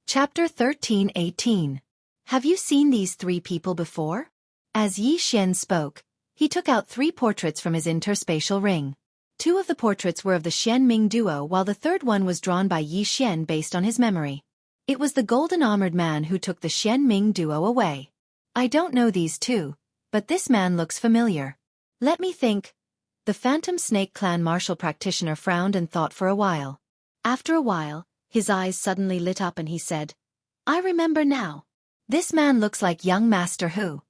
Chapter 13:18. Have you seen these three people before? As Yi Xian spoke, he took out 3 portraits from his interspatial ring. 2 of the portraits were of the Xian-Ming duo while the third one was drawn by Yi Xian based on his memory. It was the golden-armored man who took the Xian-Ming duo away. I don't know these two, but this man looks familiar. Let me think. The Phantom Snake Clan martial practitioner frowned and thought for a while. After a while, his eyes suddenly lit up and he said, I remember now. This man looks like young Master Hu.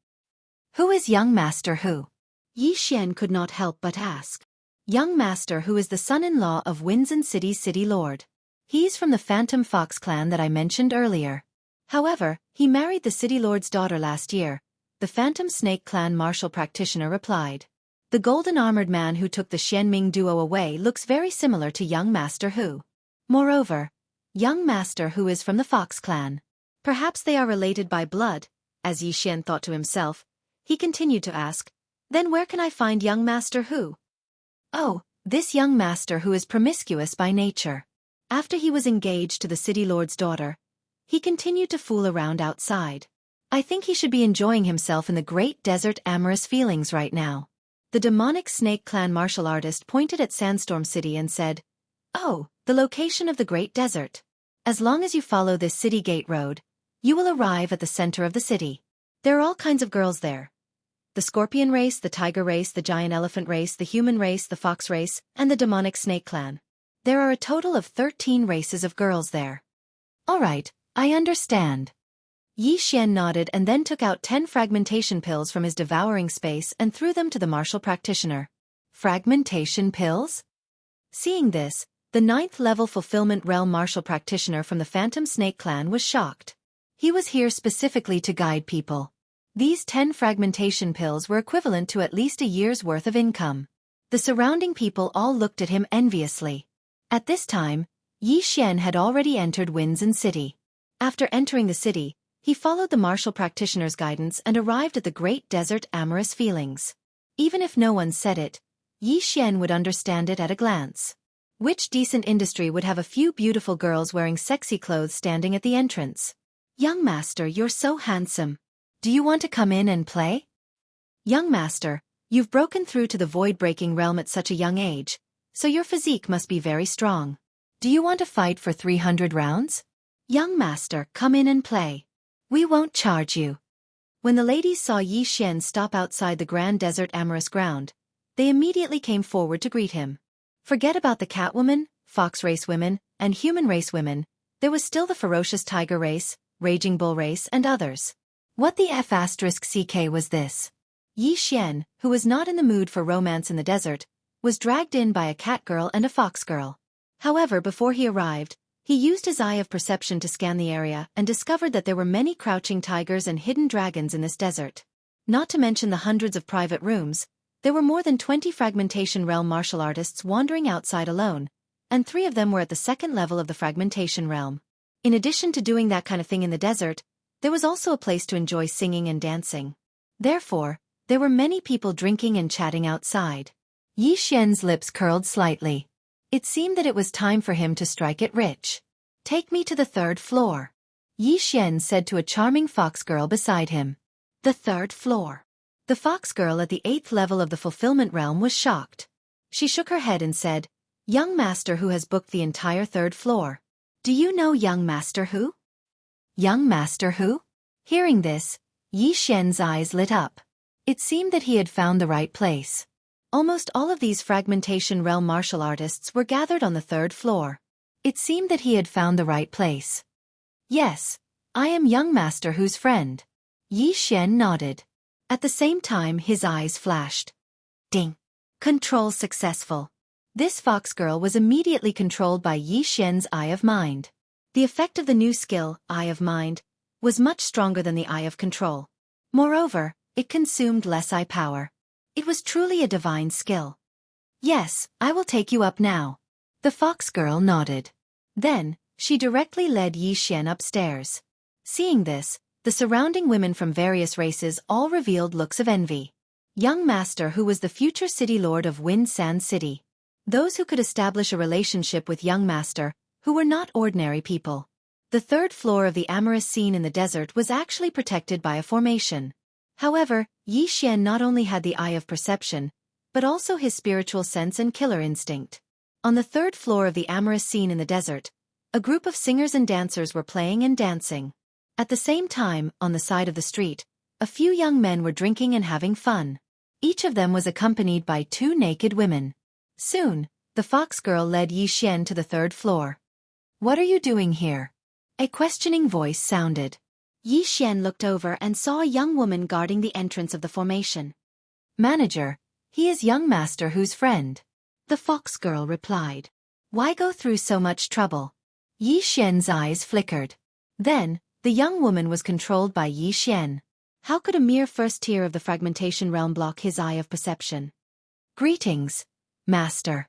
Who is young Master Hu? Yi Xian could not help but ask. Young Master Hu is the son-in-law of Winzen City's city lord. He's from the Phantom Fox clan that I mentioned earlier. However, he married the city lord's daughter last year, the Phantom Snake Clan martial practitioner replied. The golden-armored man who took the Xianming duo away looks very similar to young Master Hu. Moreover, young Master Hu is from the Fox clan. Perhaps they are related by blood, as Yi Xian thought to himself. He continued to ask, then where can I find young Master Hu? Oh, this young Master Hu is promiscuous by nature. After he was engaged to the city lord's daughter, he continued to fool around outside. I think he should be enjoying himself in the great desert amorous feelings right now. The demonic Snake Clan martial artist pointed at Sandstorm City and said, Oh, the location of the great desert. As long as you follow this city gate road, you will arrive at the center of the city. There are all kinds of girls there. The scorpion race, the tiger race, the giant elephant race, the human race, the fox race, and the demonic snake clan. There are a total of 13 races of girls there. All right, I understand. Yi Xian nodded and then took out 10 fragmentation pills from his devouring space and threw them to the martial practitioner. Fragmentation pills? Seeing this, the 9th level fulfillment realm martial practitioner from the Phantom Snake Clan was shocked. He was here specifically to guide people. These 10 fragmentation pills were equivalent to at least a year's worth of income. The surrounding people all looked at him enviously. At this time, Yi Xian had already entered Winzen City. After entering the city, he followed the martial practitioner's guidance and arrived at the great desert amorous feelings. Even if no one said it, Yi Xian would understand it at a glance. Which decent industry would have a few beautiful girls wearing sexy clothes standing at the entrance? Young Master, you're so handsome. Do you want to come in and play? Young Master, you've broken through to the void-breaking realm at such a young age, so your physique must be very strong. Do you want to fight for 300 rounds? Young Master, come in and play. We won't charge you. When the ladies saw Yi Xian stop outside the Grand Desert Amorous Ground, they immediately came forward to greet him. Forget about the Catwoman, Fox Race women, and Human Race women, there was still the Ferocious Tiger Race, Raging Bull Race and others. What the F***ck was this? Yi Xian, who was not in the mood for romance in the desert, was dragged in by a cat girl and a fox girl. However, before he arrived, he used his eye of perception to scan the area and discovered that there were many crouching tigers and hidden dragons in this desert. Not to mention the hundreds of private rooms, there were more than 20 fragmentation realm martial artists wandering outside alone, and 3 of them were at the 2nd level of the fragmentation realm. In addition to doing that kind of thing in the desert, there was also a place to enjoy singing and dancing. Therefore, there were many people drinking and chatting outside. Yi Xian's lips curled slightly. It seemed that it was time for him to strike it rich. Take me to the 3rd floor. Yi Xian said to a charming fox girl beside him. The 3rd floor. The fox girl at the 8th level of the fulfillment realm was shocked. She shook her head and said, Young Master Hu has booked the entire 3rd floor. Do you know young Master Hu? Young Master Hu? Hearing this, Yi Xian's eyes lit up. It seemed that he had found the right place. Almost all of these fragmentation realm martial artists were gathered on the 3rd floor. It seemed that he had found the right place. Yes, I am young Master Hu's friend. Yi Xian nodded. At the same time his eyes flashed. Ding! Control successful. This fox girl was immediately controlled by Yi Xian's Eye of Mind. The effect of the new skill, Eye of Mind, was much stronger than the Eye of Control. Moreover, it consumed less eye power. It was truly a divine skill. Yes, I will take you up now. The fox girl nodded. Then, she directly led Yi Xian upstairs. Seeing this, the surrounding women from various races all revealed looks of envy. Young Master Hu was the future city lord of Wind Sand City. Those who could establish a relationship with young Master, who were not ordinary people. The third floor of the amorous scene in the desert was actually protected by a formation. However, Yi Xian not only had the eye of perception, but also his spiritual sense and killer instinct. On the third floor of the amorous scene in the desert, a group of singers and dancers were playing and dancing. At the same time, on the side of the street, a few young men were drinking and having fun. Each of them was accompanied by 2 naked women. Soon, the fox girl led Yi Xian to the third floor. "What are you doing here?" A questioning voice sounded. Yi Xian looked over and saw a young woman guarding the entrance of the formation. "Manager, he is young Master Hu's friend," the fox girl replied. "Why go through so much trouble?" Yi Xian's eyes flickered. Then, the young woman was controlled by Yi Xian. How could a mere first tier of the fragmentation realm block his eye of perception? "Greetings, Master,"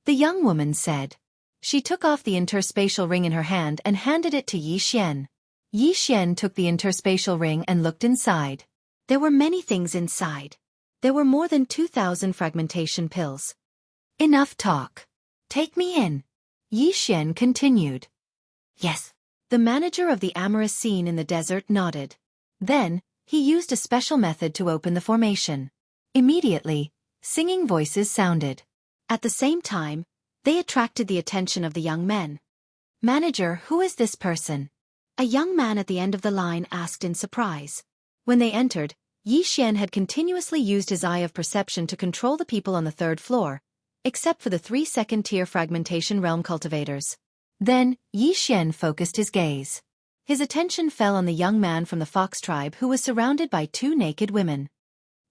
the young woman said. She took off the interspatial ring in her hand and handed it to Yi Xian. Yi Xian took the interspatial ring and looked inside. There were many things inside. There were more than 2,000 fragmentation pills. "Enough talk. Take me in," Yi Xian continued. "Yes." The manager of the amorous scene in the desert nodded. Then, he used a special method to open the formation. Immediately, singing voices sounded. At the same time, they attracted the attention of the young men. "Manager, who is this person?" a young man at the end of the line asked in surprise. When they entered, Yi Xian had continuously used his eye of perception to control the people on the third floor, except for the 3 second-tier fragmentation realm cultivators. Then, Yi Xian focused his gaze. His attention fell on the young man from the fox tribe who was surrounded by 2 naked women.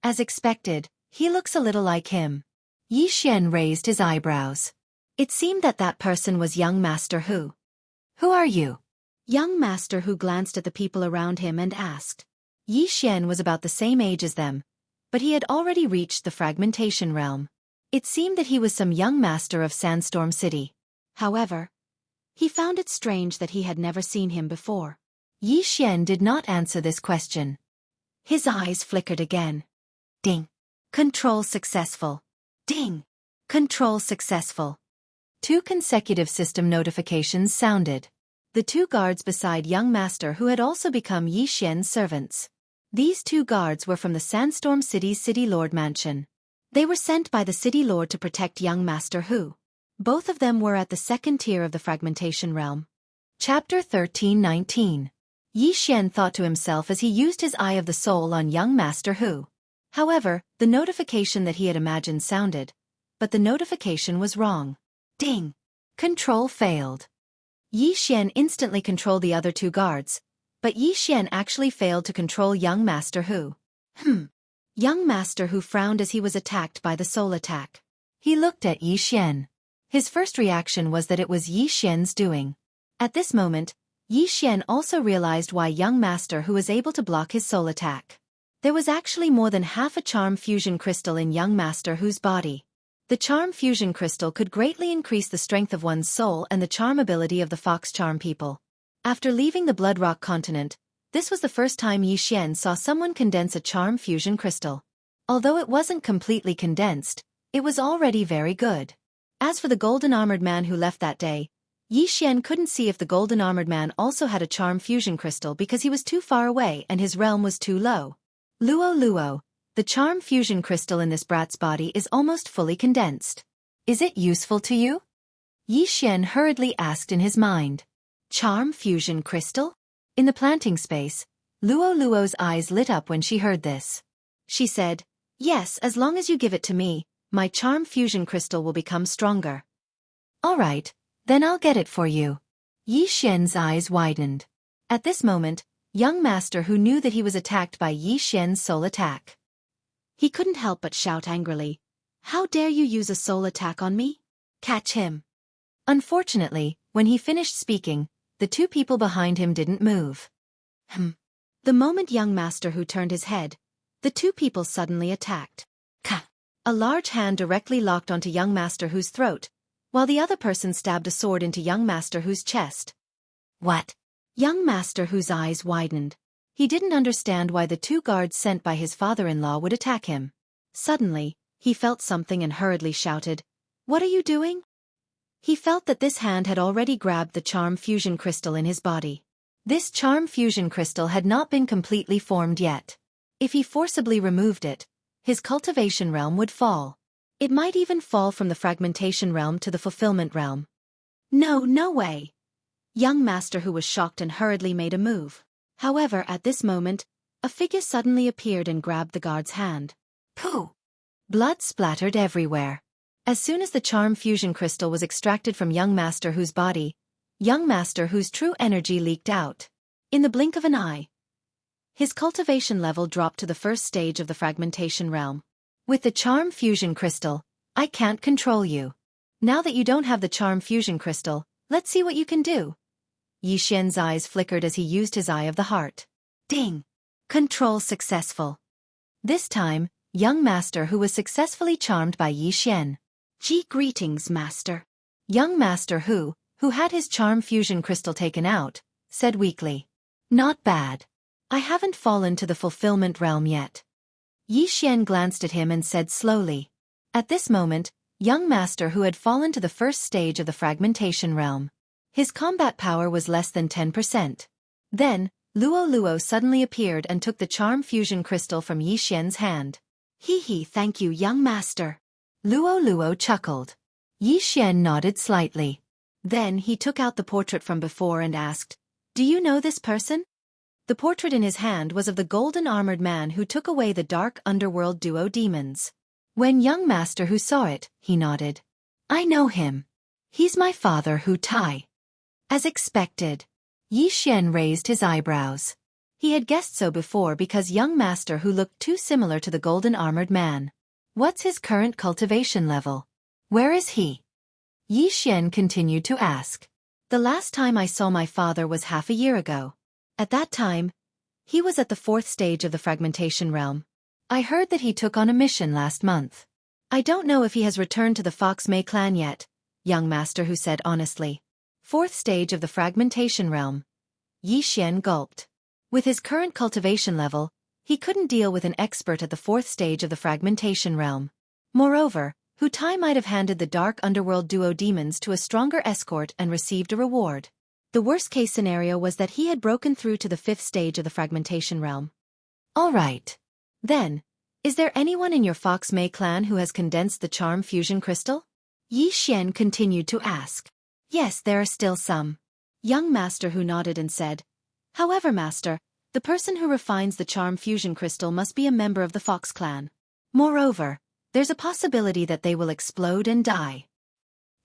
As expected, he looks a little like him. Yi Xian raised his eyebrows. It seemed that that person was young Master Hu. "Who are you?" Young Master Hu glanced at the people around him and asked. Yi Xian was about the same age as them, but he had already reached the fragmentation realm. It seemed that he was some young master of Sandstorm City. However, he found it strange that he had never seen him before. Yi Xian did not answer this question. His eyes flickered again. Ding. Control successful. Ding. Control successful. 2 consecutive system notifications sounded. The 2 guards beside young Master Hu had also become Yi Xian's servants. These 2 guards were from the Sandstorm City's City Lord Mansion. They were sent by the City Lord to protect young Master Hu. Both of them were at the second tier of the fragmentation realm. Chapter 13:19. Yi Xian thought to himself as he used his eye of the soul on young Master Hu. However, the notification that he had imagined sounded, but the notification was wrong. Ding! Control failed. Yi Xian instantly controlled the other 2 guards, but Yi Xian actually failed to control young Master Hu. Young Master Hu frowned as he was attacked by the soul attack. He looked at Yi Xian. His first reaction was that it was Yi Xian's doing. At this moment, Yi Xian also realized why young Master Hu was able to block his soul attack. There was actually more than half a charm fusion crystal in young Master Hu's body. The charm fusion crystal could greatly increase the strength of one's soul and the charm ability of the fox charm people. After leaving the Blood Rock continent, this was the first time Yi Xian saw someone condense a charm fusion crystal. Although it wasn't completely condensed, it was already very good. As for the golden-armored man who left that day, Yi Xian couldn't see if the golden-armored man also had a charm fusion crystal because he was too far away and his realm was too low. Luo, the charm fusion crystal in this brat's body is almost fully condensed. Is it useful to you? Yi Xian hurriedly asked in his mind. Charm fusion crystal? In the planting space, Luo's eyes lit up when she heard this. She said, "Yes, as long as you give it to me, my charm fusion crystal will become stronger." "All right, then I'll get it for you." Yi Xian's eyes widened. At this moment, young Master Hu knew that he was attacked by Yi Xian's soul attack. He couldn't help but shout angrily, "How dare you use a soul attack on me? Catch him!" Unfortunately, when he finished speaking, the 2 people behind him didn't move. The moment young Master Hu turned his head, the 2 people suddenly attacked. Ka! A large hand directly locked onto young Master Hu's throat, while the other person stabbed a sword into young Master Hu's chest. What? Young Master Hu's eyes widened. He didn't understand why the 2 guards sent by his father-in-law would attack him. Suddenly, he felt something and hurriedly shouted, "What are you doing?" He felt that this hand had already grabbed the charm fusion crystal in his body. This charm fusion crystal had not been completely formed yet. If he forcibly removed it, his cultivation realm would fall. It might even fall from the fragmentation realm to the fulfillment realm. No way. Young master, who was shocked and hurriedly made a move. However, at this moment, a figure suddenly appeared and grabbed the guard's hand. Pooh! Blood splattered everywhere. As soon as the charm fusion crystal was extracted from young master Hu's body, young master Hu's true energy leaked out. In the blink of an eye, his cultivation level dropped to the first stage of the fragmentation realm. With the charm fusion crystal, I can't control you. Now that you don't have the charm fusion crystal, let's see what you can do. Yi Xian's eyes flickered as he used his eye of the heart. Ding! Control successful. This time, young master Hu was successfully charmed by Yi Xian. Greetings, master. Young master Hu, who had his charm fusion crystal taken out, said weakly. Not bad. I haven't fallen to the fulfillment realm yet. Yi Xian glanced at him and said slowly. At this moment, young master Hu had fallen to the first stage of the fragmentation realm. His combat power was less than 10%. Then, Luo suddenly appeared and took the charm fusion crystal from Yi Xian's hand. Thank you, young master. Luo chuckled. Yi Xian nodded slightly. Then he took out the portrait from before and asked, Do you know this person? The portrait in his hand was of the golden armored man who took away the dark underworld duo demons. When young master Hu saw it, he nodded. I know him. He's my father Hu Tai. As expected. Yi Xian raised his eyebrows. He had guessed so before because young master Hu looked too similar to the golden armored man. What's his current cultivation level? Where is he? Yi Xian continued to ask. The last time I saw my father was half a year ago. At that time, he was at the 4th stage of the fragmentation realm. I heard that he took on a mission last month. I don't know if he has returned to the Fox Mei clan yet, young master Hu said honestly. 4th stage of the fragmentation realm. Yi Xian gulped. With his current cultivation level, he couldn't deal with an expert at the 4th stage of the fragmentation realm. Moreover, Hu Tai might have handed the dark underworld duo demons to a stronger escort and received a reward. The worst-case scenario was that he had broken through to the 5th stage of the fragmentation realm. All right. Then, is there anyone in your Fox Mei clan who has condensed the charm fusion crystal? Yi Xian continued to ask. Yes, there are still some. Young master Hu nodded and said, However, master, the person who refines the charm fusion crystal must be a member of the Fox clan. Moreover, there's a possibility that they will explode and die.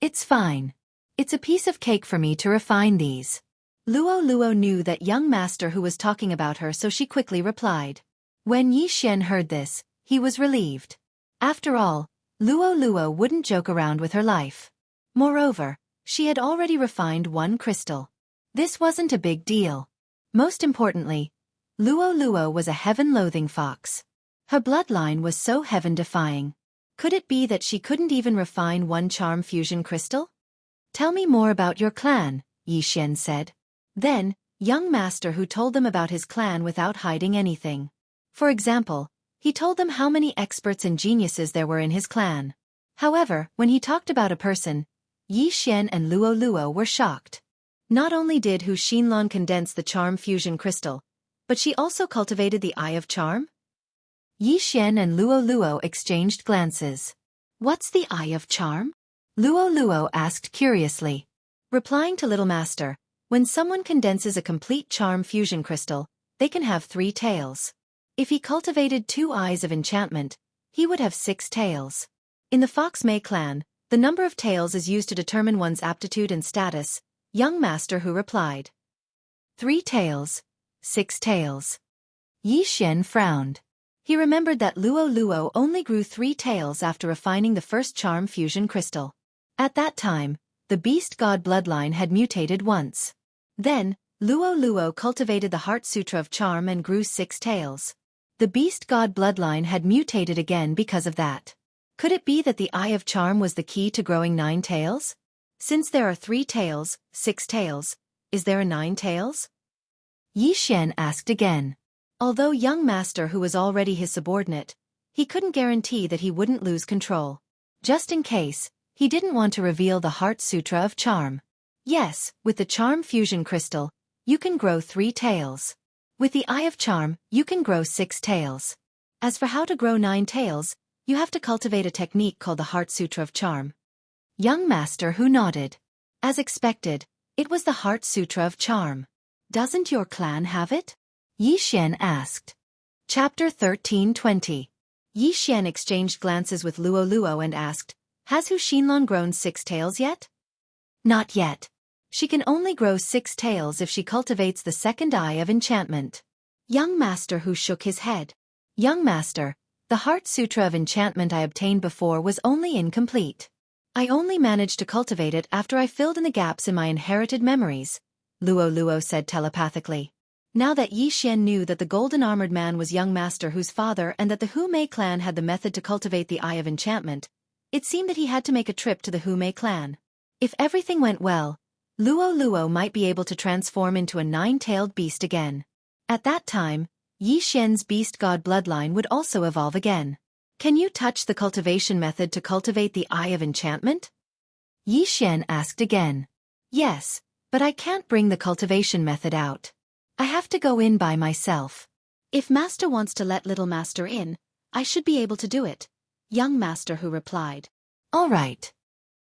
It's fine. It's a piece of cake for me to refine these. Luo knew that young master Hu was talking about her, so she quickly replied. When Yi Xian heard this, he was relieved. After all, Luo wouldn't joke around with her life. Moreover, she had already refined one crystal. This wasn't a big deal. Most importantly, Luo was a heaven-loathing fox. Her bloodline was so heaven-defying. Could it be that she couldn't even refine one charm fusion crystal? Tell me more about your clan, Yi Xian said. Then, young master Hu told them about his clan without hiding anything. For example, he told them how many experts and geniuses there were in his clan. However, when he talked about a person, Yi Xian and Luo were shocked. Not only did Hu Xinlan condense the charm fusion crystal, but she also cultivated the Eye of Charm? Yi Xian and Luo exchanged glances. What's the Eye of Charm? Luo asked curiously. Replying to Little Master, when someone condenses a complete charm fusion crystal, they can have 3 tails. If he cultivated 2 eyes of enchantment, he would have 6 tails. In the Fox Mei clan, the number of tails is used to determine one's aptitude and status, young master Hu replied. 3 tails, 6 tails. Yi Xian frowned. He remembered that Luo only grew 3 tails after refining the first charm fusion crystal. At that time, the beast god bloodline had mutated once. Then, Luo cultivated the Heart Sutra of Charm and grew 6 tails. The beast god bloodline had mutated again because of that. Could it be that the Eye of Charm was the key to growing 9 tails? Since there are 3 tails, 6 tails, is there a 9 tails? Yi Xian asked again. Although young master Hu was already his subordinate, he couldn't guarantee that he wouldn't lose control. Just in case, He didn't want to reveal the Heart Sutra of Charm. Yes, with the Charm Fusion Crystal, you can grow 3 tails. With the Eye of Charm, you can grow 6 tails. As for how to grow 9 tails, you have to cultivate a technique called the Heart Sutra of Charm. Young Master Hu nodded. As expected, it was the Heart Sutra of Charm. Doesn't your clan have it? Yi Xian asked. Chapter 13:20. Yi Xian exchanged glances with Luo Luo and asked, "Has Hu Xinlong grown 6 tails yet?" "Not yet. She can only grow 6 tails if she cultivates the second eye of enchantment." Young Master Hu shook his head. "Young Master, the Heart Sutra of Enchantment I obtained before was only incomplete. I only managed to cultivate it after I filled in the gaps in my inherited memories," Luo Luo said telepathically. Now that Yi Xian knew that the golden-armored man was young Master Hu's father and that the Hu Mei clan had the method to cultivate the Eye of Enchantment, it seemed that he had to make a trip to the Hu Mei clan. If everything went well, Luo Luo might be able to transform into a 9-tailed beast again. At that time, Yi Xian's beast god bloodline would also evolve again. "Can you touch the cultivation method to cultivate the Eye of Enchantment?" Yi Xian asked again. "Yes, but I can't bring the cultivation method out. I have to go in by myself." "If Master wants to let Little Master in, I should be able to do it," young Master Hu replied. "All right."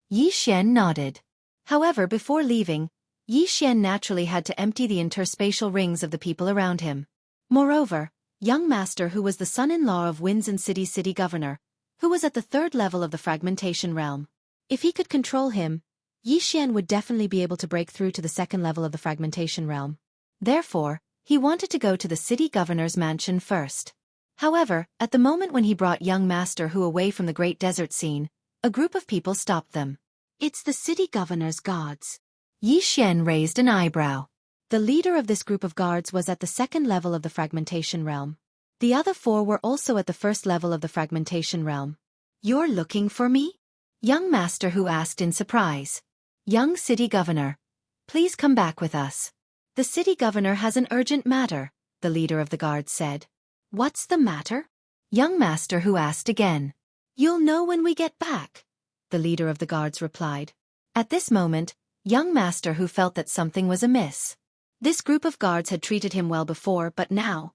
Yi Xian nodded. However, before leaving, Yi Xian naturally had to empty the interspatial rings of the people around him. Moreover, young Master Hu was the son-in-law of Winds and City governor, who was at the 3rd level of the fragmentation realm. If he could control him, Yi Xian would definitely be able to break through to the 2nd level of the fragmentation realm. Therefore, he wanted to go to the city governor's mansion first. However, at the moment when he brought young Master Hu away from the great desert scene, a group of people stopped them. "It's the city governor's guards." Yi Xian raised an eyebrow. The leader of this group of guards was at the 2nd level of the fragmentation realm. The other 4 were also at the 1st level of the fragmentation realm. "You're looking for me?" young Master Hu asked in surprise. "Young city governor, please come back with us. The city governor has an urgent matter," the leader of the guards said. "What's the matter?" young Master Hu asked again. "You'll know when we get back," the leader of the guards replied. At this moment, young Master Hu felt that something was amiss. This group of guards had treated him well before, but now...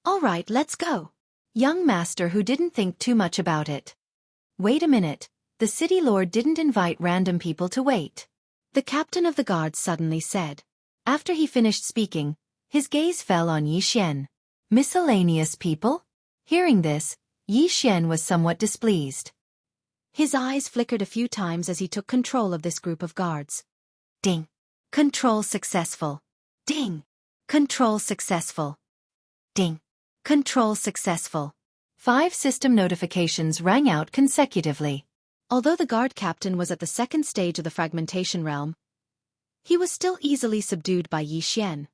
"All right, let's go." Young Master Hu didn't think too much about it. "Wait a minute, the city lord didn't invite random people to wait," the captain of the guards suddenly said. After he finished speaking, his gaze fell on Yi Xian. "Miscellaneous people?" Hearing this, Yi Xian was somewhat displeased. His eyes flickered a few times as he took control of this group of guards. Ding. Control successful. Ding. Control successful. Ding. Control successful. 5 system notifications rang out consecutively. Although the guard captain was at the 2nd stage of the fragmentation realm, he was still easily subdued by Yi Xian.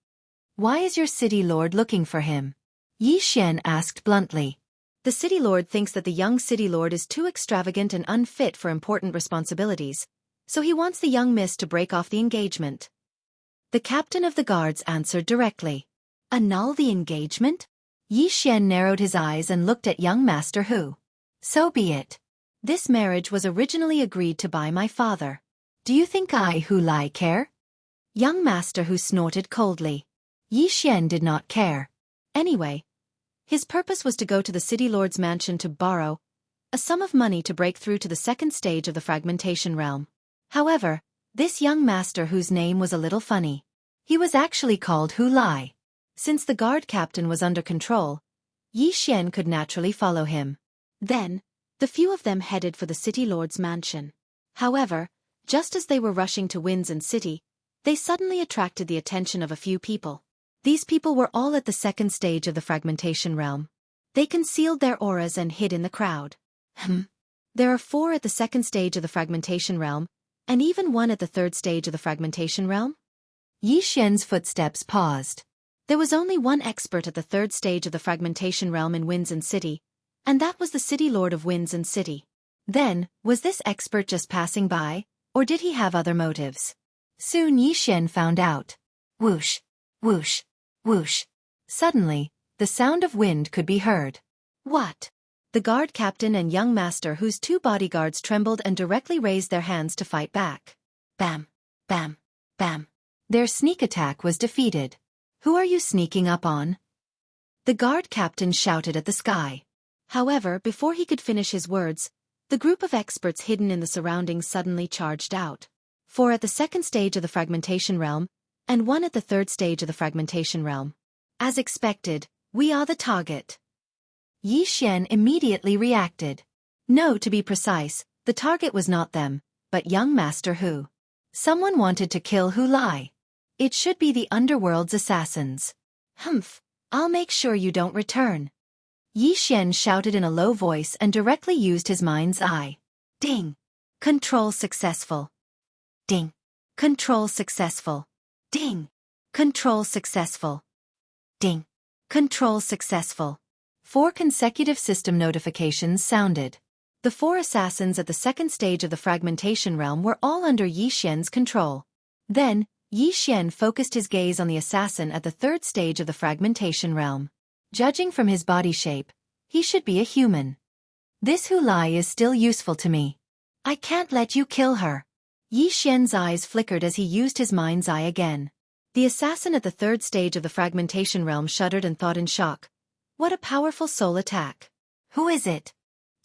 "Why is your city lord looking for him?" Yi Xian asked bluntly. "The city lord thinks that the young city lord is too extravagant and unfit for important responsibilities, so he wants the young miss to break off the engagement." The captain of the guards answered directly. "Annul the engagement?" Yi Xian narrowed his eyes and looked at young Master Hu. "So be it. This marriage was originally agreed to by my father. Do you think I, Hu Lai, care?" Young Master Hu snorted coldly. Yi Xian did not care. Anyway, his purpose was to go to the city lord's mansion to borrow a sum of money to break through to the 2nd stage of the fragmentation realm. However, this young master whose name was a little funny. He was actually called Hu Lai. Since the guard captain was under control, Yi Xian could naturally follow him. Then, the few of them headed for the city lord's mansion. However, just as they were rushing to Winds and City, they suddenly attracted the attention of a few people. These people were all at the 2nd stage of the fragmentation realm. They concealed their auras and hid in the crowd. There are 4 at the 2nd stage of the fragmentation realm, and even 1 at the 3rd stage of the fragmentation realm? Yi Xian's footsteps paused. There was only 1 expert at the 3rd stage of the fragmentation realm in Winds and City, and that was the city lord of Winds and City. Then, was this expert just passing by, or did he have other motives? Soon Yi Xian found out. Whoosh, whoosh, whoosh. Suddenly, the sound of wind could be heard. What? the guard captain and young master whose two bodyguards trembled and directly raised their hands to fight back. Bam! Bam! Bam! Their sneak attack was defeated. Who are you sneaking up on? The guard captain shouted at the sky. However, before he could finish his words, the group of experts hidden in the surroundings suddenly charged out. 4 at the second stage of the fragmentation realm, and 1 at the third stage of the fragmentation realm. As expected, we are the target. Yi Xian immediately reacted. No, to be precise, the target was not them, but young Master Hu. Someone wanted to kill Hu Lai. It should be the underworld's assassins. Humph, I'll make sure you don't return. Yi Xian shouted in a low voice and directly used his mind's eye. Ding! Control successful. Ding! Control successful. Ding! Control successful. Ding! Control successful. 4 consecutive system notifications sounded. The 4 assassins at the second stage of the fragmentation realm were all under Yi Xian's control. Then, Yi Xian focused his gaze on the assassin at the third stage of the fragmentation realm. Judging from his body shape, he should be a human. This Hu Lai is still useful to me. I can't let you kill her. Yi Xian's eyes flickered as he used his mind's eye again. The assassin at the third stage of the fragmentation realm shuddered and thought in shock. What a powerful soul attack. Who is it?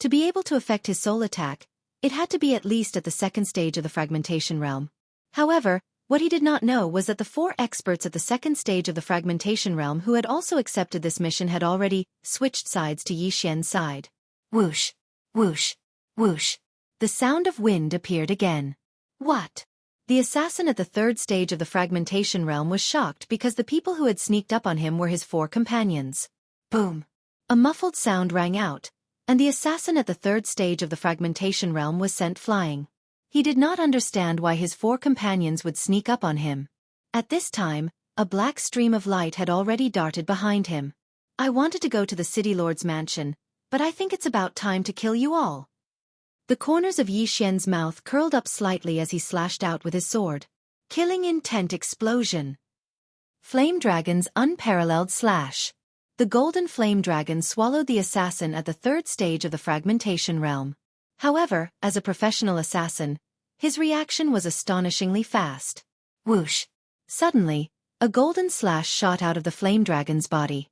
To be able to effect his soul attack, it had to be at least at the second stage of the fragmentation realm. However, what he did not know was that the 4 experts at the second stage of the fragmentation realm who had also accepted this mission had already switched sides to Yi Xian's side. Whoosh! Whoosh! Whoosh! The sound of wind appeared again. What? The assassin at the third stage of the fragmentation realm was shocked because the people who had sneaked up on him were his 4 companions. Boom! A muffled sound rang out, and the assassin at the third stage of the fragmentation realm was sent flying. He did not understand why his 4 companions would sneak up on him. At this time, a black stream of light had already darted behind him. I wanted to go to the city lord's mansion, but I think it's about time to kill you all. The corners of Yi Xian's mouth curled up slightly as he slashed out with his sword. Killing intent explosion. Flame Dragon's unparalleled slash. The golden flame dragon swallowed the assassin at the third stage of the fragmentation realm. However, as a professional assassin, his reaction was astonishingly fast. Whoosh! Suddenly, a golden slash shot out of the flame dragon's body.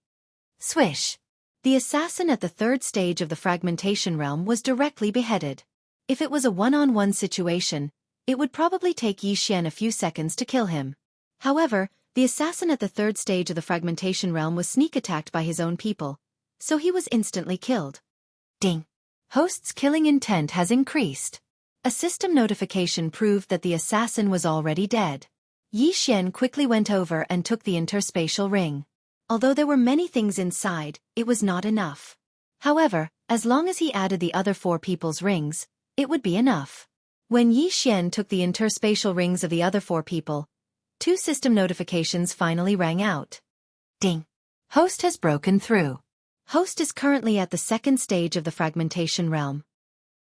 Swish! The assassin at the third stage of the fragmentation realm was directly beheaded. If it was a one-on-one situation, it would probably take Yi Xian a few seconds to kill him. However, the assassin at the third stage of the fragmentation realm was sneak attacked by his own people, so he was instantly killed. Ding! Host's killing intent has increased. A system notification proved that the assassin was already dead. Yi Xian quickly went over and took the interspatial ring. Although there were many things inside, it was not enough. However, as long as he added the other 4 people's rings, it would be enough. When Yi Xian took the interspatial rings of the other 4 people, 2 system notifications finally rang out. Ding! Host has broken through. Host is currently at the second stage of the fragmentation realm.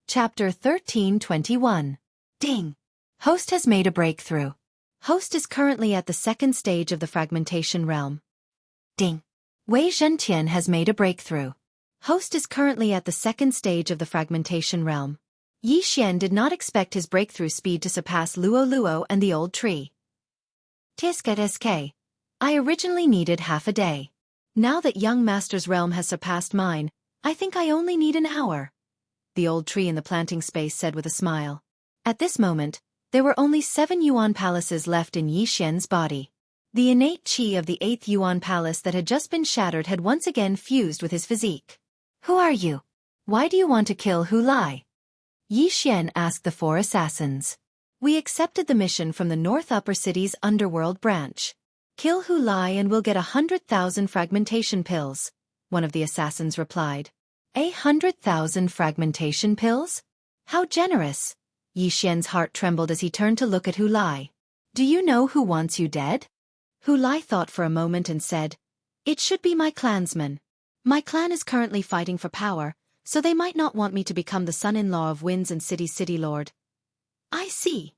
Chapter 1321. Ding! Host has made a breakthrough. Host is currently at the second stage of the fragmentation realm. Ding! Wei Zhentian has made a breakthrough. Host is currently at the second stage of the fragmentation realm. Yi Xian did not expect his breakthrough speed to surpass Luo Luo and the old tree. Tisk. I originally needed half a day. Now that young master's realm has surpassed mine, I think I only need an hour. The old tree in the planting space said with a smile. At this moment, there were only 7 Yuan palaces left in Yi Xian's body. The innate qi of the 8th Yuan palace that had just been shattered had once again fused with his physique. Who are you? Why do you want to kill Hu Lai? Yi Xian asked the 4 assassins. We accepted the mission from the North Upper City's underworld branch. Kill Hu Lai and we'll get 100,000 fragmentation pills, one of the assassins replied. 100,000 fragmentation pills? How generous! Yi Xian's heart trembled as he turned to look at Hu Lai. Do you know who wants you dead? Hu Lai thought for a moment and said, It should be my clansmen. My clan is currently fighting for power, so they might not want me to become the son-in-law of Winds and City's city lord. I see.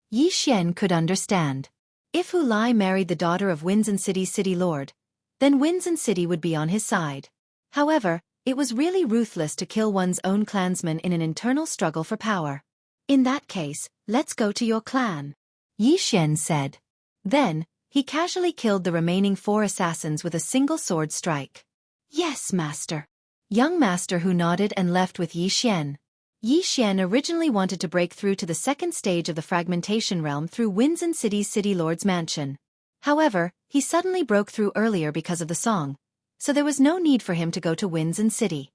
Yi Xian could understand. If Hu Lai married the daughter of Winds and City's city lord, then Winds and City would be on his side. However, It was really ruthless to kill one's own clansmen in an internal struggle for power. In that case, let's go to your clan, Yi Xian said. Then, he casually killed the remaining 4 assassins with a single sword strike. Yes, master. Young master Hu nodded and left with Yi Xian. Yi Xian originally wanted to break through to the second stage of the fragmentation realm through Winzhen City's City Lord's mansion. However, he suddenly broke through earlier because of the song, so there was no need for him to go to Winzhen City.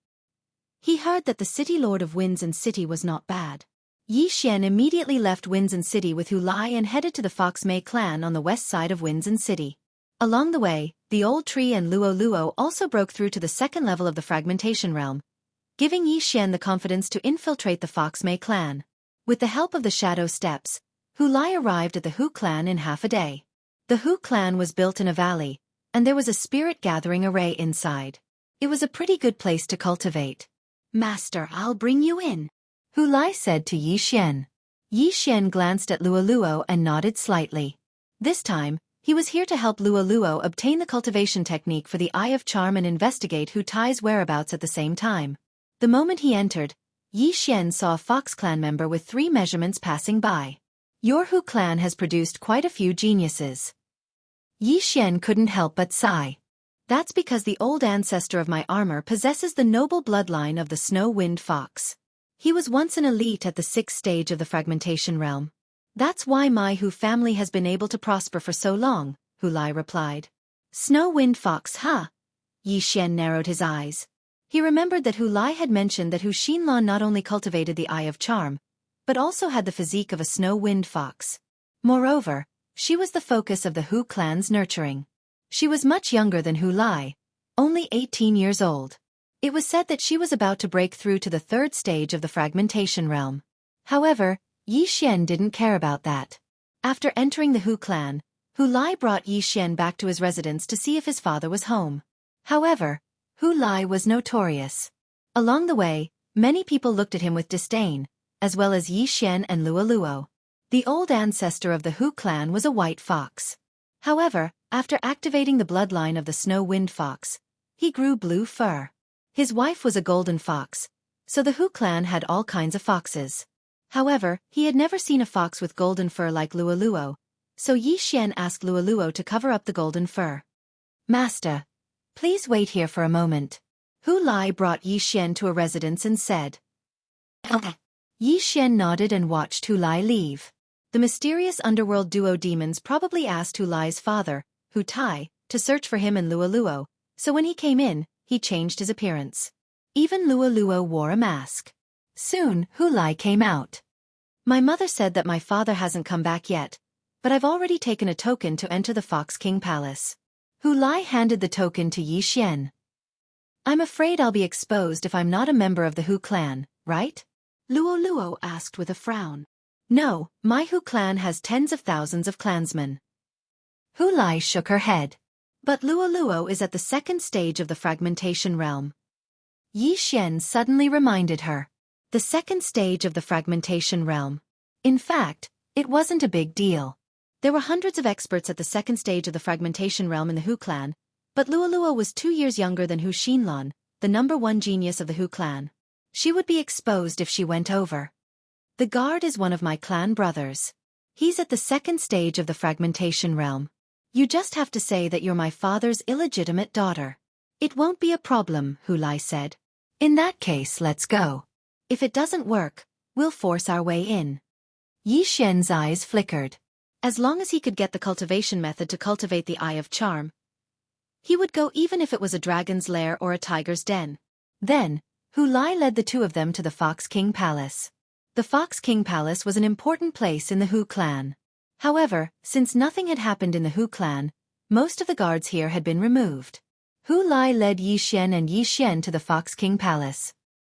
He heard that the City Lord of Winzhen City was not bad. Yi Xian immediately left Winzhen City with Hu Lai and headed to the Fox Mei clan on the west side of Winzhen City. Along the way, the Old Tree and Luo Luo also broke through to the second level of the fragmentation realm, giving Yi Xian the confidence to infiltrate the Fox Mei clan. With the help of the Shadow Steps, Hu Lai arrived at the Hu clan in half a day. The Hu clan was built in a valley, and there was a spirit-gathering array inside. It was a pretty good place to cultivate. Master, I'll bring you in, Hu Lai said to Yi Xian. Yi Xian glanced at Luo Luo and nodded slightly. This time, he was here to help Luo Luo obtain the cultivation technique for the Eye of Charm and investigate Hu Tai's whereabouts at the same time. The moment he entered, Yi Xian saw a Fox clan member with 3 measurements passing by. Your Hu clan has produced quite a few geniuses. Yi Xian couldn't help but sigh. That's because the old ancestor of my armor possesses the noble bloodline of the Snow-Wind Fox. He was once an elite at the 6th stage of the fragmentation realm. That's why my Hu family has been able to prosper for so long, Hu Lai replied. Snow-Wind Fox, huh? Yi Xian narrowed his eyes. He remembered that Hu Lai had mentioned that Hu Xinlan not only cultivated the Eye of Charm, but also had the physique of a snow-wind fox. Moreover, she was the focus of the Hu clan's nurturing. She was much younger than Hu Lai, only 18 years old. It was said that she was about to break through to the 3rd stage of the fragmentation realm. However, Yi Xian didn't care about that. After entering the Hu clan, Hu Lai brought Yi Xian back to his residence to see if his father was home. However, Hu Lai was notorious. Along the way, many people looked at him with disdain, as well as Yi Xian and Luo Luo. The old ancestor of the Hu clan was a white fox. However, after activating the bloodline of the Snow-Wind Fox, he grew blue fur. His wife was a golden fox, so the Hu clan had all kinds of foxes. However, he had never seen a fox with golden fur like Luo Luo, so Yi Xian asked Luo Luo to cover up the golden fur. Master, please wait here for a moment. Hu Lai brought Yi Xian to a residence and said. Yi Xian nodded and watched Hu Lai leave. The mysterious underworld duo demons probably asked Hu Lai's father, Hu Tai, to search for him and Luo Luo, so when he came in, he changed his appearance. Even Luo Luo wore a mask. Soon, Hu Lai came out. My mother said that my father hasn't come back yet, but I've already taken a token to enter the Fox King Palace. Hu Lai handed the token to Yi Xian. I'm afraid I'll be exposed if I'm not a member of the Hu clan, right? Luo Luo asked with a frown. No, my Hu clan has tens of thousands of clansmen. Hu Lai shook her head. But Luo Luo is at the 2nd stage of the fragmentation realm. Yi Xian suddenly reminded her. The 2nd stage of the fragmentation realm. In fact, it wasn't a big deal. There were hundreds of experts at the 2nd stage of the fragmentation realm in the Hu clan, but Luo Luo was 2 years younger than Hu Xinlan, the #1 genius of the Hu clan. She would be exposed if she went over. The guard is one of my clan brothers. He's at the 2nd stage of the fragmentation realm. You just have to say that you're my father's illegitimate daughter. It won't be a problem, Hu Lai said. In that case, let's go. If it doesn't work, we'll force our way in. Yi Xian's eyes flickered. As long as he could get the cultivation method to cultivate the Eye of Charm, he would go even if it was a dragon's lair or a tiger's den. Then, Hu Lai led the 2 of them to the Fox King Palace. The Fox King Palace was an important place in the Hu clan. However, since nothing had happened in the Hu clan, most of the guards here had been removed. Hu Lai led Yi Xian and Yi Xian to the Fox King Palace.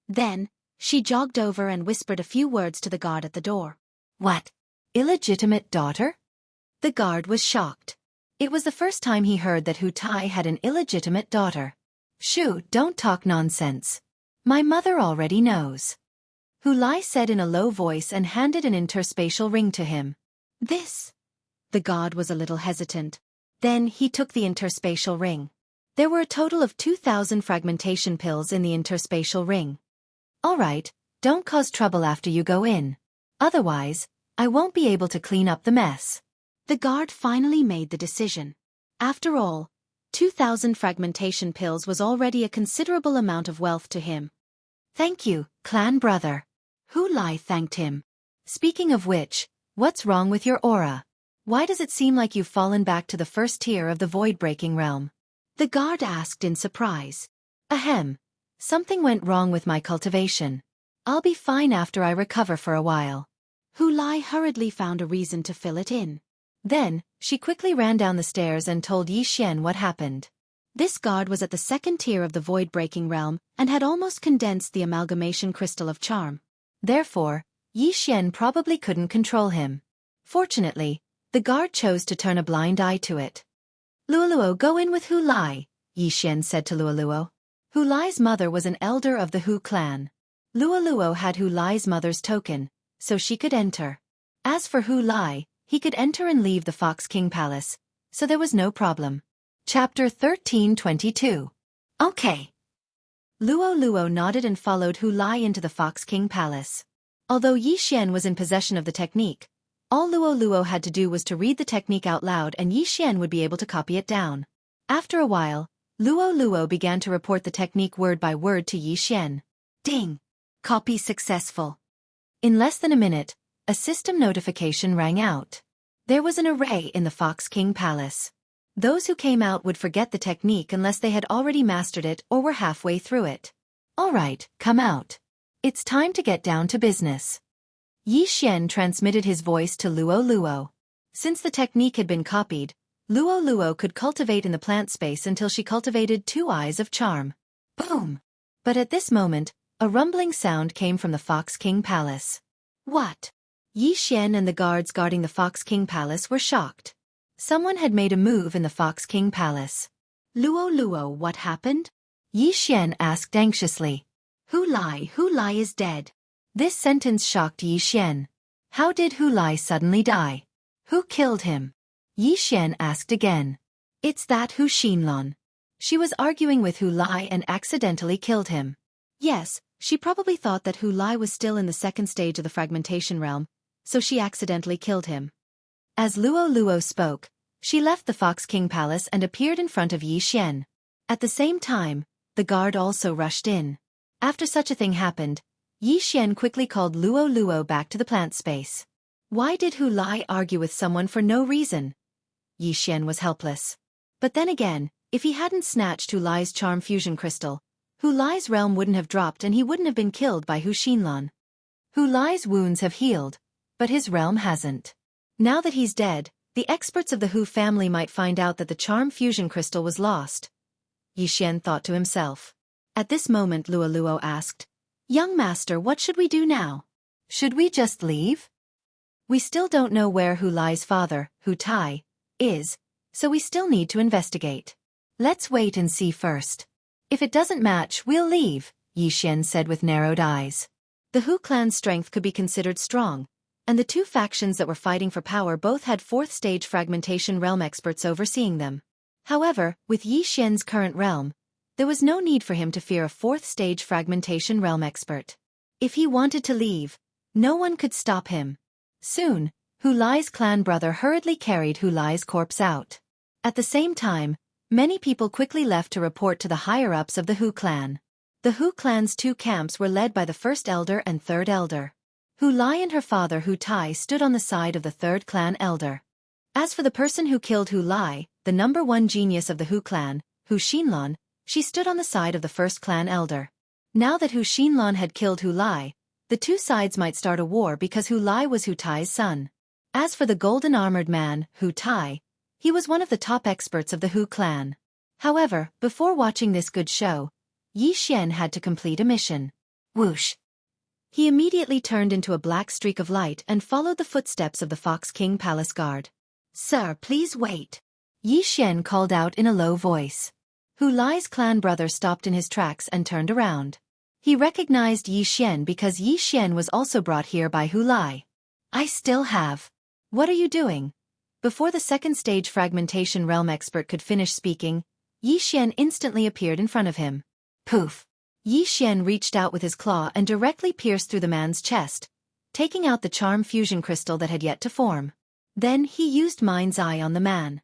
Then, she jogged over and whispered a few words to the guard at the door. What? Illegitimate daughter? The guard was shocked. It was the first time he heard that Hu Tai had an illegitimate daughter. Shoo, don't talk nonsense. My mother already knows. Hu Lai said in a low voice and handed an interspatial ring to him. This? The guard was a little hesitant. Then he took the interspatial ring. There were a total of 2,000 fragmentation pills in the interspatial ring. Alright, don't cause trouble after you go in. Otherwise, I won't be able to clean up the mess. The guard finally made the decision. After all, 2,000 fragmentation pills was already a considerable amount of wealth to him. Thank you, clan brother. Hu Lai thanked him. Speaking of which, what's wrong with your aura? Why does it seem like you've fallen back to the first tier of the void-breaking realm? The guard asked in surprise. Ahem. Something went wrong with my cultivation. I'll be fine after I recover for a while. Hu Lai hurriedly found a reason to fill it in. Then, she quickly ran down the stairs and told Xianxia what happened. This guard was at the second tier of the void-breaking realm and had almost condensed the amalgamation crystal of charm. Therefore, Xianxia probably couldn't control him. Fortunately, the guard chose to turn a blind eye to it. Luoluo, go in with Hu Lai, Xianxia said to Luoluo. Hu Lai's mother was an elder of the Hu clan. Luoluo had Hu Lai's mother's token, so she could enter. As for Hu Lai, he could enter and leave the Fox King Palace, so there was no problem. Chapter 1322. Okay. Luoluo nodded and followed Hu Lai into the Fox King Palace. Although Xianxia was in possession of the technique, all Luoluo had to do was to read the technique out loud and Xianxia would be able to copy it down. After a while, Luoluo began to report the technique word by word to Xianxia. Ding! Copy successful. In less than a minute, a system notification rang out. There was an array in the Fox King Palace. Those who came out would forget the technique unless they had already mastered it or were halfway through it. Alright, come out. It's time to get down to business. Xianxia transmitted his voice to Luoluo. Since the technique had been copied, Luoluo could cultivate in the plant space until she cultivated 2 eyes of charm. Boom! But at this moment, a rumbling sound came from the Fox King Palace. What? Xianxia and the guards guarding the Fox King Palace were shocked. Someone had made a move in the Fox King Palace. Luoluo, what happened? Xianxia asked anxiously. Hu Lai is dead. This sentence shocked Xianxia. How did Hu Lai suddenly die? Who killed him? Xianxia asked again. It's that Hu Xinlan. She was arguing with Hu Lai and accidentally killed him. Yes, she probably thought that Hu Lai was still in the second stage of the fragmentation realm, so she accidentally killed him. As Luoluo spoke, she left the Fox King Palace and appeared in front of Xianxia. At the same time, the guard also rushed in. After such a thing happened, Xianxia quickly called Luoluo back to the plant space. Why did Hu Lai argue with someone for no reason? Xianxia was helpless. But then again, if he hadn't snatched Hu Lai's charm fusion crystal, Hu Lai's realm wouldn't have dropped and he wouldn't have been killed by Hu Xinlan. Hu Lai's wounds have healed, but his realm hasn't. Now that he's dead, the experts of the Hu family might find out that the charm fusion crystal was lost. Xianxia thought to himself. At this moment Luoluo asked, Young master, what should we do now? Should we just leave? We still don't know where Hu Lai's father, Hu Tai, is, so we still need to investigate. Let's wait and see first. If it doesn't match, we'll leave, Xianxia said with narrowed eyes. The Hu clan's strength could be considered strong, and the 2 factions that were fighting for power both had 4th-stage fragmentation realm experts overseeing them. However, with Xianxia's current realm, there was no need for him to fear a 4th-stage fragmentation realm expert. If he wanted to leave, no one could stop him. Soon, Hu Lai's clan brother hurriedly carried Hu Lai's corpse out. At the same time, many people quickly left to report to the higher-ups of the Hu clan. The Hu clan's 2 camps were led by the 1st elder and 3rd elder. Hu Lai and her father Hu Tai stood on the side of the 3rd clan elder. As for the person who killed Hu Lai, the number 1 genius of the Hu clan, Hu Xinlan, she stood on the side of the 1st clan elder. Now that Hu Xinlan had killed Hu Lai, the 2 sides might start a war because Hu Lai was Hu Tai's son. As for the golden-armored man, Hu Tai, he was one of the top experts of the Hu clan. However, before watching this good show, Xianxia had to complete a mission. Whoosh! He immediately turned into a black streak of light and followed the footsteps of the Fox King Palace guard. Sir, please wait. Xianxia called out in a low voice. Hu Lai's clan brother stopped in his tracks and turned around. He recognized Xianxia because Xianxia was also brought here by Hu Lai. I still have. What are you doing? Before the 2nd stage fragmentation realm expert could finish speaking, Yi Xian instantly appeared in front of him. Poof! Yi Xian reached out with his claw and directly pierced through the man's chest, taking out the charm fusion crystal that had yet to form. Then he used Mind's Eye on the man.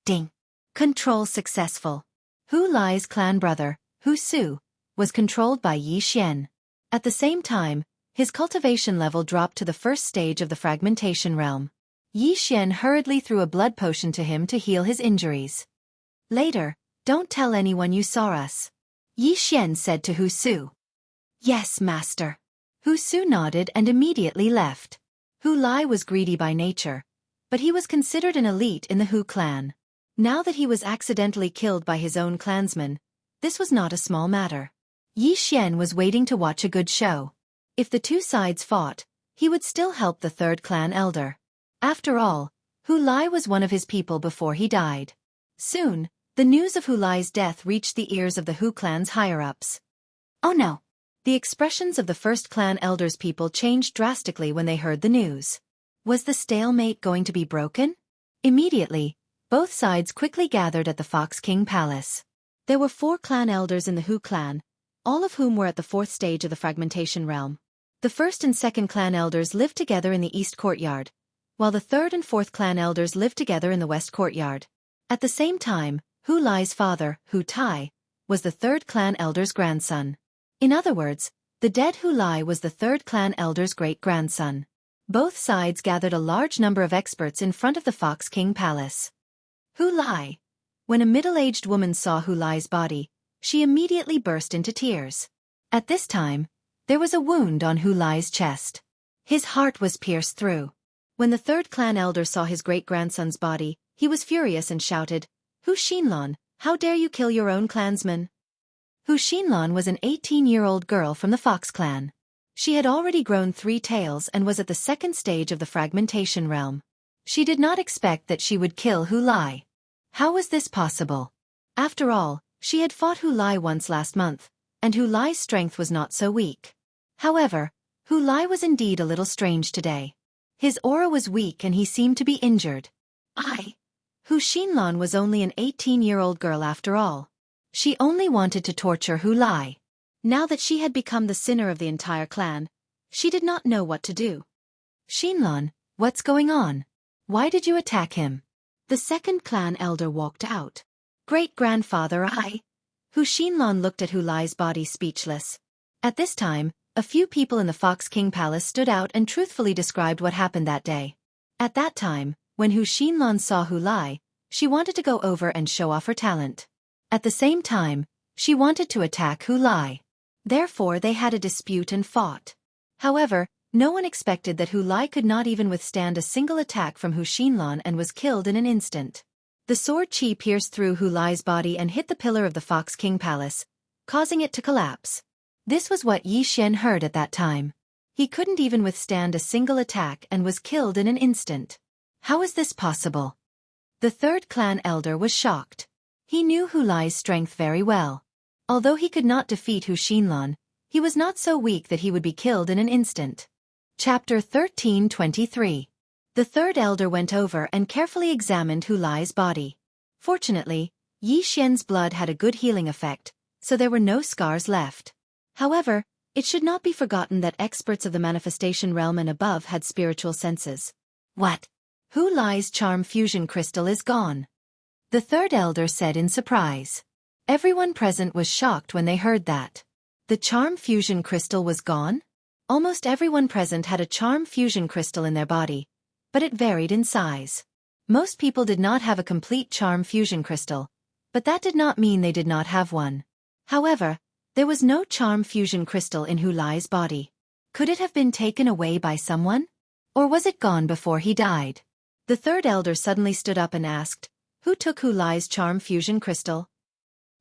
Ding! Control successful. Hu Lai's clan brother, Hu Su, was controlled by Yi Xian. At the same time, his cultivation level dropped to the first stage of the fragmentation realm. Yi Xian hurriedly threw a blood potion to him to heal his injuries. Later, don't tell anyone you saw us, Yi Xian said to Hu Su. Yes, master. Hu Su nodded and immediately left. Hu Lai was greedy by nature, but he was considered an elite in the Hu clan. Now that he was accidentally killed by his own clansmen, this was not a small matter. Yi Xian was waiting to watch a good show. If the two sides fought, he would still help the third clan elder. After all, Hu Lai was one of his people before he died. Soon, the news of Hu Lai's death reached the ears of the Hu clan's higher-ups. Oh no! The expressions of the first clan elder's people changed drastically when they heard the news. Was the stalemate going to be broken? Immediately, both sides quickly gathered at the Fox King Palace. There were 4 clan elders in the Hu clan, all of whom were at the 4th stage of the fragmentation realm. The 1st and 2nd clan elders lived together in the East Courtyard, while the 3rd and 4th clan elders lived together in the West Courtyard. At the same time, Hu Lai's father, Hu Tai, was the 3rd clan elder's grandson. In other words, the dead Hu Lai was the 3rd clan elder's great-grandson. Both sides gathered a large number of experts in front of the Fox King Palace. Hu Lai. When a middle-aged woman saw Hu Lai's body, she immediately burst into tears. At this time, there was a wound on Hu Lai's chest. His heart was pierced through. When the 3rd clan elder saw his great-grandson's body, he was furious and shouted, Hu Xinlan, how dare you kill your own clansman? Hu Xinlan was an 18-year-old girl from the Fox clan. She had already grown 3 tails and was at the 2nd stage of the fragmentation realm. She did not expect that she would kill Hu Lai. How was this possible? After all, she had fought Hu Lai once last month, and Hu Lai's strength was not so weak. However, Hu Lai was indeed a little strange today. His aura was weak and he seemed to be injured. Hu Xinlan was only an 18-year-old girl after all. She only wanted to torture Hu Lai. Now that she had become the sinner of the entire clan, she did not know what to do. Xinlan, what's going on? Why did you attack him? The 2nd clan elder walked out. Great-grandfather Hu Xinlan looked at Hu Lai's body speechless. At this time, a few people in the Fox King Palace stood out and truthfully described what happened that day. At that time, when Hu Xinlan saw Hu Lai, she wanted to go over and show off her talent. At the same time, she wanted to attack Hu Lai. Therefore they had a dispute and fought. However, no one expected that Hu Lai could not even withstand a single attack from Hu Xinlan and was killed in an instant. The sword chi pierced through Hu Lai's body and hit the pillar of the Fox King Palace, causing it to collapse. This was what Yi Xian heard at that time. He couldn't even withstand a single attack and was killed in an instant. How is this possible? The 3rd clan elder was shocked. He knew Hu Lai's strength very well. Although he could not defeat Hu Xinlan, he was not so weak that he would be killed in an instant. Chapter 1323. The 3rd elder went over and carefully examined Hu Lai's body. Fortunately, Yi Xian's blood had a good healing effect, so there were no scars left. However, it should not be forgotten that experts of the manifestation realm and above had spiritual senses. What? Hu Lai's charm fusion crystal is gone. The 3rd elder said in surprise. Everyone present was shocked when they heard that. The charm fusion crystal was gone? Almost everyone present had a charm fusion crystal in their body, but it varied in size. Most people did not have a complete charm fusion crystal, but that did not mean they did not have one. However, there was no charm fusion crystal in Hu Lai's body. Could it have been taken away by someone? Or was it gone before he died? The 3rd elder suddenly stood up and asked, Who took Hu Lai's charm fusion crystal?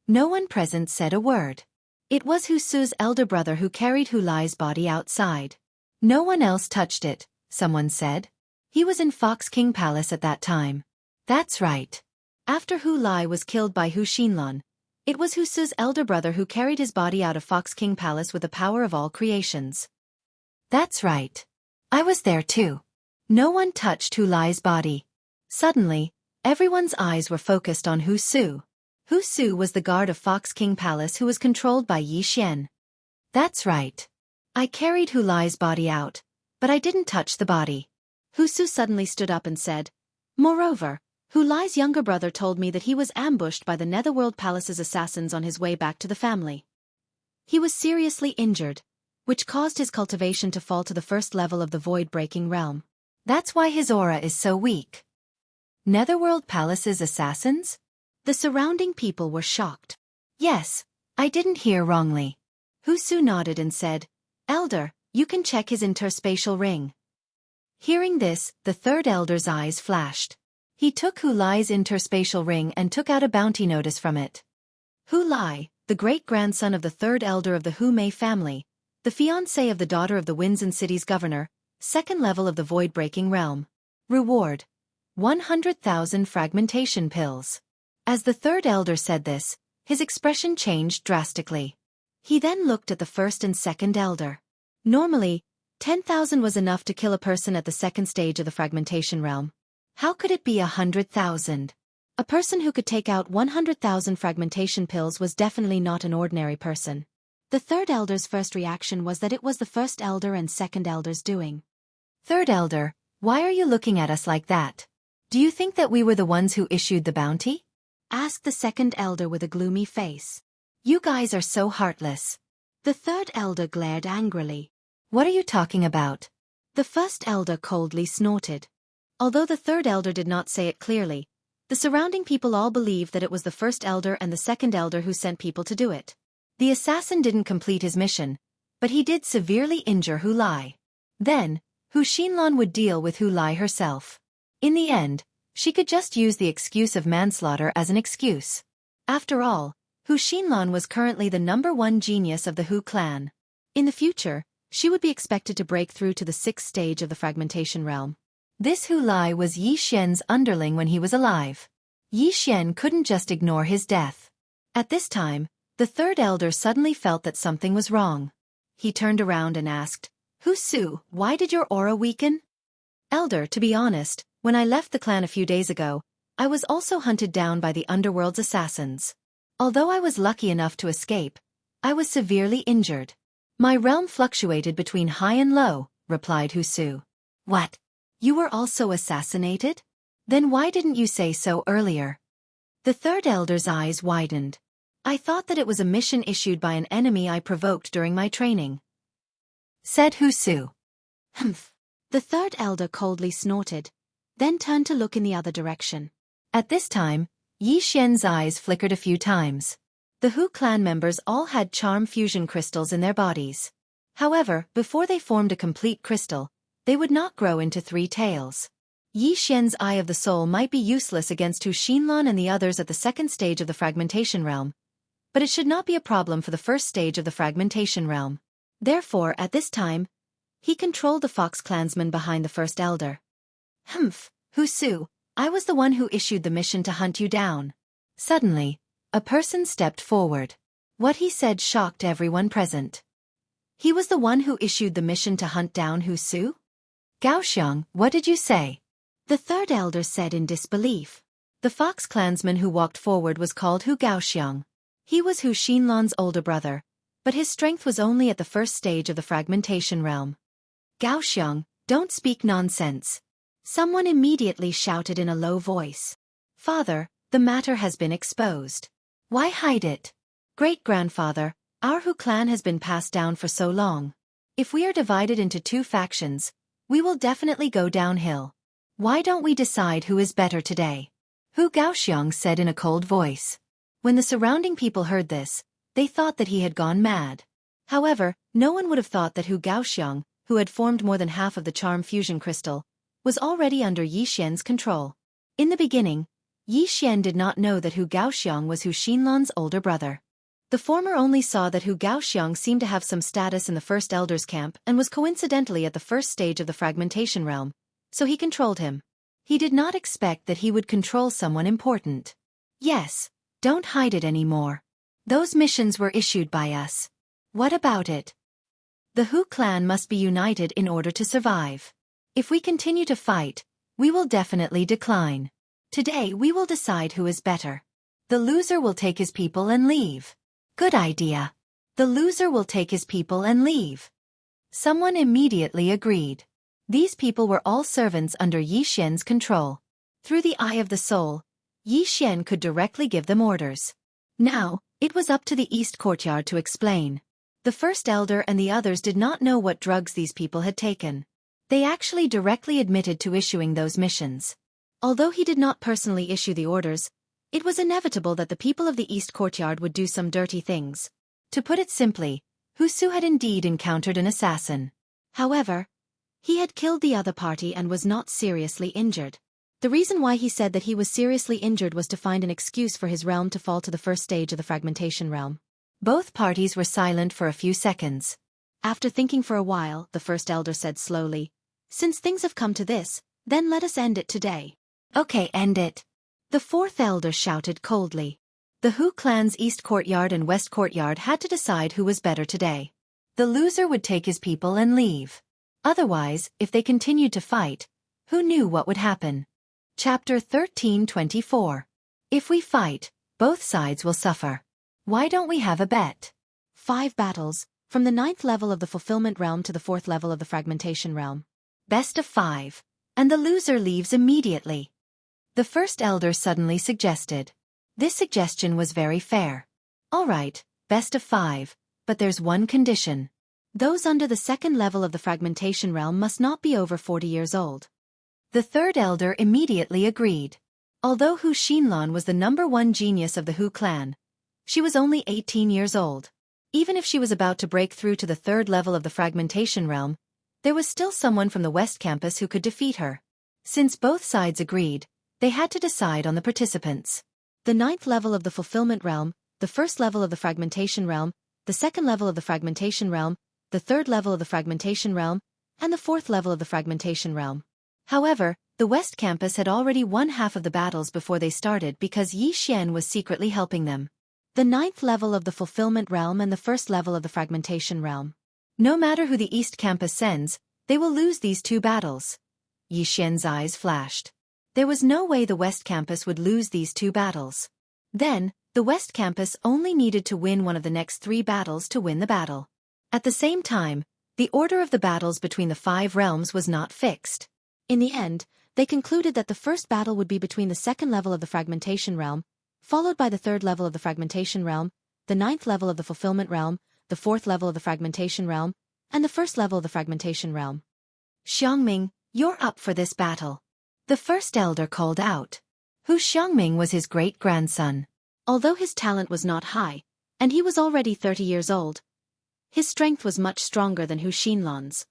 No one present said a word. It was Hu Su's elder brother who carried Hu Lai's body outside. No one else touched it, someone said. He was in Fox King Palace at that time. That's right. After Hu Lai was killed by Hu Xinlan, it was Hu Su's elder brother who carried his body out of Fox King Palace with the power of all creations. That's right. I was there too. No one touched Hu Lai's body. Suddenly, everyone's eyes were focused on Hu Su. Hu Su was the guard of Fox King Palace who was controlled by Yi Xian. That's right. I carried Hu Lai's body out, but I didn't touch the body. Hu Su suddenly stood up and said, Moreover, Hu Lai's younger brother told me that he was ambushed by the Netherworld Palace's assassins on his way back to the family. He was seriously injured, which caused his cultivation to fall to the first level of the void-breaking realm. That's why his aura is so weak. Netherworld Palace's assassins? The surrounding people were shocked. Yes, I didn't hear wrongly. Hu Su nodded and said, Elder, you can check his interspatial ring. Hearing this, the third elder's eyes flashed. He took Hu Lai's interspatial ring and took out a bounty notice from it. Hu Lai, the great-grandson of the third elder of the Hu Mei family, the fiancé of the daughter of the Winds and Cities governor, second level of the void-breaking realm. Reward: 100,000 fragmentation pills. As the third elder said this, his expression changed drastically. He then looked at the first and second elder. Normally, 10,000 was enough to kill a person at the second stage of the fragmentation realm. How could it be 100,000? A person who could take out 100,000 fragmentation pills was definitely not an ordinary person. The third elder's first reaction was that it was the first elder and second elder's doing. Third elder, why are you looking at us like that? Do you think that we were the ones who issued the bounty? Asked the second elder with a gloomy face. You guys are so heartless. The third elder glared angrily. What are you talking about? The first elder coldly snorted. Although the third elder did not say it clearly, the surrounding people all believed that it was the first elder and the second elder who sent people to do it. The assassin didn't complete his mission, but he did severely injure Hu Lai. Then, Hu Xinlan would deal with Hu Lai herself. In the end, she could just use the excuse of manslaughter as an excuse. After all, Hu Xinlan was currently the #1 genius of the Hu clan. In the future, she would be expected to break through to the 6th stage of the fragmentation realm. This Hu Lai was Yi Xian's underling when he was alive. Yi Xian couldn't just ignore his death. At this time, the third elder suddenly felt that something was wrong. He turned around and asked, Hu Su, why did your aura weaken? Elder, to be honest, when I left the clan a few days ago, I was also hunted down by the underworld's assassins. Although I was lucky enough to escape, I was severely injured. My realm fluctuated between high and low, replied Hu Su. What? You were also assassinated? Then why didn't you say so earlier? The third elder's eyes widened. I thought that it was a mission issued by an enemy I provoked during my training, said Hu Su. Humph. The third elder coldly snorted, then turned to look in the other direction. At this time, Yi Xian's eyes flickered a few times. The Hu clan members all had charm fusion crystals in their bodies. However, before they formed a complete crystal, they would not grow into 3 tails. Yi Xian's Eye of the Soul might be useless against Hu Xinlan and the others at the 2nd stage of the fragmentation realm, but it should not be a problem for the 1st stage of the fragmentation realm. Therefore, at this time, he controlled the Fox clansmen behind the first elder. Humph, Hu Su, I was the one who issued the mission to hunt you down. Suddenly, a person stepped forward. What he said shocked everyone present. He was the one who issued the mission to hunt down Hu Su? Gaoxiang, what did you say? The third elder said in disbelief. The Fox clansman who walked forward was called Hu Gaoxiang. He was Hu Xinlan's older brother, but his strength was only at the 1st stage of the fragmentation realm. Gaoxiang, don't speak nonsense. Someone immediately shouted in a low voice. Father, the matter has been exposed. Why hide it? Great-grandfather, our Hu clan has been passed down for so long. If we are divided into 2 factions, we will definitely go downhill. Why don't we decide who is better today? Hu Gaoxiang said in a cold voice. When the surrounding people heard this, they thought that he had gone mad. However, no one would have thought that Hu Gaoxiang, who had formed more than half of the charm fusion crystal, was already under Yi Xian's control. In the beginning, Yi Xian did not know that Hu Gaoxiang was Hu Xinlan's older brother. The former only saw that Hu Gaoxiang seemed to have some status in the first elder's camp and was coincidentally at the 1st stage of the fragmentation realm, so he controlled him. He did not expect that he would control someone important. Yes, don't hide it anymore. Those missions were issued by us. What about it? The Hu clan must be united in order to survive. If we continue to fight, we will definitely decline. Today we will decide who is better. The loser will take his people and leave. Good idea. The loser will take his people and leave. Someone immediately agreed. These people were all servants under Yi Xian's control. Through the eye of the soul, Yi Xian could directly give them orders. Now, it was up to the East Courtyard to explain. The first elder and the others did not know what drugs these people had taken. They actually directly admitted to issuing those missions. Although he did not personally issue the orders, it was inevitable that the people of the East Courtyard would do some dirty things. To put it simply, Wuxia had indeed encountered an assassin. However, he had killed the other party and was not seriously injured. The reason why he said that he was seriously injured was to find an excuse for his realm to fall to the first stage of the fragmentation realm. Both parties were silent for a few seconds. After thinking for a while, the first elder said slowly, "Since things have come to this, then let us end it today." "Okay, end it." The fourth elder shouted coldly. The Hu clan's East Courtyard and West Courtyard had to decide who was better today. The loser would take his people and leave. Otherwise, if they continued to fight, who knew what would happen? Chapter 13:24. If we fight, both sides will suffer. Why don't we have a bet? 5 battles, from the 9th level of the fulfillment realm to the 4th level of the fragmentation realm. Best of 5. And the loser leaves immediately. The first elder suddenly suggested. This suggestion was very fair. All right, best of 5, but there's one condition. Those under the 2nd level of the fragmentation realm must not be over 40 years old. The third elder immediately agreed. Although Hu Xinlan was the #1 genius of the Hu clan, she was only 18 years old. Even if she was about to break through to the 3rd level of the fragmentation realm, there was still someone from the West Campus who could defeat her. Since both sides agreed, they had to decide on the participants. The 9th level of the fulfillment realm, the 1st level of the fragmentation realm, the 2nd level of the fragmentation realm, the 3rd level of the fragmentation realm, and the 4th level of the fragmentation realm. However, the West Campus had already won half of the battles before they started because Yi Xian was secretly helping them. The 9th level of the fulfillment realm and the 1st level of the fragmentation realm. No matter who the East Campus sends, they will lose these 2 battles. Yi Xian's eyes flashed. There was no way the West Campus would lose these 2 battles. Then, the West Campus only needed to win one of the next 3 battles to win the battle. At the same time, the order of the battles between the 5 realms was not fixed. In the end, they concluded that the first battle would be between the 2nd level of the fragmentation realm, followed by the 3rd level of the fragmentation realm, the 9th level of the fulfillment realm, the 4th level of the fragmentation realm, and the 1st level of the fragmentation realm. "Xiangming, you're up for this battle." The first elder called out. Hu Xiangming was his great-grandson. Although his talent was not high, and he was already 30 years old, his strength was much stronger than Hu Xinlan's.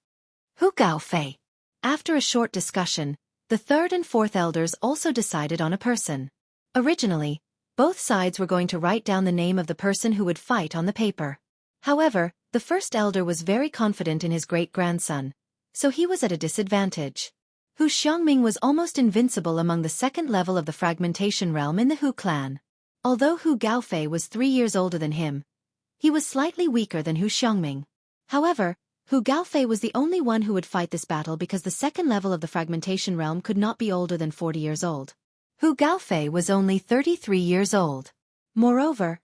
Hu Gaofei. After a short discussion, the 3rd and 4th elders also decided on a person. Originally, both sides were going to write down the name of the person who would fight on the paper. However, the first elder was very confident in his great-grandson, so he was at a disadvantage. Hu Xiangming was almost invincible among the 2nd level of the fragmentation realm in the Hu clan. Although Hu Gaofei was 3 years older than him, he was slightly weaker than Hu Xiangming. However, Hu Gaofei was the only one who would fight this battle because the 2nd level of the fragmentation realm could not be older than 40 years old. Hu Gaofei was only 33 years old. Moreover,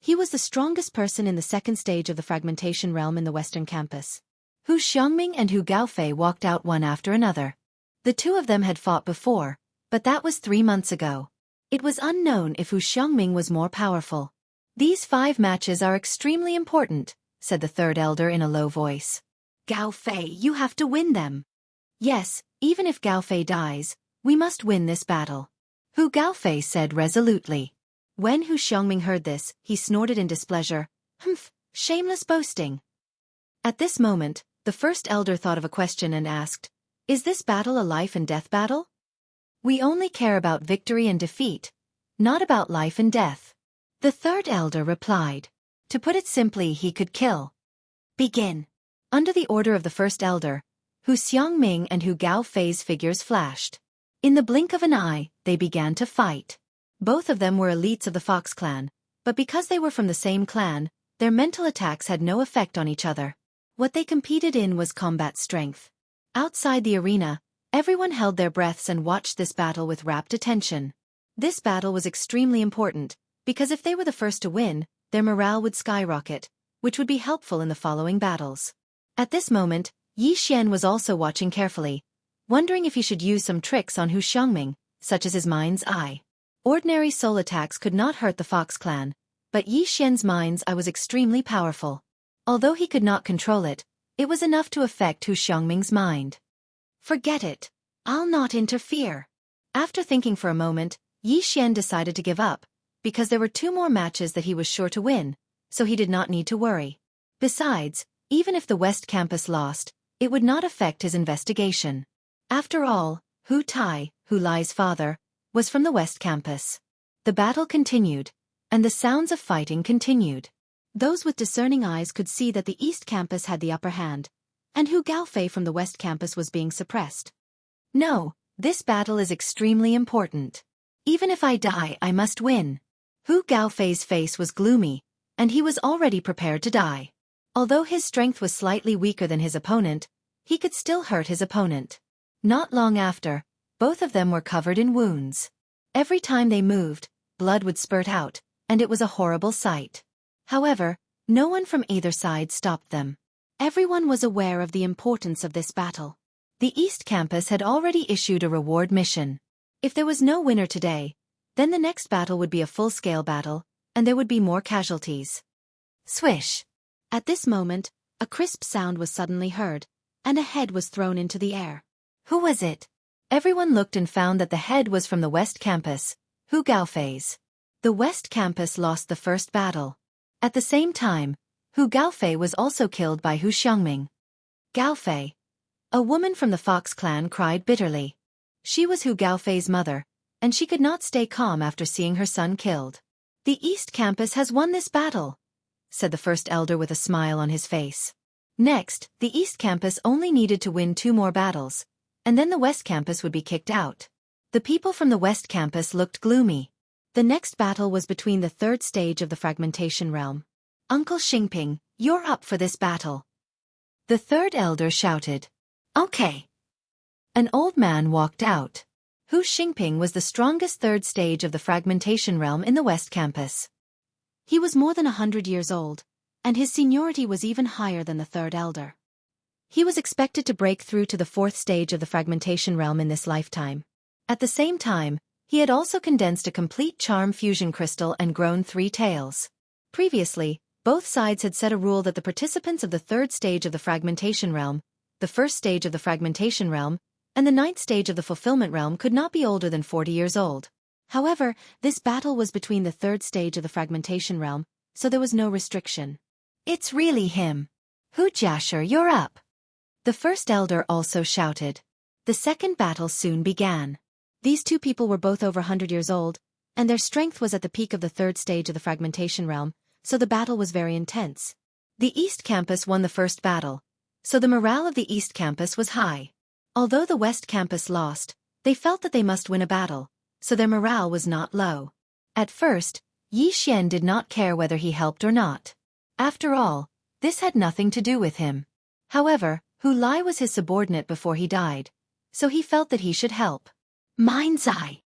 he was the strongest person in the 2nd stage of the fragmentation realm in the Western Campus. Hu Xiangming and Hu Gaofei walked out one after another. The 2 of them had fought before, but that was 3 months ago. It was unknown if Hu Xiangming was more powerful. "These 5 matches are extremely important," said the 3rd elder in a low voice. "Gaofei, you have to win them." "Yes, even if Gaofei dies, we must win this battle," Hu Gaofei said resolutely. When Hu Xiangming heard this, he snorted in displeasure. "Humph, shameless boasting." At this moment, the first elder thought of a question and asked, "Is this battle a life and death battle?" "We only care about victory and defeat, not about life and death," the 3rd elder replied. To put it simply, he could kill. "Begin." Under the order of the first elder, Hu Xiangming and Hu Gaofei's figures flashed. In the blink of an eye, they began to fight. Both of them were elites of the Fox clan, but because they were from the same clan, their mental attacks had no effect on each other. What they competed in was combat strength. Outside the arena, everyone held their breaths and watched this battle with rapt attention. This battle was extremely important, because if they were the first to win, their morale would skyrocket, which would be helpful in the following battles. At this moment, Xian was also watching carefully, wondering if he should use some tricks on Hu Xiangming, such as his mind's eye. Ordinary soul attacks could not hurt the Fox clan, but Xian's mind's eye was extremely powerful. Although he could not control it, it was enough to affect Hu Xiangming's mind. Forget it. I'll not interfere. After thinking for a moment, Xian decided to give up, because there were 2 more matches that he was sure to win, so he did not need to worry. Besides, even if the West Campus lost, it would not affect his investigation. After all, Hu Tai, Hu Lai's father, was from the West Campus. The battle continued, and the sounds of fighting continued. Those with discerning eyes could see that the East Campus had the upper hand, and Hu Gaofei from the West Campus was being suppressed. No, this battle is extremely important. Even if I die, I must win. Hu Gaofei's face was gloomy, and he was already prepared to die. Although his strength was slightly weaker than his opponent, he could still hurt his opponent. Not long after, both of them were covered in wounds. Every time they moved, blood would spurt out, and it was a horrible sight. However, no one from either side stopped them. Everyone was aware of the importance of this battle. The East Campus had already issued a reward mission. If there was no winner today, then the next battle would be a full-scale battle, and there would be more casualties. Swish! At this moment, a crisp sound was suddenly heard, and a head was thrown into the air. Who was it? Everyone looked and found that the head was from the West Campus, Hu Gaofei's. The West Campus lost the first battle. At the same time, Hu Gaofei was also killed by Hu Xiangming. Gaofei. A woman from the Fox clan cried bitterly. She was Hu Gaofei's mother, and she could not stay calm after seeing her son killed. The East Campus has won this battle, said the first elder with a smile on his face. Next, the East Campus only needed to win 2 more battles, and then the West Campus would be kicked out. The people from the West Campus looked gloomy. The next battle was between the 3rd stage of the fragmentation realm. Uncle Xingping, you're up for this battle. The 3rd elder shouted. Okay. An old man walked out. Hu Xingping was the strongest 3rd stage of the fragmentation realm in the West Campus. He was more than 100 years old, and his seniority was even higher than the 3rd elder. He was expected to break through to the 4th stage of the fragmentation realm in this lifetime. At the same time, he had also condensed a complete charm fusion crystal and grown 3 tails. Previously, both sides had set a rule that the participants of the 3rd stage of the fragmentation realm, the 1st stage of the fragmentation realm, and the 9th stage of the fulfillment realm could not be older than 40 years old. However, this battle was between the 3rd stage of the fragmentation realm, so there was no restriction. It's really him. Hu Jiashir, you're up. The 1st elder also shouted. The second battle soon began. These 2 people were both over 100 years old, and their strength was at the peak of the 3rd stage of the fragmentation realm, so the battle was very intense. The East Campus won the first battle, so the morale of the East Campus was high. Although the West Campus lost, they felt that they must win a battle, so their morale was not low. At first, Xian did not care whether he helped or not. After all, this had nothing to do with him. However, Hu Lai was his subordinate before he died, so he felt that he should help. Mind's Eye.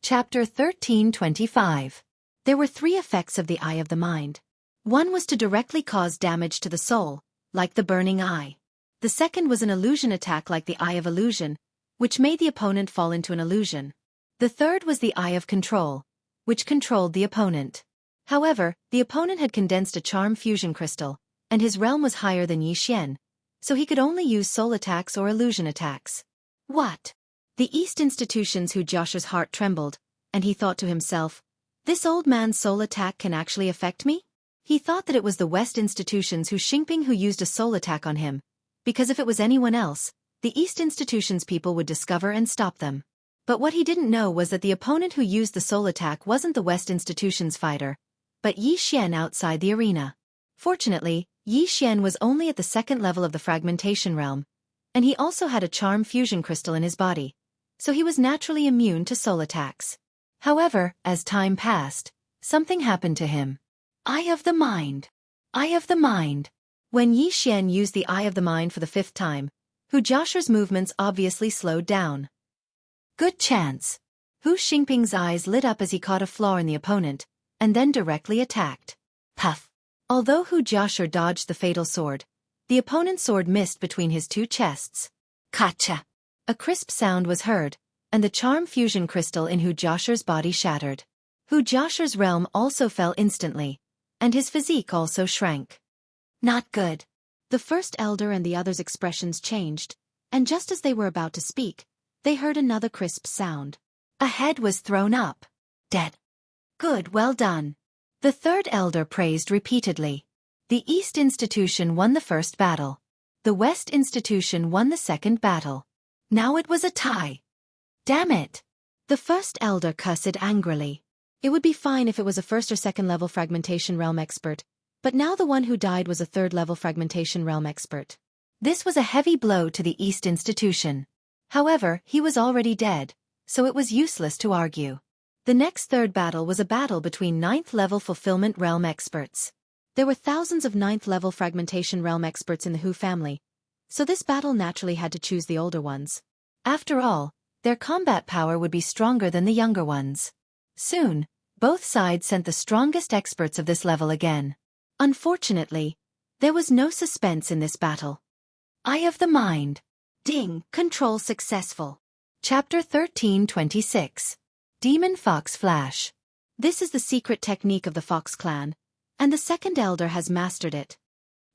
Chapter 1325. There were 3 effects of the Eye of the Mind. One was to directly cause damage to the soul, like the burning eye. The second was an illusion attack like the Eye of Illusion, which made the opponent fall into an illusion. The third was the Eye of Control, which controlled the opponent. However, the opponent had condensed a charm fusion crystal, and his realm was higher than Xian, so he could only use soul attacks or illusion attacks. What? The East institutions Hu Jiashir's heart trembled, and he thought to himself, this old man's soul attack can actually affect me? He thought that it was the West institutions Hu Xingping who used a soul attack on him, because if it was anyone else, the East institutions people would discover and stop them. But what he didn't know was that the opponent who used the soul attack wasn't the West institutions fighter, but Xian outside the arena. Fortunately, Xian was only at the 2nd level of the fragmentation realm, and he also had a charm fusion crystal in his body, so he was naturally immune to soul attacks. However, as time passed, something happened to him. Eye of the Mind. Eye of the Mind. When Xian used the Eye of the Mind for the 5th time, Hu Jiashir's movements obviously slowed down. Good chance. Hu Xingping's eyes lit up as he caught a flaw in the opponent, and then directly attacked. Puff! Although Hu Jiashi dodged the fatal sword, the opponent's sword missed between his two chests. Kacha! A crisp sound was heard, and the charm fusion crystal in Hu Jiashi's body shattered. Hu Jiashi's realm also fell instantly, and his physique also shrank. Not good. The first elder and the others' expressions changed, and just as they were about to speak, they heard another crisp sound. A head was thrown up. Dead. Good, well done. The third elder praised repeatedly. The East institution won the first battle. The West institution won the second battle. Now it was a tie. Damn it. The first elder cussed angrily. It would be fine if it was a first or second level fragmentation realm expert, but now the one who died was a third level fragmentation realm expert. This was a heavy blow to the East institution. However, he was already dead, so it was useless to argue. The next third battle was a battle between 9th level fulfillment realm experts. There were thousands of 9th level fragmentation realm experts in the Hu family, so this battle naturally had to choose the older ones. After all, their combat power would be stronger than the younger ones. Soon, both sides sent the strongest experts of this level again. Unfortunately, there was no suspense in this battle. Eye of the Mind. Ding, control successful. Chapter 1326. Demon Fox Flash. This is the secret technique of the Fox clan, and the second elder has mastered it.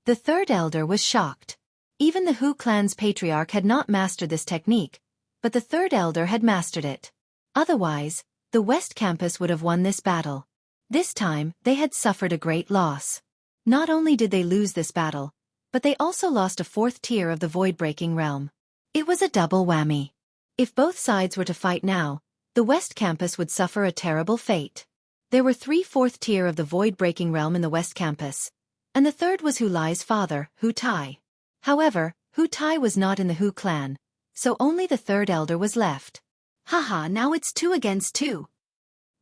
The third elder was shocked. Even the Hu clan's patriarch had not mastered this technique, but the third elder had mastered it. Otherwise, the West Campus would have won this battle. This time, they had suffered a great loss. Not only did they lose this battle, but they also lost a fourth tier of the void-breaking realm. It was a double whammy. If both sides were to fight now, the West Campus would suffer a terrible fate. There were 3 fourth tier of the void-breaking realm in the West Campus, and the third was Hu Lai's father, Hu Tai. However, Hu Tai was not in the Hu clan, so only the third elder was left. Haha, now it's 2 against 2.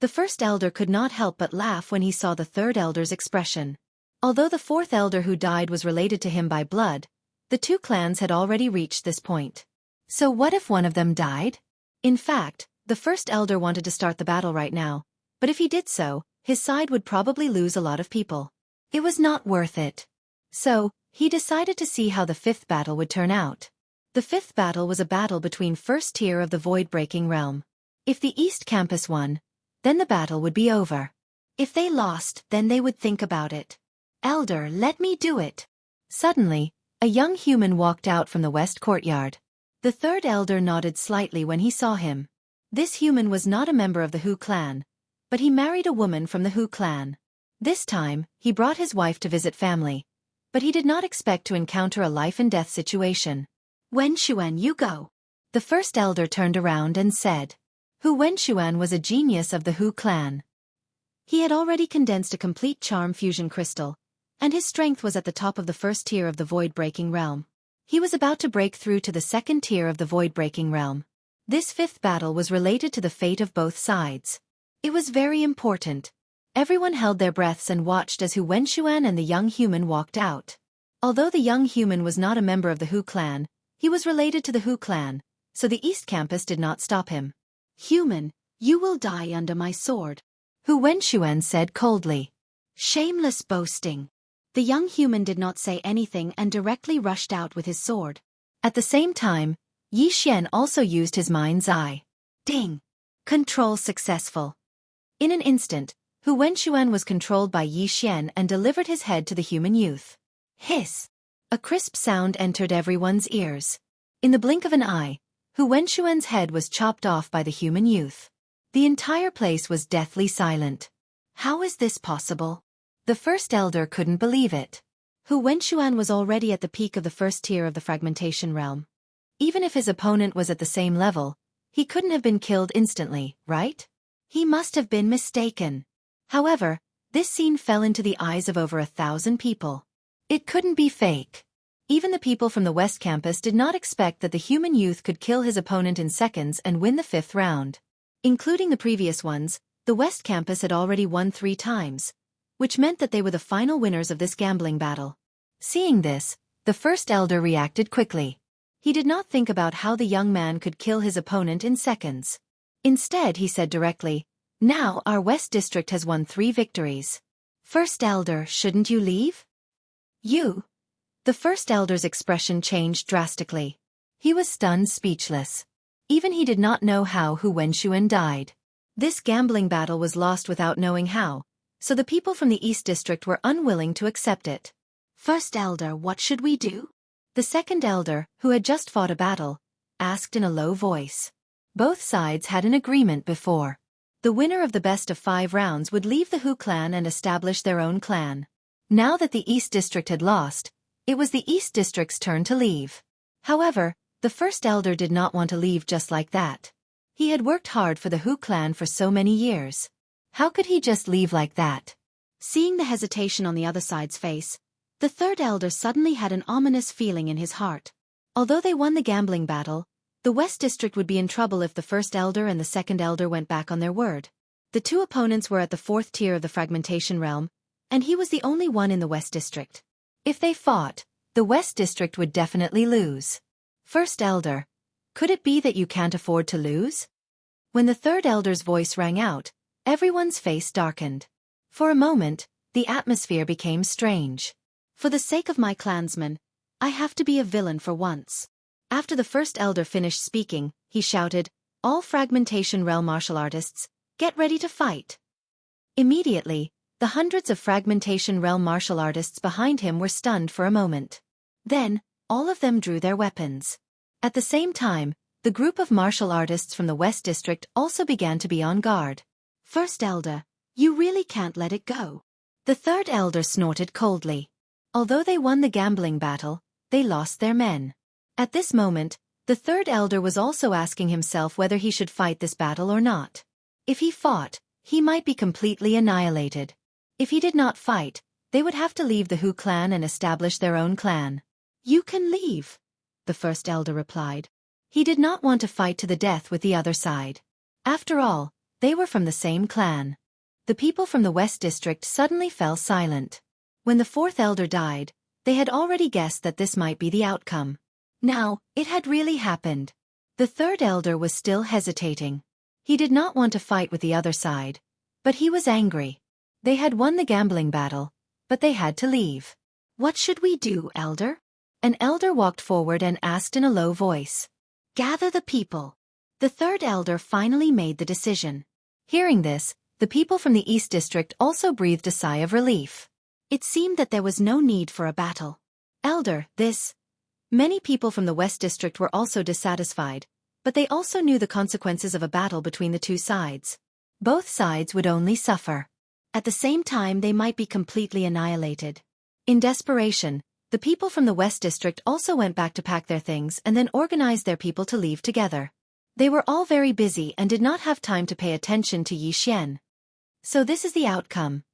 The first elder could not help but laugh when he saw the third elder's expression. Although the fourth elder who died was related to him by blood, the 2 clans had already reached this point. So what if one of them died? In fact, the first elder wanted to start the battle right now, but if he did so, his side would probably lose a lot of people. It was not worth it. So, he decided to see how the 5th battle would turn out. The 5th battle was a battle between first tier of the void-breaking realm. If the East Campus won, then the battle would be over. If they lost, then they would think about it. Elder, let me do it. Suddenly, a young human walked out from the west courtyard. The third elder nodded slightly when he saw him. This human was not a member of the Hu clan, but he married a woman from the Hu clan. This time, he brought his wife to visit family, but he did not expect to encounter a life-and-death situation. Wenshuan, you go. The first elder turned around and said. Hu Wenshuan was a genius of the Hu clan. He had already condensed a complete charm fusion crystal, and his strength was at the top of the first tier of the void-breaking realm. He was about to break through to the second tier of the void-breaking realm. This 5th battle was related to the fate of both sides. It was very important. Everyone held their breaths and watched as Hu Wenshuan and the young human walked out. Although the young human was not a member of the Hu clan, he was related to the Hu clan, so the East Campus did not stop him. Human, you will die under my sword, Hu Wenshuan said coldly. Shameless boasting. The young human did not say anything and directly rushed out with his sword. At the same time, Yi Xian also used his mind's eye. Ding! Control successful. In an instant, Hu Wenshuan was controlled by Yi Xian and delivered his head to the human youth. Hiss! A crisp sound entered everyone's ears. In the blink of an eye, Hu Wenshuan's head was chopped off by the human youth. The entire place was deathly silent. How is this possible? The first elder couldn't believe it. Hu Wenshuan was already at the peak of the first tier of the fragmentation realm. Even if his opponent was at the same level, he couldn't have been killed instantly, right? He must have been mistaken. However, this scene fell into the eyes of over 1,000 people. It couldn't be fake. Even the people from the West Campus did not expect that the human youth could kill his opponent in seconds and win the 5th round. Including the previous ones, the West Campus had already won 3 times, which meant that they were the final winners of this gambling battle. Seeing this, the first elder reacted quickly. He did not think about how the young man could kill his opponent in seconds. Instead, he said directly, Now our West District has won 3 victories. First Elder, shouldn't you leave? You? The First Elder's expression changed drastically. He was stunned, speechless. Even he did not know how Hu Wenxuan died. This gambling battle was lost without knowing how, so the people from the East District were unwilling to accept it. First Elder, what should we do? The Second Elder, who had just fought a battle, asked in a low voice. Both sides had an agreement before. The winner of the best of 5 rounds would leave the Hu clan and establish their own clan. Now that the East District had lost, it was the East District's turn to leave. However, the First Elder did not want to leave just like that. He had worked hard for the Hu clan for so many years. How could he just leave like that? Seeing the hesitation on the other side's face, the Third Elder suddenly had an ominous feeling in his heart. Although they won the gambling battle, the West District would be in trouble if the First Elder and the Second Elder went back on their word. The 2 opponents were at the 4th tier of the fragmentation realm, and he was the only one in the West District. If they fought, the West District would definitely lose. First Elder, could it be that you can't afford to lose? When the Third Elder's voice rang out, everyone's face darkened. For a moment, the atmosphere became strange. For the sake of my clansmen, I have to be a villain for once. After the First Elder finished speaking, he shouted, "All Fragmentation Realm martial artists, get ready to fight." Immediately, the hundreds of Fragmentation Realm martial artists behind him were stunned for a moment. Then, all of them drew their weapons. At the same time, the group of martial artists from the West District also began to be on guard. First Elder, you really can't let it go. The Third Elder snorted coldly. Although they won the gambling battle, they lost their men. At this moment, the Third Elder was also asking himself whether he should fight this battle or not. If he fought, he might be completely annihilated. If he did not fight, they would have to leave the Hu clan and establish their own clan. You can leave, the First Elder replied. He did not want to fight to the death with the other side. After all, they were from the same clan. The people from the West District suddenly fell silent. When the 4th Elder died, they had already guessed that this might be the outcome. Now, it had really happened. The Third Elder was still hesitating. He did not want to fight with the other side, but he was angry. They had won the gambling battle, but they had to leave. What should we do, Elder? An elder walked forward and asked in a low voice. Gather the people. The Third Elder finally made the decision. Hearing this, the people from the East District also breathed a sigh of relief. It seemed that there was no need for a battle. Elder, this... Many people from the West District were also dissatisfied, but they also knew the consequences of a battle between the 2 sides. Both sides would only suffer. At the same time, they might be completely annihilated. In desperation, the people from the West District also went back to pack their things and then organized their people to leave together. They were all very busy and did not have time to pay attention to Yi Xian. So this is the outcome.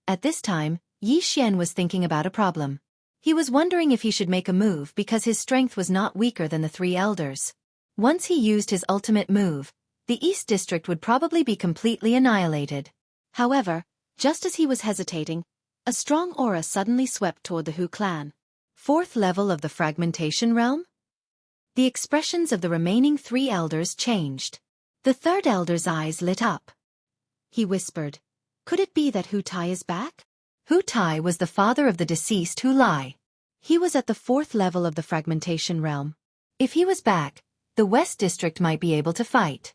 At this time, Yi Xian was thinking about a problem. He was wondering if he should make a move because his strength was not weaker than the 3 elders. Once he used his ultimate move, the East District would probably be completely annihilated. However, just as he was hesitating, a strong aura suddenly swept toward the Hu clan. 4th level of the fragmentation realm? The expressions of the remaining 3 elders changed. The Third Elder's eyes lit up. He whispered, "Could it be that Hu Tai is back?" Hu Tai was the father of the deceased Hu Lai. He was at the 4th level of the fragmentation realm. If he was back, the West District might be able to fight.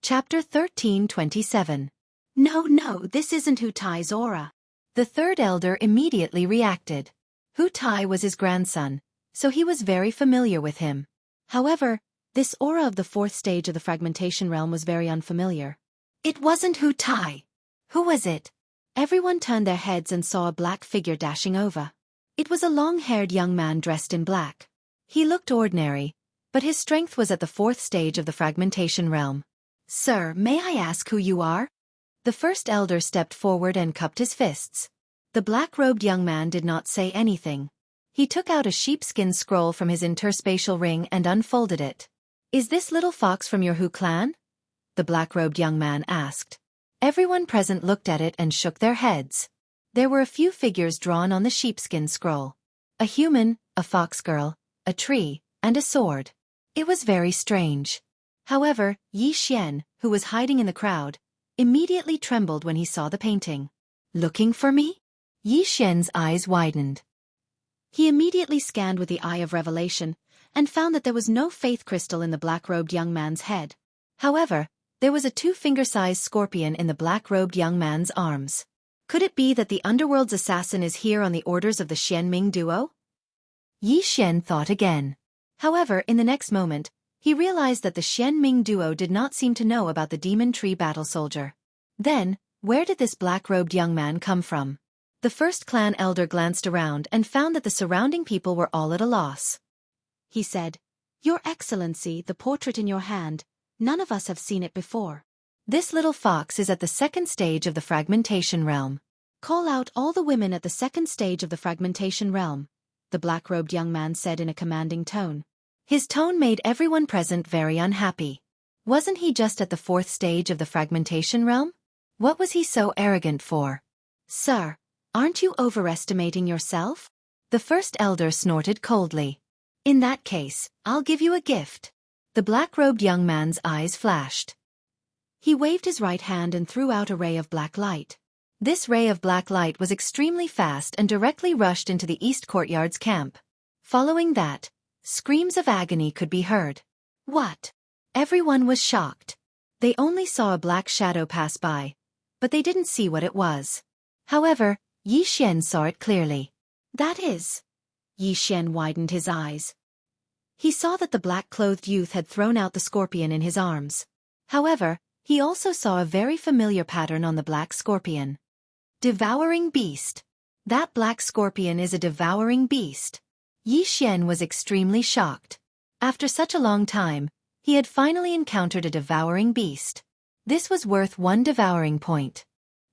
Chapter 13:27. No, this isn't Hu Tai's aura. The Third Elder immediately reacted. Hu Tai was his grandson, so he was very familiar with him. However, this aura of the 4th stage of the fragmentation realm was very unfamiliar. It wasn't Hu Tai. Who was it? Everyone turned their heads and saw a black figure dashing over. It was a long-haired young man dressed in black. He looked ordinary, but his strength was at the 4th stage of the fragmentation realm. "Sir, may I ask who you are?" The First Elder stepped forward and cupped his fists. The black-robed young man did not say anything. He took out a sheepskin scroll from his interspatial ring and unfolded it. "Is this little fox from your Hu clan?" the black-robed young man asked. Everyone present looked at it and shook their heads. There were a few figures drawn on the sheepskin scroll. A human, a fox girl, a tree, and a sword. It was very strange. However, Yi Xian, who was hiding in the crowd, immediately trembled when he saw the painting. Looking for me? Yi Xian's eyes widened. He immediately scanned with the eye of revelation, and found that there was no faith crystal in the black-robed young man's head. However, there was a 2-finger-sized scorpion in the black-robed young man's arms. Could it be that the underworld's assassin is here on the orders of the Xianming duo? Yi Xian thought again. However, in the next moment, he realized that the Xianming duo did not seem to know about the demon tree battle soldier. Then, where did this black-robed young man come from? The first clan elder glanced around and found that the surrounding people were all at a loss. He said, "Your Excellency, the portrait in your hand, none of us have seen it before. This little fox is at the second stage of the fragmentation realm. Call out all the women at the second stage of the fragmentation realm," the black-robed young man said in a commanding tone. His tone made everyone present very unhappy. Wasn't he just at the 4th stage of the fragmentation realm? What was he so arrogant for? "Sir, aren't you overestimating yourself?" The first elder snorted coldly. "In that case, I'll give you a gift." The black-robed young man's eyes flashed. He waved his right hand and threw out a ray of black light. This ray of black light was extremely fast and directly rushed into the East Courtyard's camp. Following that, screams of agony could be heard. What? Everyone was shocked. They only saw a black shadow pass by, but they didn't see what it was. However, Yi Xian saw it clearly. "That is..." Yi Xian widened his eyes. He saw that the black-clothed youth had thrown out the scorpion in his arms. However, he also saw a very familiar pattern on the black scorpion. Devouring beast. That black scorpion is a devouring beast. Yi Xian was extremely shocked. After such a long time, he had finally encountered a devouring beast. This was worth 1 devouring point.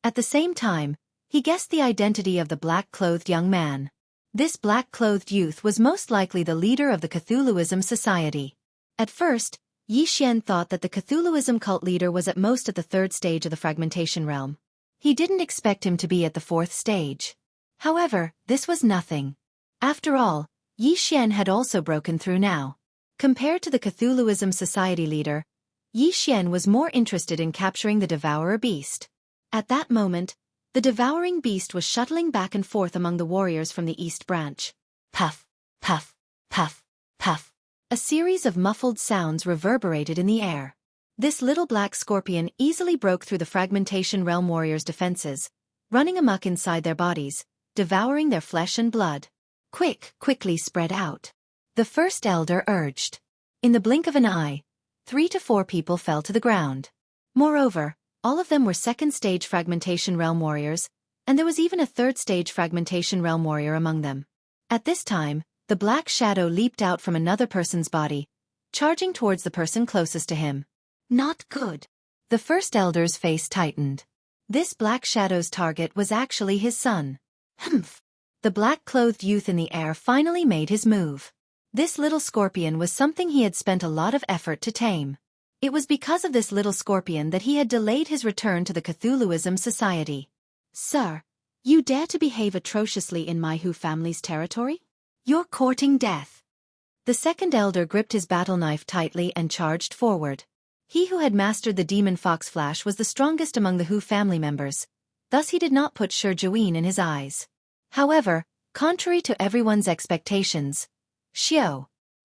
At the same time, he guessed the identity of the black-clothed young man. This black-clothed youth was most likely the leader of the Cthulhuism Society. At first, Yi Xian thought that the Cthulhuism cult leader was at most at the 3rd stage of the fragmentation realm. He didn't expect him to be at the 4th stage. However, this was nothing. After all, Yi Xian had also broken through now. Compared to the Cthulhuism Society leader, Yi Xian was more interested in capturing the devourer beast. At that moment, the devouring beast was shuttling back and forth among the warriors from the East Branch. Puff, puff, puff, puff. A series of muffled sounds reverberated in the air. This little black scorpion easily broke through the fragmentation realm warriors' defenses, running amok inside their bodies, devouring their flesh and blood. Quickly spread out," the first elder urged. In the blink of an eye, 3 to 4 people fell to the ground. Moreover, all of them were 2nd stage fragmentation realm warriors, and there was even a 3rd stage fragmentation realm warrior among them. At this time, the black shadow leaped out from another person's body, charging towards the person closest to him. Not good. The first elder's face tightened. This black shadow's target was actually his son. Humph. The black-clothed youth in the air finally made his move. This little scorpion was something he had spent a lot of effort to tame. It was because of this little scorpion that he had delayed his return to the Cthulhuism Society. "Sir, you dare to behave atrociously in my Hu family's territory? You're courting death." The second elder gripped his battle knife tightly and charged forward. He who had mastered the demon fox flash was the strongest among the Hu family members, thus he did not put Shi Juin in his eyes. However, contrary to everyone's expectations, Shi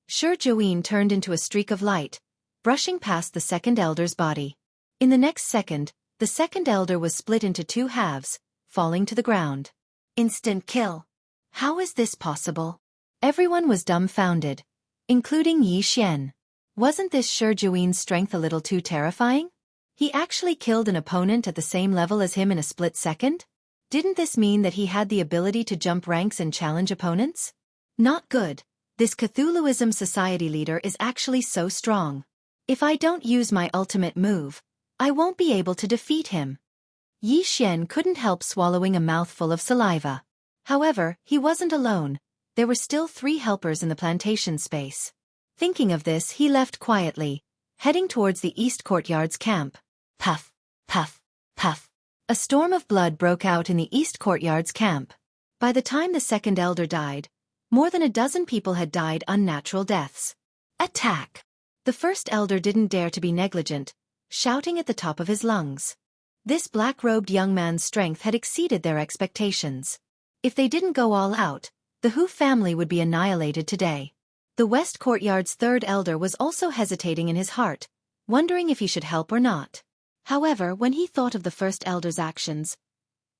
Juin turned into a streak of light, brushing past the second elder's body. In the next second, the second elder was split into 2 halves, falling to the ground. Instant kill. How is this possible? Everyone was dumbfounded, including Yi Xian. Wasn't this Shi Juin's strength a little too terrifying? He actually killed an opponent at the same level as him in a split second? Didn't this mean that he had the ability to jump ranks and challenge opponents? Not good. This Cthulhuism Society leader is actually so strong. If I don't use my ultimate move, I won't be able to defeat him. Yi Xian couldn't help swallowing a mouthful of saliva. However, he wasn't alone. There were still 3 helpers in the plantation space. Thinking of this, he left quietly, heading towards the East Courtyard's camp. Puff, puff, puff. A storm of blood broke out in the East Courtyard's camp. By the time the second elder died, more than a dozen people had died unnatural deaths. Attack! The first elder didn't dare to be negligent, shouting at the top of his lungs. This black-robed young man's strength had exceeded their expectations. If they didn't go all out, the Hu family would be annihilated today. The West Courtyard's third elder was also hesitating in his heart, wondering if he should help or not. However, when he thought of the first elder's actions,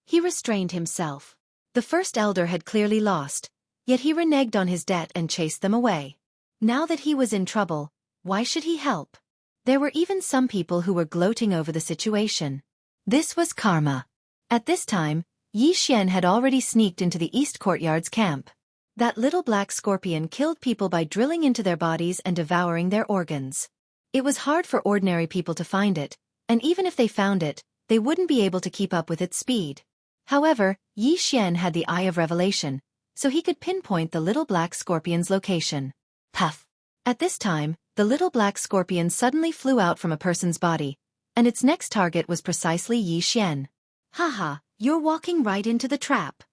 he restrained himself. The first elder had clearly lost, yet he reneged on his debt and chased them away. Now that he was in trouble, why should he help? There were even some people who were gloating over the situation. This was karma. At this time, Xianxia had already sneaked into the East Courtyard's camp. That little black scorpion killed people by drilling into their bodies and devouring their organs. It was hard for ordinary people to find it, and even if they found it, they wouldn't be able to keep up with its speed. However, Xianxia had the Eye of Revelation, so he could pinpoint the little black scorpion's location. Puff! At this time, the little black scorpion suddenly flew out from a person's body, and its next target was precisely Xianxia. Haha, you're walking right into the trap.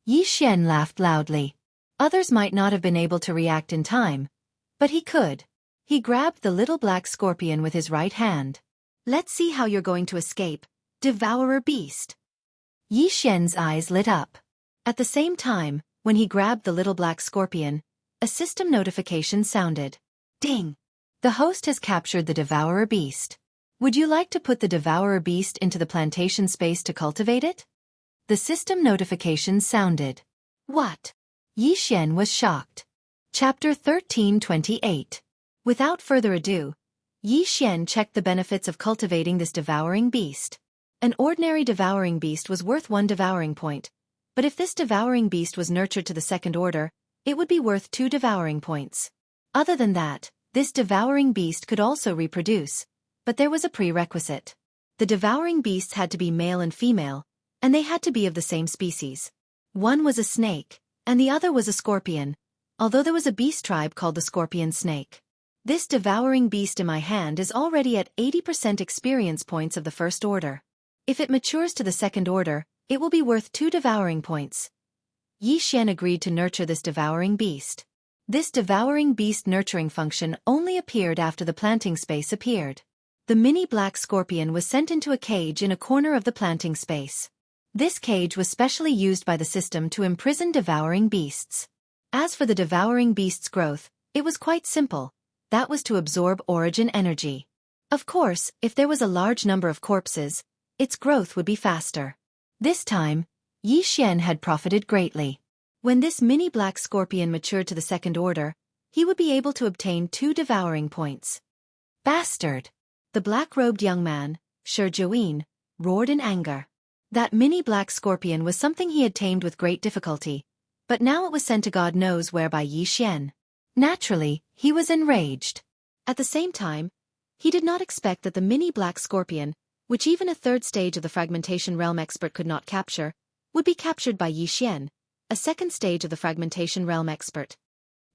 Xianxia laughed loudly. Others might not have been able to react in time, but he could. He grabbed the little black scorpion with his right hand. Let's see how you're going to escape, devourer beast. Xianxia's eyes lit up. At the same time, when he grabbed the little black scorpion, a system notification sounded. Ding! The host has captured the devourer beast. Would you like to put the devourer beast into the plantation space to cultivate it? The system notification sounded. What? Xianxia was shocked. Chapter 1328. Without further ado, Xianxia checked the benefits of cultivating this devouring beast. An ordinary devouring beast was worth 1 devouring point, but if this devouring beast was nurtured to the second order, it would be worth 2 devouring points. Other than that, this devouring beast could also reproduce, but there was a prerequisite. The devouring beasts had to be male and female, and they had to be of the same species. One was a snake, and the other was a scorpion, although there was a beast tribe called the scorpion snake. This devouring beast in my hand is already at 80% experience points of the first order. If it matures to the second order, it will be worth 2 devouring points. Xianxia agreed to nurture this devouring beast. This devouring beast nurturing function only appeared after the planting space appeared. The mini black scorpion was sent into a cage in a corner of the planting space. This cage was specially used by the system to imprison devouring beasts. As for the devouring beast's growth, it was quite simple. That was to absorb origin energy. Of course, if there was a large number of corpses, its growth would be faster. This time, Xianxia had profited greatly. When this mini black scorpion matured to the second order, he would be able to obtain 2 devouring points. Bastard! The black-robed young man, Xianxia, roared in anger. That mini black scorpion was something he had tamed with great difficulty, but now it was sent to God knows where by Xianxia. Naturally, he was enraged. At the same time, he did not expect that the mini black scorpion, which even a third stage of the fragmentation realm expert could not capture, would be captured by Xianxia, a second stage of the fragmentation realm expert.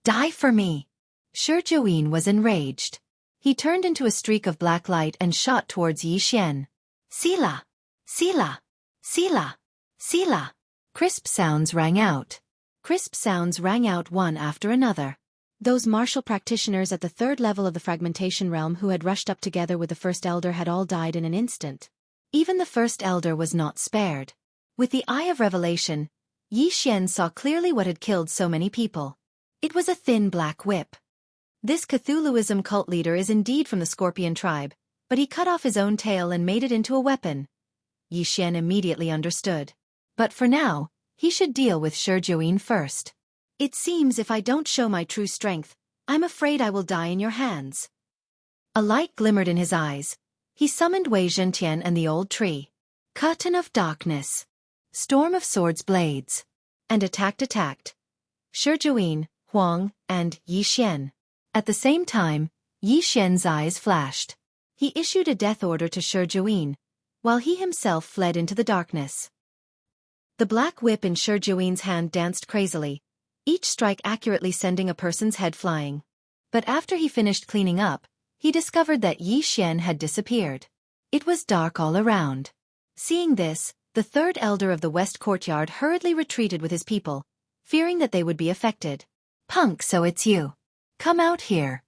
Die for me! Xianxia was enraged. He turned into a streak of black light and shot towards Xianxia. Sila! Sila! Sila! Sila! Crisp sounds rang out. Crisp sounds rang out one after another. Those martial practitioners at the third level of the fragmentation realm who had rushed up together with the first elder had all died in an instant. Even the first elder was not spared. With the Eye of Revelation, Xianxia saw clearly what had killed so many people. It was a thin black whip. This Cthulhuism cult leader is indeed from the Scorpion tribe, but he cut off his own tail and made it into a weapon. Xianxia immediately understood. But for now, he should deal with Xianxia first. It seems if I don't show my true strength, I'm afraid I will die in your hands. A light glimmered in his eyes. He summoned Wei Zhentian and the old tree. Curtain of darkness. Storm of swords blades. And attacked. Xianxia, Huang, and Xianxia. At the same time, Xianxia's eyes flashed. He issued a death order to Xianxia, while he himself fled into the darkness. The black whip in Xianxia's hand danced crazily, each strike accurately sending a person's head flying. But after he finished cleaning up, he discovered that Xianxia had disappeared. It was dark all around. Seeing this, the third elder of the West Courtyard hurriedly retreated with his people, fearing that they would be affected. Punk, so it's you. Come out here.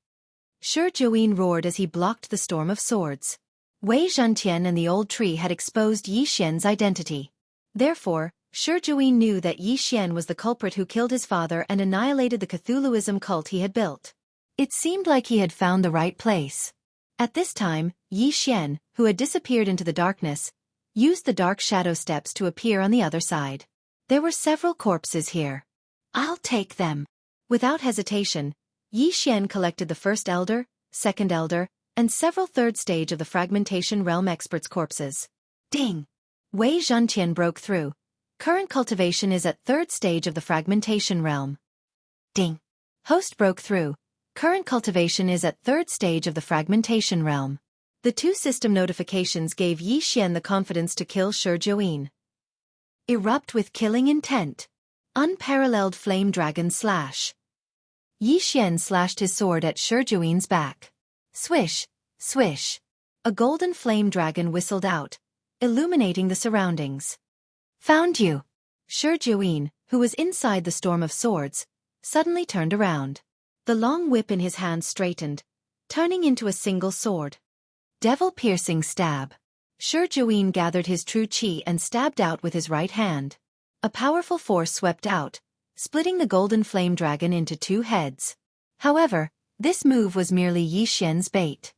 Xianxia roared as he blocked the storm of swords. Wei Zhentian and the old tree had exposed Yi Xian's identity. Therefore, Shi Juyin knew that Yi Xian was the culprit who killed his father and annihilated the Cthulhuism cult he had built. It seemed like he had found the right place. At this time, Yi Xian, who had disappeared into the darkness, used the dark shadow steps to appear on the other side. There were several corpses here. I'll take them. Without hesitation, Yi Xian collected the first elder, second elder, and several third stage of the fragmentation realm experts' corpses. Ding! Wei Zhentian broke through. Current cultivation is at third stage of the fragmentation realm. Ding! Host broke through. Current cultivation is at third stage of the fragmentation realm. The two system notifications gave Yi Xian the confidence to kill Shi Juyin. Erupt with killing intent. Unparalleled flame dragon slash. Yi Xian slashed his sword at Shi Juin's back. Swish, swish. A golden flame dragon whistled out, illuminating the surroundings. Found you. Shi Juin, who was inside the storm of swords, suddenly turned around. The long whip in his hand straightened, turning into a single sword. Devil-piercing stab. Shi Juin gathered his true qi and stabbed out with his right hand. A powerful force swept out, splitting the golden flame dragon into two heads. However, this move was merely Yi Xian's bait.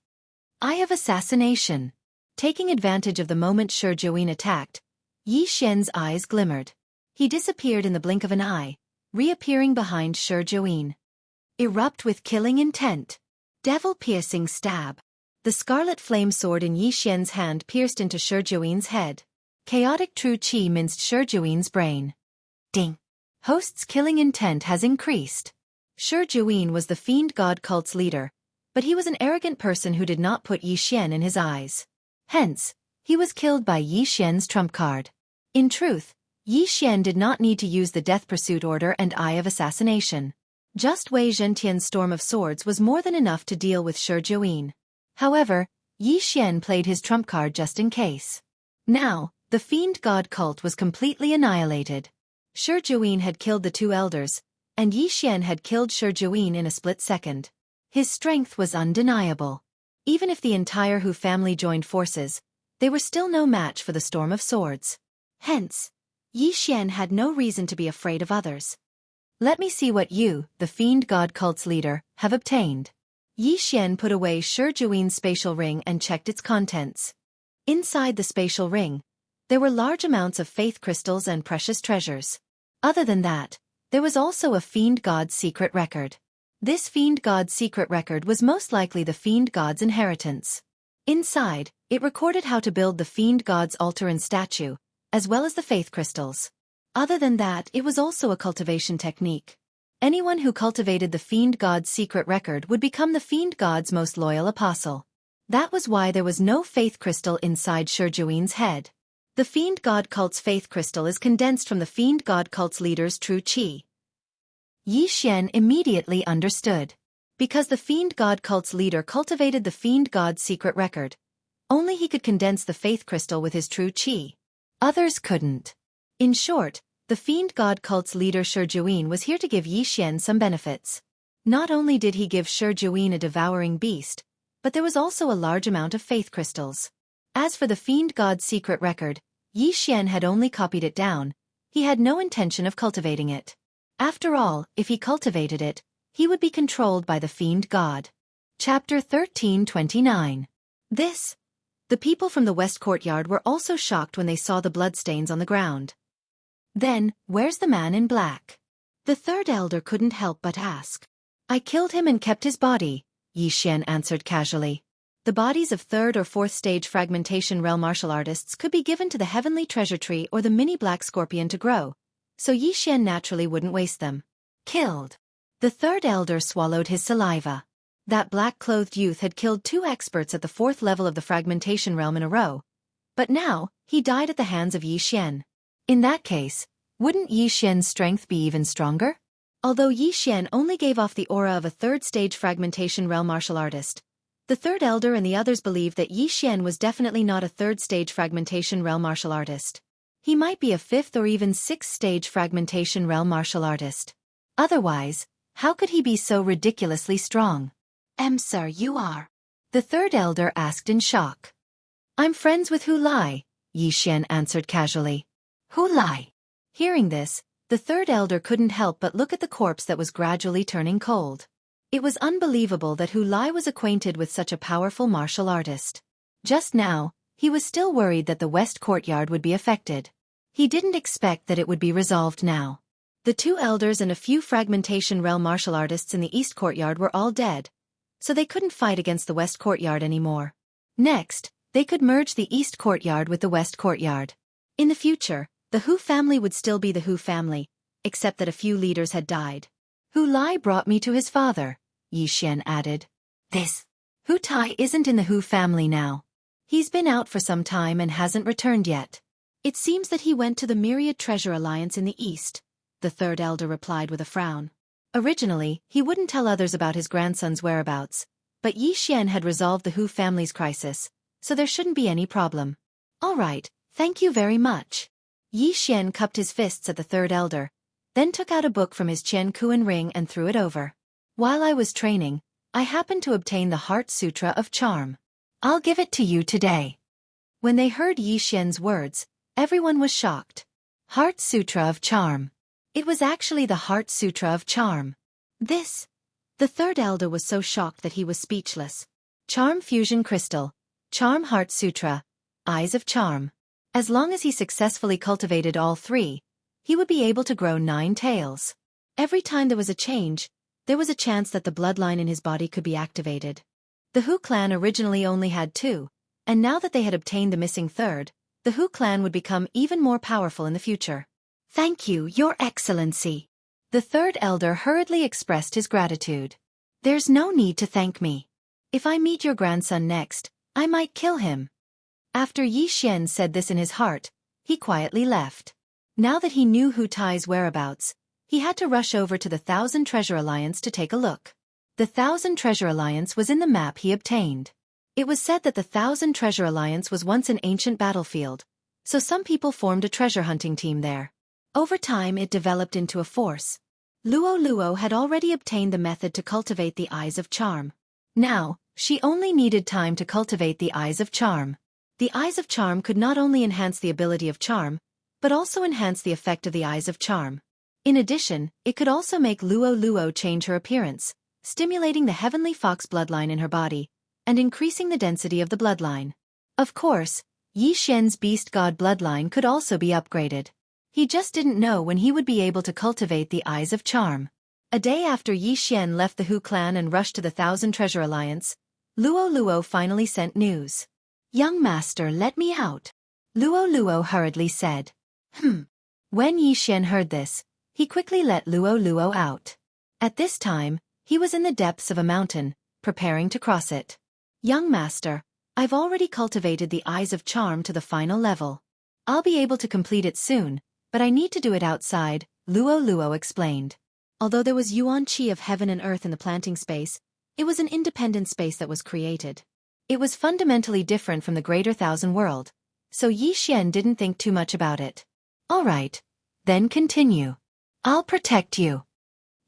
Eye of assassination. Taking advantage of the moment Shi Juin attacked, Yi Xian's eyes glimmered. He disappeared in the blink of an eye, reappearing behind Shi Juin. Erupt with killing intent. Devil-piercing stab. The scarlet flame sword in Yi Xian's hand pierced into Shi Juin's head. Chaotic true qi minced Shi Juin's brain. Ding! Host's killing intent has increased. Shi Juin was the fiend god cult's leader, but he was an arrogant person who did not put Yi Xian in his eyes. Hence, he was killed by Yi Xian's trump card. In truth, Yi Xian did not need to use the death pursuit order and eye of assassination. Just Wei Zhentian's storm of swords was more than enough to deal with Shi Juin. However, Yi Xian played his trump card just in case. Now, the fiend god cult was completely annihilated. Shi Juin had killed the two elders, and Yi Xian had killed Shi Juin in a split second. His strength was undeniable. Even if the entire Hu family joined forces, they were still no match for the storm of swords. Hence, Yi Xian had no reason to be afraid of others. Let me see what you, the fiend god cult's leader, have obtained. Yi Xian put away Shi Juin's spatial ring and checked its contents. Inside the spatial ring, there were large amounts of faith crystals and precious treasures. Other than that, there was also a fiend god's secret record. This fiend god's secret record was most likely the fiend god's inheritance. Inside, it recorded how to build the fiend god's altar and statue, as well as the faith crystals. Other than that, it was also a cultivation technique. Anyone who cultivated the fiend god's secret record would become the fiend god's most loyal apostle. That was why there was no faith crystal inside Shi Juin's head. The fiend god cult's faith crystal is condensed from the fiend god cult's leader's true qi. Yi Xian immediately understood. Because the fiend god cult's leader cultivated the fiend god's secret record, only he could condense the faith crystal with his true qi. Others couldn't. In short, the fiend god cult's leader Shi Juin was here to give Yi Xian some benefits. Not only did he give Shi Juin a devouring beast, but there was also a large amount of faith crystals. As for the fiend god's secret record, Yi Xian had only copied it down. He had no intention of cultivating it. After all, if he cultivated it, he would be controlled by the fiend god. Chapter 1329. The people from the west courtyard were also shocked when they saw the bloodstains on the ground. Then, where's the man in black? The third elder couldn't help but ask. I killed him and kept his body, Yi Xian answered casually. The bodies of third or fourth stage fragmentation realm martial artists could be given to the heavenly treasure tree or the mini black scorpion to grow, so Yi Xian naturally wouldn't waste them. Killed. The third elder swallowed his saliva. That black-clothed youth had killed 2 experts at the 4th level of the fragmentation realm in a row. But now, he died at the hands of Yi Xian. In that case, wouldn't Yi Xian's strength be even stronger? Although Yi Xian only gave off the aura of a third-stage fragmentation realm martial artist, the third elder and the others believed that Yi Xian was definitely not a third-stage fragmentation realm martial artist. He might be a 5th or even 6th-stage fragmentation realm martial artist. Otherwise, how could he be so ridiculously strong? Sir, you are? The third elder asked in shock. I'm friends with Hu Lai, Yixian answered casually. Hu Lai. Hearing this, the third elder couldn't help but look at the corpse that was gradually turning cold. It was unbelievable that Hu Lai was acquainted with such a powerful martial artist. Just now, he was still worried that the west courtyard would be affected. He didn't expect that it would be resolved now. The two elders and a few fragmentation realm martial artists in the east courtyard were all dead, so they couldn't fight against the west courtyard anymore. Next, they could merge the east courtyard with the west courtyard. In the future, the Hu family would still be the Hu family, except that a few leaders had died. Hu Lai brought me to his father, Yixian added. This Hu Tai isn't in the Hu family now. He's been out for some time and hasn't returned yet. It seems that he went to the Myriad Treasure Alliance in the east, the third elder replied with a frown. Originally, he wouldn't tell others about his grandson's whereabouts, but Yixian had resolved the Hu family's crisis, so there shouldn't be any problem. All right, thank you very much. Yixian cupped his fists at the third elder, then took out a book from his Qiankuan ring and threw it over. While I was training, I happened to obtain the Heart Sutra of Charm. I'll give it to you today. When they heard Yixian's words, everyone was shocked. Heart Sutra of Charm. It was actually the Heart Sutra of Charm. This. The third elder was so shocked that he was speechless. Charm Fusion Crystal. Charm Heart Sutra. Eyes of Charm. As long as he successfully cultivated all three, he would be able to grow 9 tails. Every time there was a change, there was a chance that the bloodline in his body could be activated. The Hu clan originally only had 2, and now that they had obtained the missing third, the Hu clan would become even more powerful in the future. Thank you, Your Excellency. The third elder hurriedly expressed his gratitude. There's no need to thank me. If I meet your grandson next, I might kill him. After Yixian said this in his heart, he quietly left. Now that he knew Hu Tai's whereabouts, he had to rush over to the Thousand Treasure Alliance to take a look. The Thousand Treasure Alliance was in the map he obtained. It was said that the Thousand Treasure Alliance was once an ancient battlefield, so some people formed a treasure hunting team there. Over time it developed into a force. Luo had already obtained the method to cultivate the Eyes of Charm. Now, she only needed time to cultivate the Eyes of Charm. The Eyes of Charm could not only enhance the ability of charm, but also enhance the effect of the Eyes of Charm. In addition, it could also make Luo change her appearance, stimulating the Heavenly Fox bloodline in her body, and increasing the density of the bloodline. Of course, Yixian's Beast God bloodline could also be upgraded. He just didn't know when he would be able to cultivate the Eyes of Charm. A day after Yixian left the Hu clan and rushed to the Thousand Treasure Alliance, Luo finally sent news. Young master, let me out. Luo hurriedly said. When Yixian heard this, he quickly let Luo out. At this time, he was in the depths of a mountain, preparing to cross it. Young master, I've already cultivated the Eyes of Charm to the final level. I'll be able to complete it soon, but I need to do it outside, Luo explained. Although there was yuan qi of heaven and earth in the planting space, it was an independent space that was created. It was fundamentally different from the Greater Thousand World, so Yixian didn't think too much about it. All right, then continue. I'll protect you.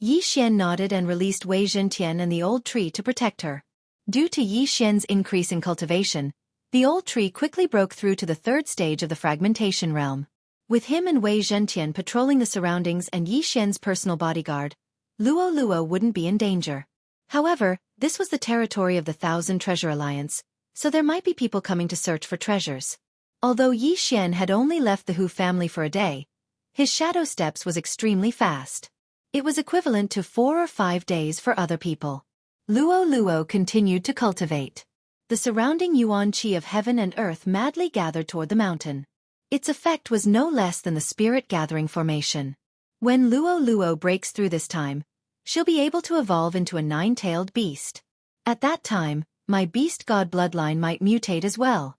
Yixian nodded and released Wei Zhentian and the old tree to protect her. Due to Yixian's increase in cultivation, the old tree quickly broke through to the third stage of the fragmentation realm. With him and Wei Zhentian patrolling the surroundings and Yixian's personal bodyguard, Luo wouldn't be in danger. However, this was the territory of the Thousand Treasure Alliance, so there might be people coming to search for treasures. Although Yixian had only left the Hu family for a day, his shadow steps was extremely fast. It was equivalent to 4 or 5 days for other people. Luo continued to cultivate. The surrounding yuan qi of heaven and earth madly gathered toward the mountain. Its effect was no less than the spirit gathering formation. When Luo breaks through this time, she'll be able to evolve into a 9-tailed beast. At that time, my beast god bloodline might mutate as well.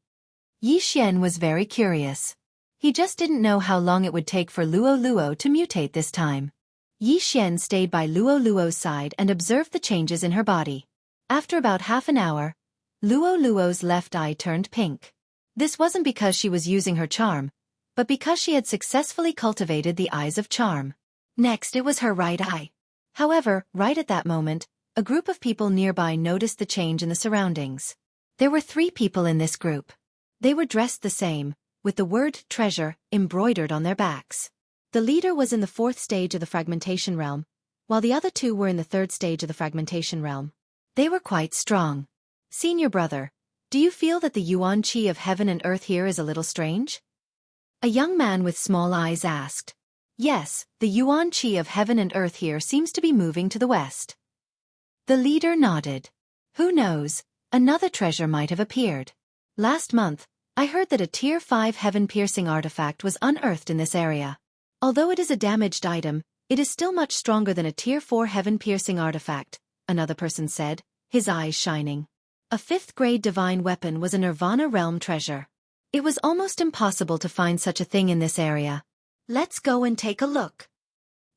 Yixian was very curious. He just didn't know how long it would take for Luo to mutate this time. Yixian stayed by Luo's side and observed the changes in her body. After about half an hour, Luo's left eye turned pink. This wasn't because she was using her charm, but because she had successfully cultivated the Eyes of Charm. Next it was her right eye. However, right at that moment, a group of people nearby noticed the change in the surroundings. There were 3 people in this group. They were dressed the same, with the word treasure embroidered on their backs. The leader was in the 4th stage of the fragmentation realm, while the other 2 were in the 3rd stage of the fragmentation realm. They were quite strong. Senior brother, do you feel that the yuan qi of heaven and earth here is a little strange? A young man with small eyes asked. Yes, the yuan qi of heaven and earth here seems to be moving to the west. The leader nodded. Who knows, another treasure might have appeared. Last month, I heard that a Tier 5 heaven-piercing artifact was unearthed in this area. Although it is a damaged item, it is still much stronger than a Tier 4 heaven-piercing artifact, another person said, his eyes shining. A 5th-grade divine weapon was a Nirvana realm treasure. It was almost impossible to find such a thing in this area. Let's go and take a look.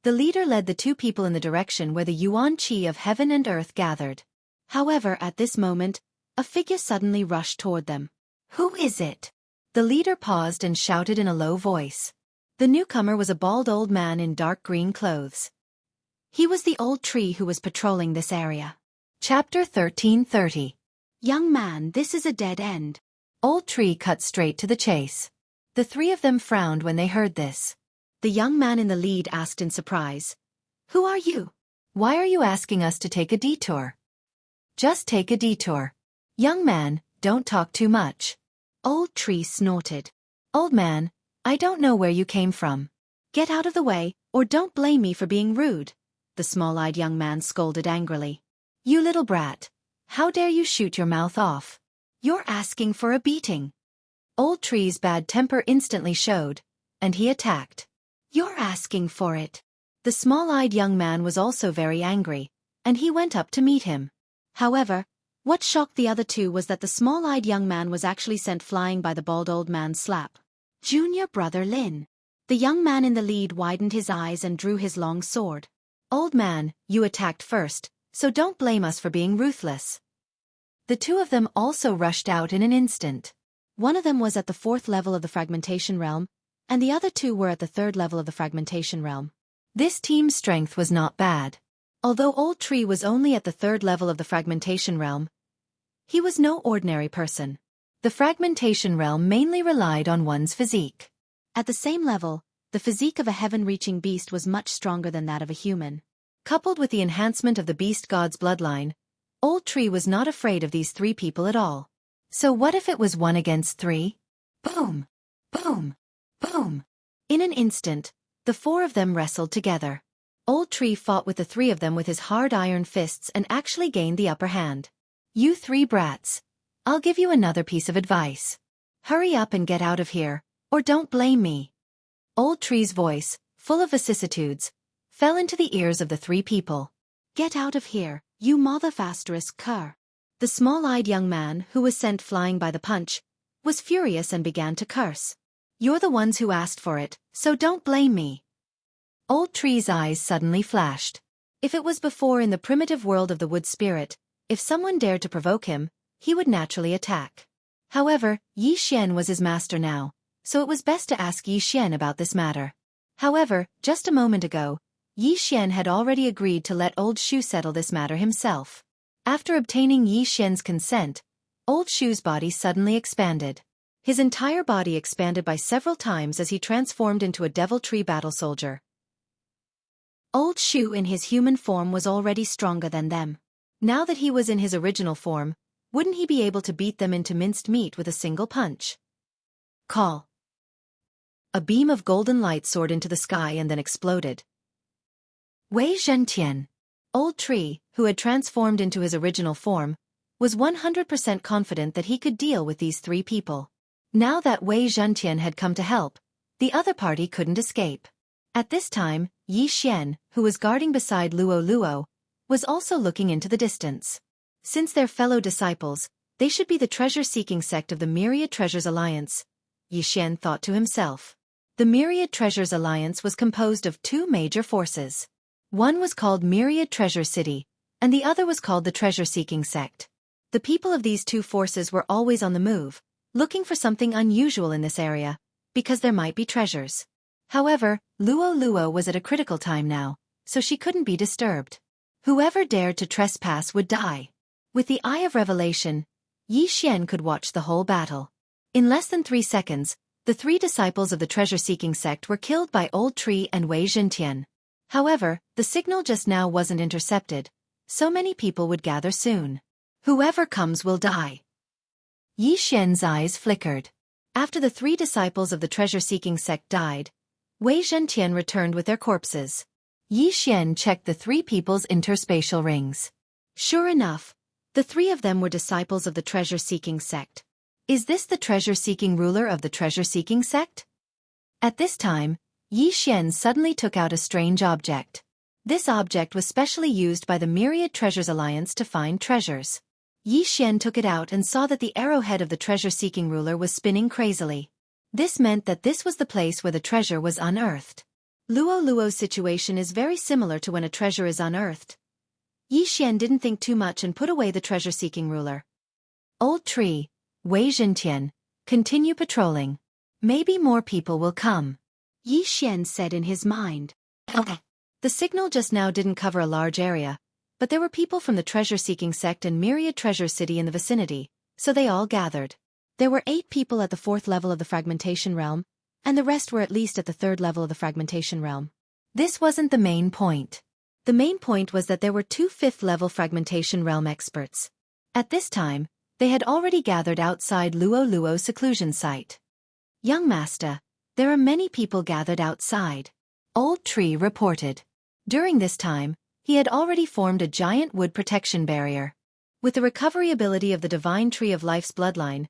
The leader led the 2 people in the direction where the yuan qi of heaven and earth gathered. However, at this moment, a figure suddenly rushed toward them. Who is it? The leader paused and shouted in a low voice. The newcomer was a bald old man in dark green clothes. He was the old tree who was patrolling this area. Chapter 1330. Young man, this is a dead end. Old tree cut straight to the chase. The 3 of them frowned when they heard this. The young man in the lead asked in surprise. Who are you? Why are you asking us to take a detour? Just take a detour. Young man, don't talk too much. Old tree snorted. Old man, I don't know where you came from. Get out of the way, or don't blame me for being rude. The small-eyed young man scolded angrily. You little brat. How dare you shoot your mouth off? You're asking for a beating. Old tree's bad temper instantly showed, and he attacked. You're asking for it. The small-eyed young man was also very angry, and he went up to meet him. However, what shocked the other 2 was that the small-eyed young man was actually sent flying by the bald old man's slap. Junior brother Lin. The young man in the lead widened his eyes and drew his long sword. Old man, you attacked first, so don't blame us for being ruthless. The 2 of them also rushed out in an instant. One of them was at the 4th level of the fragmentation realm, and the other 2 were at the 3rd level of the fragmentation realm. This team's strength was not bad. Although Old Tree was only at the 3rd level of the fragmentation realm, he was no ordinary person. The fragmentation realm mainly relied on one's physique. At the same level, the physique of a heaven-reaching beast was much stronger than that of a human. Coupled with the enhancement of the beast god's bloodline, Old Tree was not afraid of these 3 people at all. So what if it was 1 against 3? Boom! Boom! Boom! In an instant, the 4 of them wrestled together. Old Tree fought with the 3 of them with his hard iron fists and actually gained the upper hand. You 3 brats. I'll give you another piece of advice. Hurry up and get out of here, or don't blame me. Old Tree's voice, full of vicissitudes, fell into the ears of the 3 people. Get out of here, you motherfasterous cur. The small-eyed young man, who was sent flying by the punch, was furious and began to curse. You're the ones who asked for it, so don't blame me. Old Tree's eyes suddenly flashed. If it was before in the primitive world of the wood spirit, if someone dared to provoke him, he would naturally attack. However, Yi Xian was his master now, so it was best to ask Yi Xian about this matter. However, just a moment ago, Yi Xian had already agreed to let Old Shu settle this matter himself. After obtaining Yi Xian's consent, Old Shu's body suddenly expanded. His entire body expanded by several times as he transformed into a devil tree battle soldier. Old Shu in his human form was already stronger than them. Now that he was in his original form, wouldn't he be able to beat them into minced meat with a single punch? Call. A beam of golden light soared into the sky and then exploded. Wei Zhentian. Old Tree, who had transformed into his original form, was 100% confident that he could deal with these 3 people. Now that Wei Zhentian had come to help, the other party couldn't escape. At this time, Yi Xian, who was guarding beside Luo Luo, was also looking into the distance. Since they're fellow disciples, they should be the treasure-seeking sect of the Myriad Treasures Alliance, Yi Xian thought to himself. The Myriad Treasures Alliance was composed of 2 major forces. One was called Myriad Treasure City, and the other was called the Treasure-Seeking Sect. The people of these 2 forces were always on the move, looking for something unusual in this area, because there might be treasures. However, Luo Luo was at a critical time now, so she couldn't be disturbed. Whoever dared to trespass would die. With the Eye of Revelation, Yi Xian could watch the whole battle. In less than 3 seconds, the 3 disciples of the treasure-seeking sect were killed by Old Tree and Wei Zhentian. However, the signal just now wasn't intercepted. So many people would gather soon. Whoever comes will die. Yi Xian's eyes flickered. After the 3 disciples of the treasure-seeking sect died, Wei Zhentian returned with their corpses. Yi Xian checked the 3 people's interspatial rings. Sure enough, the 3 of them were disciples of the treasure-seeking sect. Is this the treasure-seeking ruler of the treasure-seeking sect? At this time, Yi Xian suddenly took out a strange object. This object was specially used by the Myriad Treasures Alliance to find treasures. Yi Xian took it out and saw that the arrowhead of the treasure-seeking ruler was spinning crazily. This meant that this was the place where the treasure was unearthed. Luo's situation is very similar to when a treasure is unearthed. Yi Xian didn't think too much and put away the treasure-seeking ruler. Old Tree, Wei Zhentian, continue patrolling. Maybe more people will come. Yi Xian said in his mind. The signal just now didn't cover a large area, but there were people from the treasure-seeking sect and Myriad Treasure City in the vicinity, so they all gathered. There were 8 people at the 4th level of the fragmentation realm, and the rest were at least at the 3rd level of the fragmentation realm. This wasn't the main point. The main point was that there were 2 5th-level fragmentation realm experts. At this time, they had already gathered outside Luo's seclusion site. Young Master, there are many people gathered outside. Old Tree reported. During this time, he had already formed a giant wood protection barrier. With the recovery ability of the Divine Tree of Life's bloodline,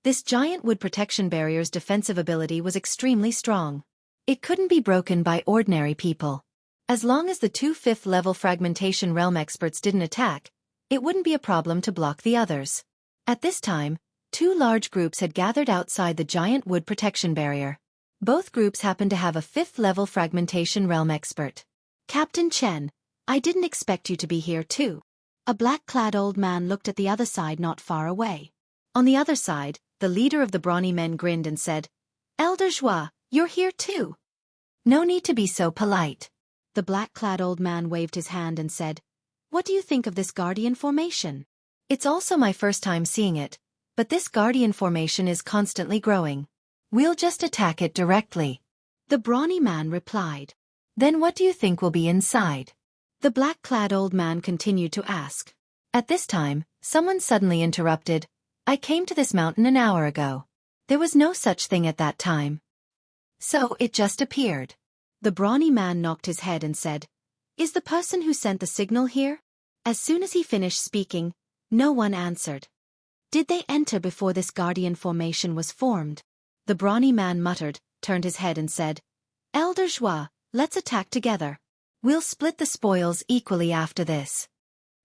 this giant wood protection barrier's defensive ability was extremely strong. It couldn't be broken by ordinary people. As long as the 2 5th-level fragmentation realm experts didn't attack, it wouldn't be a problem to block the others. At this time, 2 large groups had gathered outside the giant wood protection barrier. Both groups happened to have a 5th-level fragmentation realm expert. Captain Chen, I didn't expect you to be here too. A black-clad old man looked at the other side not far away. On the other side, the leader of the brawny men grinned and said, Elder Zhua, you're here too. No need to be so polite. The black-clad old man waved his hand and said, What do you think of this guardian formation? It's also my first time seeing it, but this guardian formation is constantly growing. We'll just attack it directly. The brawny man replied. Then what do you think will be inside? The black-clad old man continued to ask. At this time, someone suddenly interrupted. I came to this mountain an hour ago. There was no such thing at that time. So it just appeared. The brawny man knocked his head and said, Is the person who sent the signal here? As soon as he finished speaking, no one answered. Did they enter before this guardian formation was formed? The brawny man muttered, turned his head and said, Elder Zhua, let's attack together. We'll split the spoils equally after this.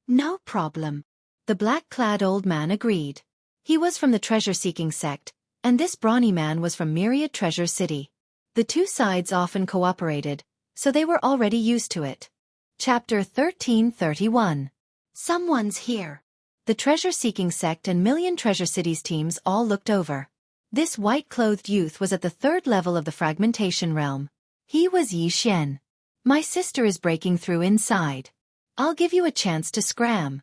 No problem. The black-clad old man agreed. He was from the treasure-seeking sect, and this brawny man was from Myriad Treasure City. The 2 sides often cooperated, so they were already used to it. Chapter 1331. Someone's here. The treasure-seeking sect and Million Treasure Cities teams all looked over. This white-clothed youth was at the 3rd level of the fragmentation realm. He was Yi Xian. My sister is breaking through inside. I'll give you a chance to scram.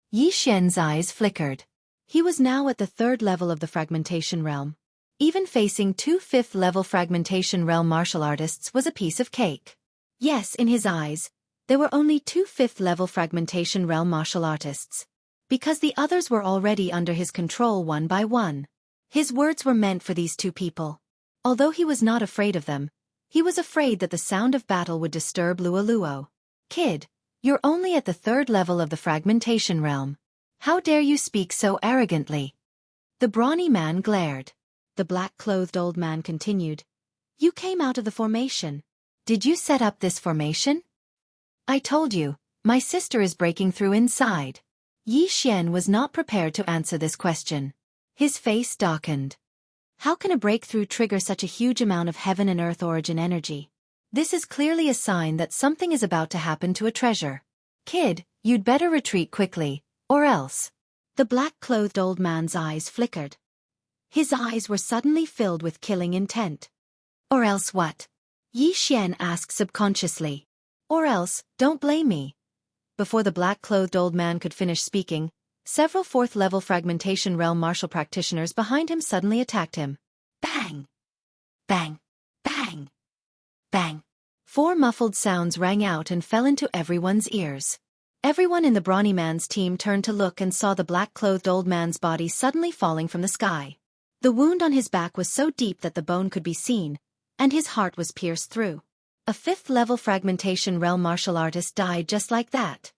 Yi Xian's eyes flickered. He was now at the 3rd level of the fragmentation realm. Even facing 2 5th-level fragmentation realm martial artists was a piece of cake. Yes, in his eyes, there were only 2 5th-level fragmentation realm martial artists. Because the others were already under his control one by one. His words were meant for these 2 people. Although he was not afraid of them, he was afraid that the sound of battle would disturb Luo. Kid, you're only at the 3rd level of the fragmentation realm. How dare you speak so arrogantly? The brawny man glared. The black-clothed old man continued. You came out of the formation. Did you set up this formation? I told you, my sister is breaking through inside. Yi Xian was not prepared to answer this question. His face darkened. How can a breakthrough trigger such a huge amount of heaven and earth origin energy? This is clearly a sign that something is about to happen to a treasure. Kid, you'd better retreat quickly, or else. The black-clothed old man's eyes flickered. His eyes were suddenly filled with killing intent. Or else what? Yi Xian asked subconsciously. Or else, don't blame me. Before the black-clothed old man could finish speaking, Several fourth-level fragmentation realm martial practitioners behind him suddenly attacked him. Bang! Bang! Bang! Bang! 4 muffled sounds rang out and fell into everyone's ears. Everyone in the brawny man's team turned to look and saw the black-clothed old man's body suddenly falling from the sky. The wound on his back was so deep that the bone could be seen, and his heart was pierced through. A 5th-level fragmentation realm martial artist died just like that.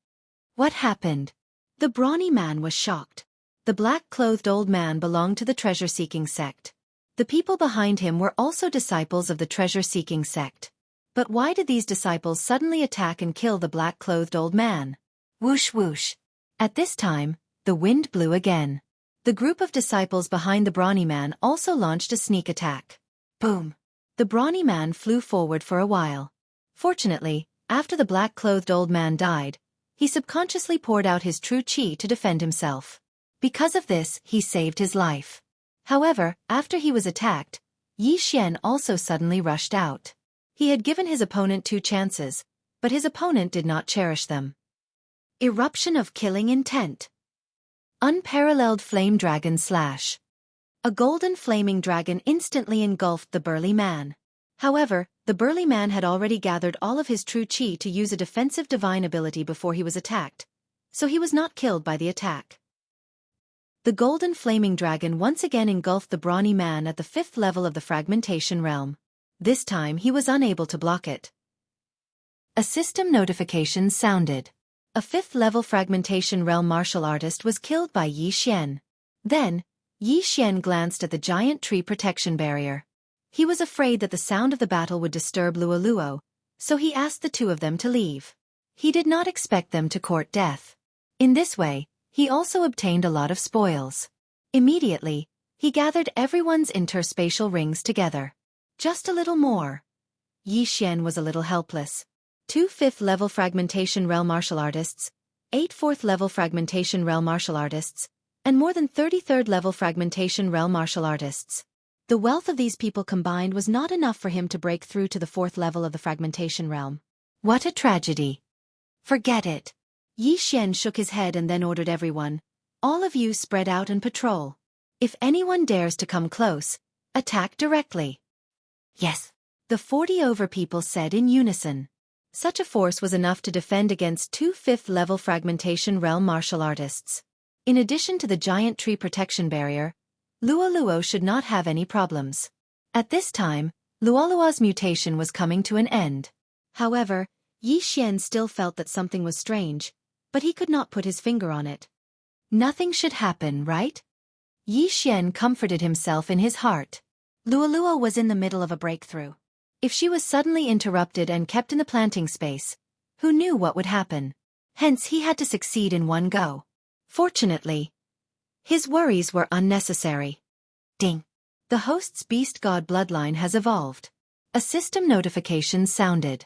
What happened? The brawny man was shocked. The black-clothed old man belonged to the treasure-seeking sect. The people behind him were also disciples of the treasure-seeking sect. But why did these disciples suddenly attack and kill the black-clothed old man? Whoosh whoosh. At this time, the wind blew again. The group of disciples behind the brawny man also launched a sneak attack. Boom. The brawny man flew forward for a while. Fortunately, after the black-clothed old man died, he subconsciously poured out his true chi to defend himself. Because of this, he saved his life. However, after he was attacked, Xianxia also suddenly rushed out. He had given his opponent 2 chances, but his opponent did not cherish them. Eruption of killing intent. Unparalleled flame dragon slash. A golden flaming dragon instantly engulfed the burly man. However, the burly man had already gathered all of his true chi to use a defensive divine ability before he was attacked, so he was not killed by the attack. The golden flaming dragon once again engulfed the brawny man at the 5th level of the fragmentation realm. This time he was unable to block it. A system notification sounded. A 5th-level fragmentation realm martial artist was killed by Xianxia. Then, Xianxia glanced at the giant tree protection barrier. He was afraid that the sound of the battle would disturb Luo, so he asked the 2 of them to leave. He did not expect them to court death. In this way, he also obtained a lot of spoils. Immediately, he gathered everyone's interspatial rings together. Just a little more. Xianxia was a little helpless. 2 5th-level fragmentation realm martial artists, 8 4th-level fragmentation realm martial artists, and more than 33rd-level fragmentation realm martial artists. The wealth of these people combined was not enough for him to break through to the 4th level of the fragmentation realm. What a tragedy. Forget it. Xianxia shook his head and then ordered everyone, all of you spread out and patrol. If anyone dares to come close, attack directly. Yes. The 40 over people said in unison. Such a force was enough to defend against 2 5th-level fragmentation realm martial artists. In addition to the giant tree protection barrier, Luo should not have any problems. At this time, Luo's mutation was coming to an end. However, Xianxia still felt that something was strange, but he could not put his finger on it. Nothing should happen, right? Xianxia comforted himself in his heart. Luo was in the middle of a breakthrough. If she was suddenly interrupted and kept in the planting space, who knew what would happen? Hence he had to succeed in one go. Fortunately, his worries were unnecessary. Ding! The host's beast god bloodline has evolved. A system notification sounded.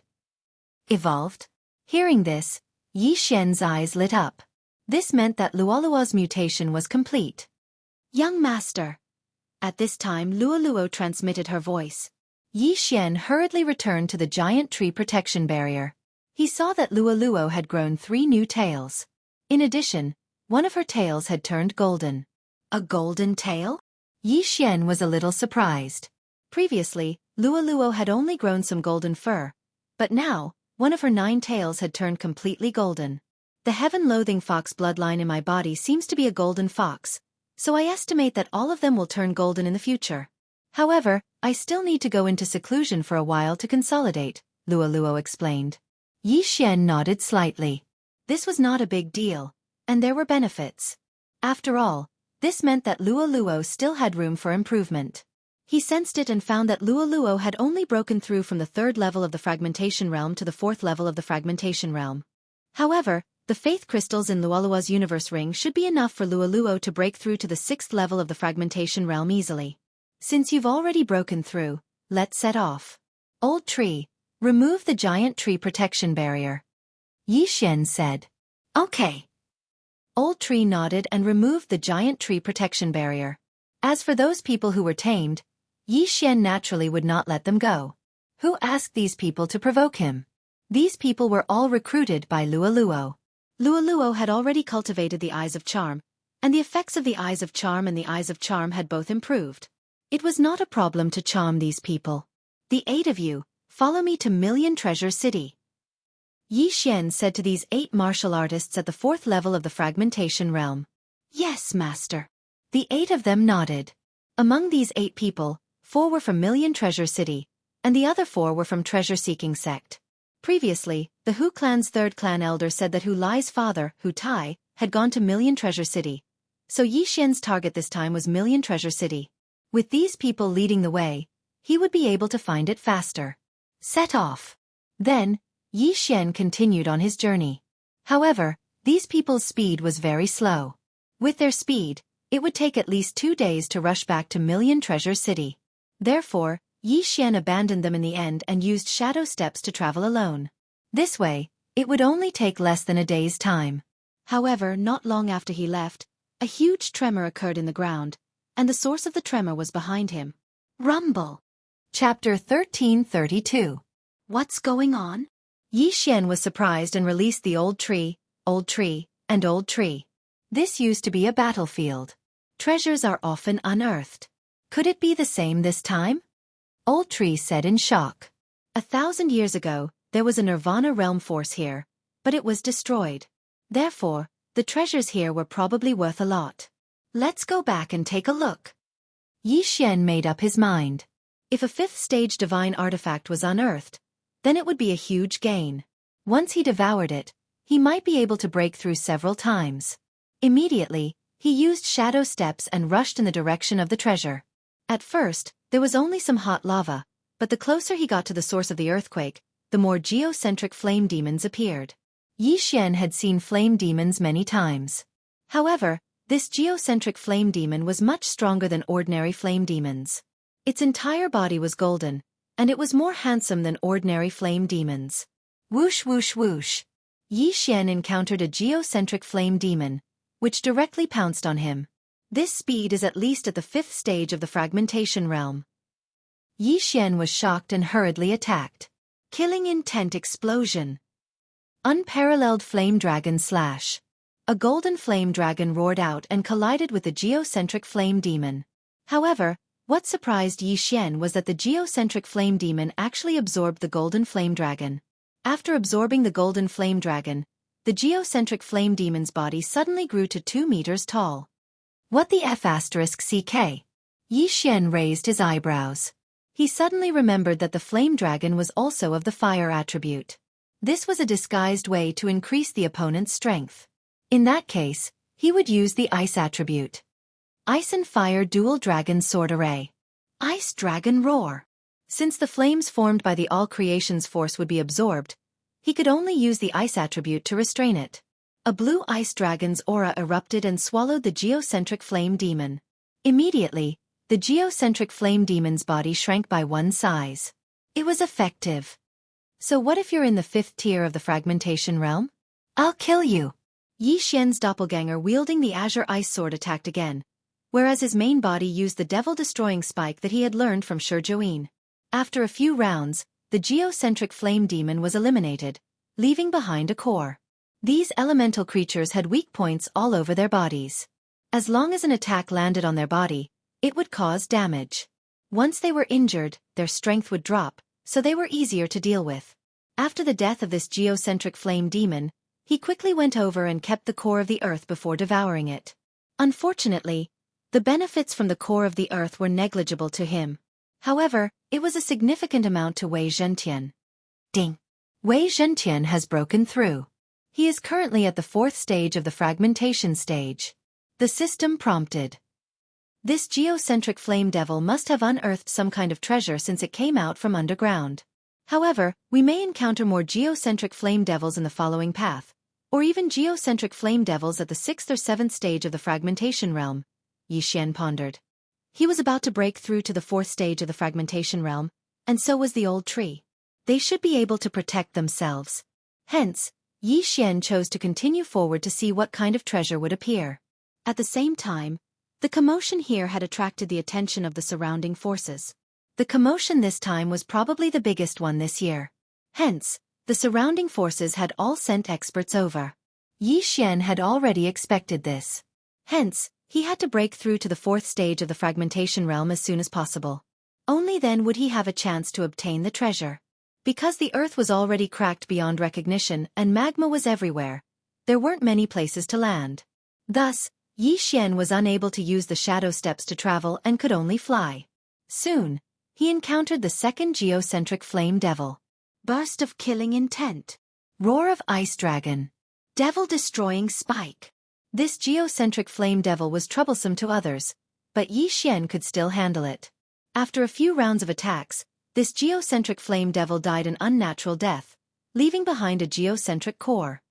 Evolved? Hearing this, Xianxia's eyes lit up. This meant that Luo's mutation was complete. Young master. At this time Luo transmitted her voice. Xianxia hurriedly returned to the giant tree protection barrier. He saw that Luo had grown 3 new tails. In addition, one of her tails had turned golden. A golden tail? Xianxia was a little surprised. Previously, Luo had only grown some golden fur, but now, one of her 9 tails had turned completely golden. The heaven-loathing fox bloodline in my body seems to be a golden fox, so I estimate that all of them will turn golden in the future. However, I still need to go into seclusion for a while to consolidate, Luo explained. Xianxia nodded slightly. This was not a big deal, and there were benefits. After all, this meant that Luo still had room for improvement. He sensed it and found that Luo had only broken through from the 3rd level of the fragmentation realm to the 4th level of the fragmentation realm. However, the faith crystals in Luo's universe ring should be enough for Luo to break through to the 6th level of the fragmentation realm easily. Since you've already broken through, let's set off. Old tree, remove the giant tree protection barrier. Xianxia said. Okay. Old tree nodded and removed the giant tree protection barrier. As for those people who were tamed, Xianxia naturally would not let them go. Who asked these people to provoke him? These people were all recruited by Luo. Luo had already cultivated the eyes of charm, and the effects of the Eyes of Charm and the Eyes of Charm had both improved. It was not a problem to charm these people. "The 8 of you, follow me to Million Treasure City," Yi Xian said to these 8 martial artists at the 4th level of the fragmentation realm. "Yes, master." The 8 of them nodded. Among these 8 people, 4 were from Million Treasure City, and the other 4 were from treasure-seeking sect. Previously, the Hu clan's 3rd clan elder said that Hu Lai's father, Hu Tai, had gone to Million Treasure City. So Yi Xian's target this time was Million Treasure City. With these people leading the way, he would be able to find it faster. Set off. Then, Yi Xian continued on his journey. However, these people's speed was very slow. With their speed, it would take at least 2 days to rush back to Million Treasure City. Therefore, Yi Xian abandoned them in the end and used shadow steps to travel alone. This way, it would only take less than a day's time. However, not long after he left, a huge tremor occurred in the ground, and the source of the tremor was behind him. Rumble. Chapter 1332. What's going on? Yi Xian was surprised and released the old tree, and old tree. This used to be a battlefield. Treasures are often unearthed. Could it be the same this time? Old Tree said in shock. 1,000 years ago, there was a Nirvana realm force here, but it was destroyed. Therefore, the treasures here were probably worth a lot. Let's go back and take a look. Yi Xian made up his mind. If a 5th stage divine artifact was unearthed, then it would be a huge gain. Once he devoured it, he might be able to break through several times. Immediately, he used shadow steps and rushed in the direction of the treasure. At first, there was only some hot lava, but the closer he got to the source of the earthquake, the more geocentric flame demons appeared. Yi Xian had seen flame demons many times. However, this geocentric flame demon was much stronger than ordinary flame demons. Its entire body was golden, and it was more handsome than ordinary flame demons. Whoosh whoosh whoosh. Yi Xian encountered a geocentric flame demon, which directly pounced on him. This speed is at least at the 5th stage of the fragmentation realm. Yi Xian was shocked and hurriedly attacked. Killing intent explosion. Unparalleled flame dragon slash. A golden flame dragon roared out and collided with the geocentric flame demon. However, what surprised Yi Xian was that the geocentric flame demon actually absorbed the golden flame dragon. After absorbing the golden flame dragon, the geocentric flame demon's body suddenly grew to 2 meters tall. What the F***CK? Yi Xian raised his eyebrows. He suddenly remembered that the flame dragon was also of the fire attribute. This was a disguised way to increase the opponent's strength. In that case, he would use the ice attribute. Ice and Fire Dual Dragon Sword Array. Ice Dragon Roar. Since the flames formed by the All Creations force would be absorbed, he could only use the ice attribute to restrain it. A blue ice dragon's aura erupted and swallowed the geocentric flame demon. Immediately, the geocentric flame demon's body shrank by 1 size. It was effective. So what if you're in the 5th tier of the fragmentation realm? I'll kill you. Yi Xian's doppelganger wielding the Azure Ice Sword attacked again, whereas his main body used the devil-destroying spike that he had learned from Shi Zhuyin. After a few rounds, the geocentric flame demon was eliminated, leaving behind a core. These elemental creatures had weak points all over their bodies. As long as an attack landed on their body, it would cause damage. Once they were injured, their strength would drop, so they were easier to deal with. After the death of this geocentric flame demon, he quickly went over and kept the core of the earth before devouring it. Unfortunately, the benefits from the core of the earth were negligible to him. However, it was a significant amount to Wei Zhentian. Ding! Wei Zhentian has broken through. He is currently at the 4th stage of the fragmentation stage. The system prompted. This geocentric flame devil must have unearthed some kind of treasure since it came out from underground. However, we may encounter more geocentric flame devils in the following path, or even geocentric flame devils at the 6th or 7th stage of the fragmentation realm, Yi Xian pondered. He was about to break through to the 4th stage of the fragmentation realm, and so was the old tree. They should be able to protect themselves. Hence, Yi Xian chose to continue forward to see what kind of treasure would appear. At the same time, the commotion here had attracted the attention of the surrounding forces. The commotion this time was probably the biggest one this year. Hence, the surrounding forces had all sent experts over. Yi Xian had already expected this. Hence, he had to break through to the 4th stage of the fragmentation realm as soon as possible. Only then would he have a chance to obtain the treasure. Because the earth was already cracked beyond recognition and magma was everywhere, there weren't many places to land. Thus, Yi Xian was unable to use the shadow steps to travel and could only fly. Soon, he encountered the second geocentric flame devil. Burst of killing intent. Roar of ice dragon. Devil-destroying spike. This geocentric flame devil was troublesome to others, but Yi Xian could still handle it. After a few rounds of attacks, this geocentric flame devil died an unnatural death, leaving behind a geocentric core.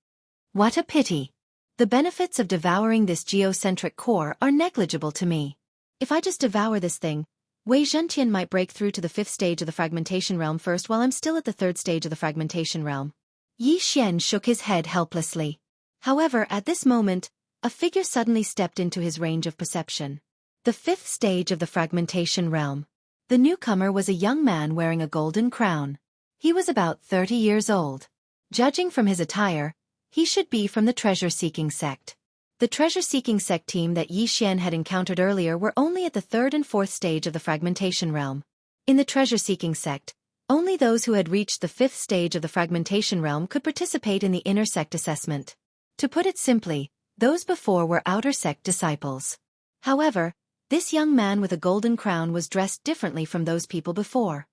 What a pity. The benefits of devouring this geocentric core are negligible to me. If I just devour this thing, Wei Zhentian might break through to the 5th stage of the fragmentation realm first while I'm still at the 3rd stage of the fragmentation realm. Yi Xian shook his head helplessly. However, at this moment, a figure suddenly stepped into his range of perception. The 5th stage of the fragmentation realm. The newcomer was a young man wearing a golden crown. He was about 30 years old. Judging from his attire, he should be from the treasure-seeking sect. The treasure-seeking sect team that Yi Xian had encountered earlier were only at the 3rd and 4th stage of the fragmentation realm. In the treasure-seeking sect, only those who had reached the 5th stage of the fragmentation realm could participate in the inner sect assessment. To put it simply, those before were outer sect disciples. However, this young man with a golden crown was dressed differently from those people before.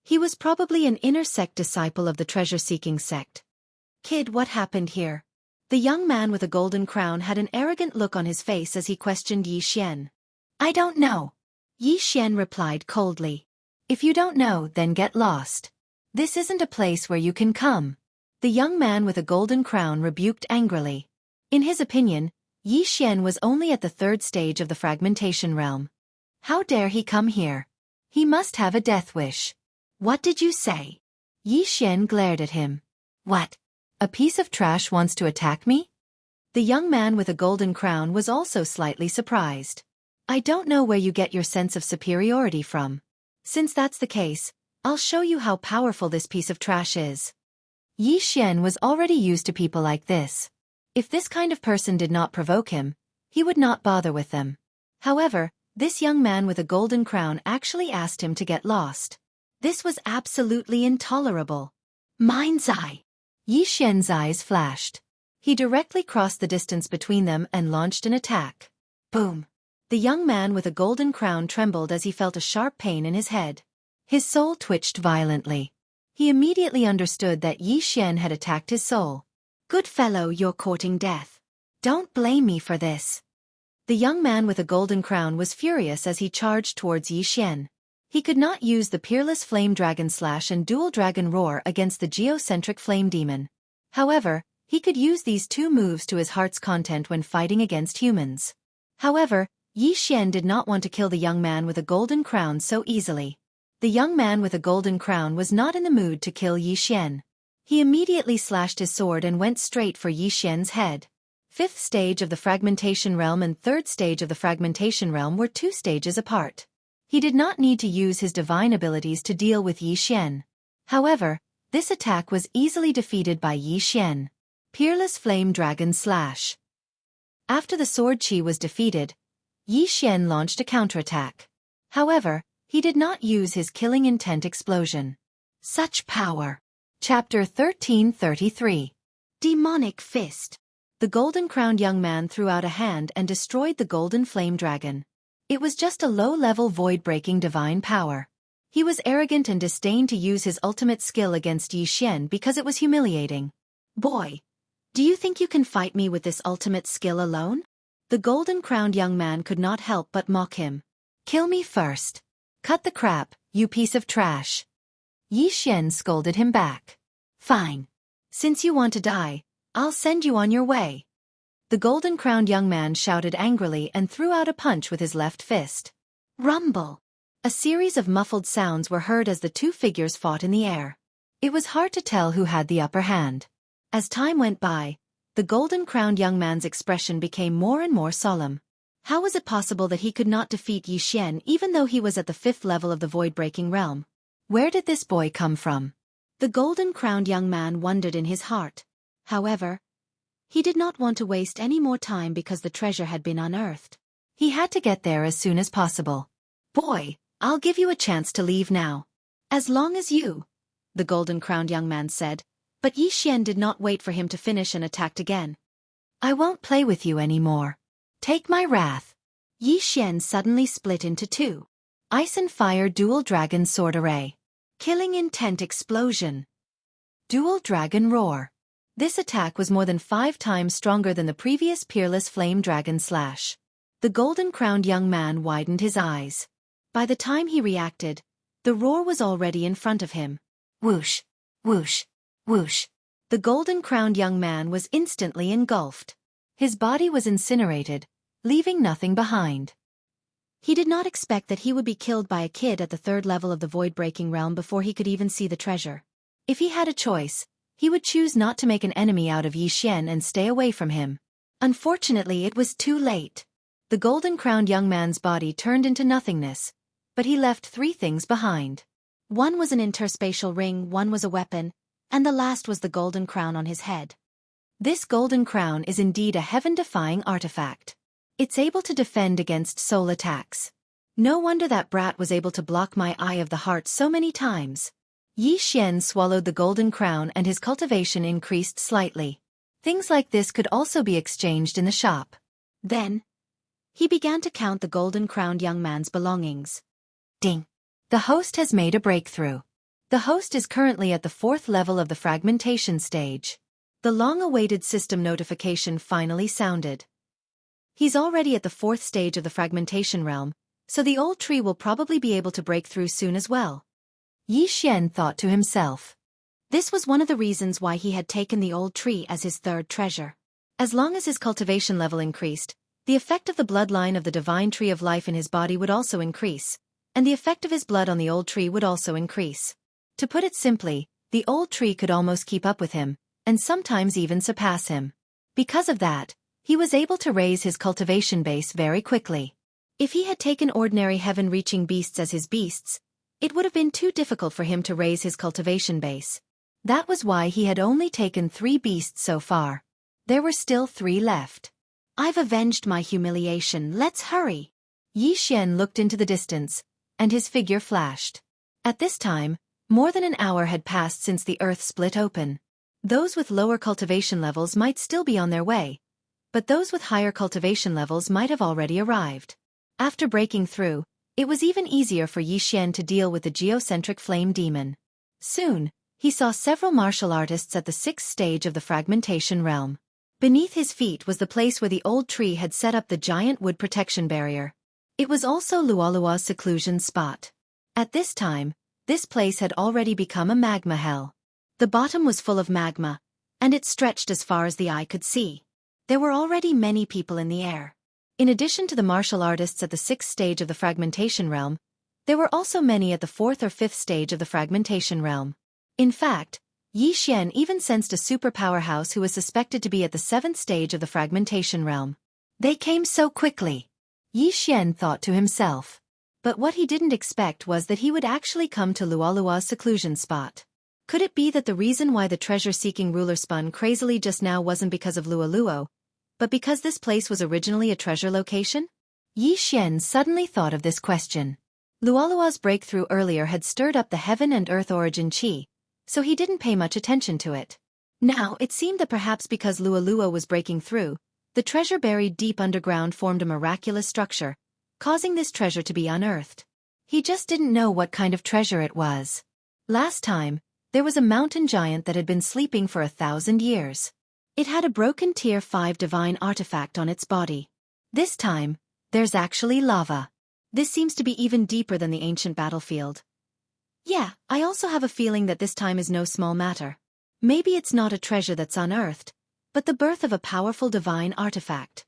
He was probably an inner sect disciple of the treasure-seeking sect. Kid, what happened here? The young man with a golden crown had an arrogant look on his face as he questioned Yi Xian. I don't know. Yi Xian replied coldly. If you don't know, then get lost. This isn't a place where you can come. The young man with a golden crown rebuked angrily. In his opinion, Yi Xian was only at the 3rd stage of the fragmentation realm. How dare he come here? He must have a death wish. What did you say? Yi Xian glared at him. What? A piece of trash wants to attack me? The young man with a golden crown was also slightly surprised. I don't know where you get your sense of superiority from. Since that's the case, I'll show you how powerful this piece of trash is. Yi Xian was already used to people like this. If this kind of person did not provoke him, he would not bother with them. However, this young man with a golden crown actually asked him to get lost. This was absolutely intolerable. Mind's eye. Yi Xian's eyes flashed. He directly crossed the distance between them and launched an attack. Boom. The young man with a golden crown trembled as he felt a sharp pain in his head. His soul twitched violently. He immediately understood that Yi Xian had attacked his soul. Good fellow, you're courting death. Don't blame me for this. The young man with a golden crown was furious as he charged towards Yi Xian. He could not use the peerless flame dragon slash and dual dragon roar against the geocentric flame demon. However, he could use these two moves to his heart's content when fighting against humans. However, Yi Xian did not want to kill the young man with a golden crown so easily. The young man with a golden crown was not in the mood to kill Yi Xian. He immediately slashed his sword and went straight for Yi Xian's head. 5th stage of the fragmentation realm and 3rd stage of the fragmentation realm were 2 stages apart. He did not need to use his divine abilities to deal with Yi Xian. However, this attack was easily defeated by Yi Xian. Peerless Flame Dragon Slash. After the sword chi was defeated, Yi Xian launched a counterattack. However, he did not use his killing intent explosion. Such power. Chapter 1333. Demonic Fist. The golden-crowned young man threw out a hand and destroyed the golden flame dragon. It was just a low-level void-breaking divine power. He was arrogant and disdained to use his ultimate skill against Yi Xian because it was humiliating. Boy, do you think you can fight me with this ultimate skill alone? The golden-crowned young man could not help but mock him. Kill me first. Cut the crap, you piece of trash. Yi Xian scolded him back. Fine. Since you want to die, I'll send you on your way. The golden-crowned young man shouted angrily and threw out a punch with his left fist. Rumble. A series of muffled sounds were heard as the two figures fought in the air. It was hard to tell who had the upper hand. As time went by, the golden-crowned young man's expression became more and more solemn. How was it possible that he could not defeat Yi Xian even though he was at the 5th level of the void-breaking realm? Where did this boy come from? The golden-crowned young man wondered in his heart. However, He did not want to waste any more time because the treasure had been unearthed. He had to get there as soon as possible. Boy, I'll give you a chance to leave now. As long as you, the golden-crowned young man said, but Yi Xian did not wait for him to finish and attacked again. I won't play with you anymore. Take my wrath. Yi Xian suddenly split into two. Ice and Fire Dual Dragon Sword Array. Killing Intent Explosion. Dual Dragon Roar. This attack was more than 5 times stronger than the previous Peerless Flame Dragon Slash. The golden-crowned young man widened his eyes. By the time he reacted, the roar was already in front of him. Whoosh, whoosh, whoosh. The golden-crowned young man was instantly engulfed. His body was incinerated, leaving nothing behind. He did not expect that he would be killed by a kid at the 3rd level of the void-breaking realm before he could even see the treasure. If he had a choice, he would choose not to make an enemy out of Yi Xian and stay away from him. Unfortunately, it was too late. The golden-crowned young man's body turned into nothingness, but he left 3 things behind. One was an interspatial ring, one was a weapon, and the last was the golden crown on his head. This golden crown is indeed a heaven-defying artifact. It's able to defend against soul attacks. No wonder that brat was able to block my eye of the heart so many times. Yi Xian swallowed the golden crown and his cultivation increased slightly. Things like this could also be exchanged in the shop. Then, he began to count the golden-crowned young man's belongings. Ding! The host has made a breakthrough. The host is currently at the 4th level of the fragmentation stage. The long-awaited system notification finally sounded. He's already at the 4th stage of the fragmentation realm, so the old tree will probably be able to break through soon as well. Yi Xian thought to himself. This was one of the reasons why he had taken the old tree as his 3rd treasure. As long as his cultivation level increased, the effect of the bloodline of the divine tree of life in his body would also increase, and the effect of his blood on the old tree would also increase. To put it simply, the old tree could almost keep up with him, and sometimes even surpass him. Because of that, he was able to raise his cultivation base very quickly. If he had taken ordinary heaven-reaching beasts as his beasts, it would have been too difficult for him to raise his cultivation base. That was why he had only taken 3 beasts so far. There were still 3 left. I've avenged my humiliation, let's hurry. Yi Xian looked into the distance, and his figure flashed. At this time, more than an hour had passed since the earth split open. Those with lower cultivation levels might still be on their way, but those with higher cultivation levels might have already arrived. After breaking through, it was even easier for Yi Xian to deal with the geocentric flame demon. Soon, he saw several martial artists at the 6th stage of the fragmentation realm. Beneath his feet was the place where the old tree had set up the giant wood protection barrier. It was also Lualua's seclusion spot. At this time, this place had already become a magma hell. The bottom was full of magma, and it stretched as far as the eye could see. There were already many people in the air. In addition to the martial artists at the 6th stage of the fragmentation realm, there were also many at the 4th or 5th stage of the fragmentation realm. In fact, Yi Xian even sensed a superpowerhouse who was suspected to be at the 7th stage of the fragmentation realm. They came so quickly. Yi Xian thought to himself. But what he didn't expect was that he would actually come to Lualua's seclusion spot. Could it be that the reason why the treasure-seeking ruler spun crazily just now wasn't because of Lualuo, but because this place was originally a treasure location? Yi Xian suddenly thought of this question. Lualua's breakthrough earlier had stirred up the heaven and earth origin chi, so he didn't pay much attention to it. Now, it seemed that perhaps because Lualuo was breaking through, the treasure buried deep underground formed a miraculous structure, causing this treasure to be unearthed. He just didn't know what kind of treasure it was. Last time, there was a mountain giant that had been sleeping for 1,000 years. It had a broken Tier 5 divine artifact on its body. This time, there's actually lava. This seems to be even deeper than the ancient battlefield. Yeah, I also have a feeling that this time is no small matter. Maybe it's not a treasure that's unearthed, but the birth of a powerful divine artifact.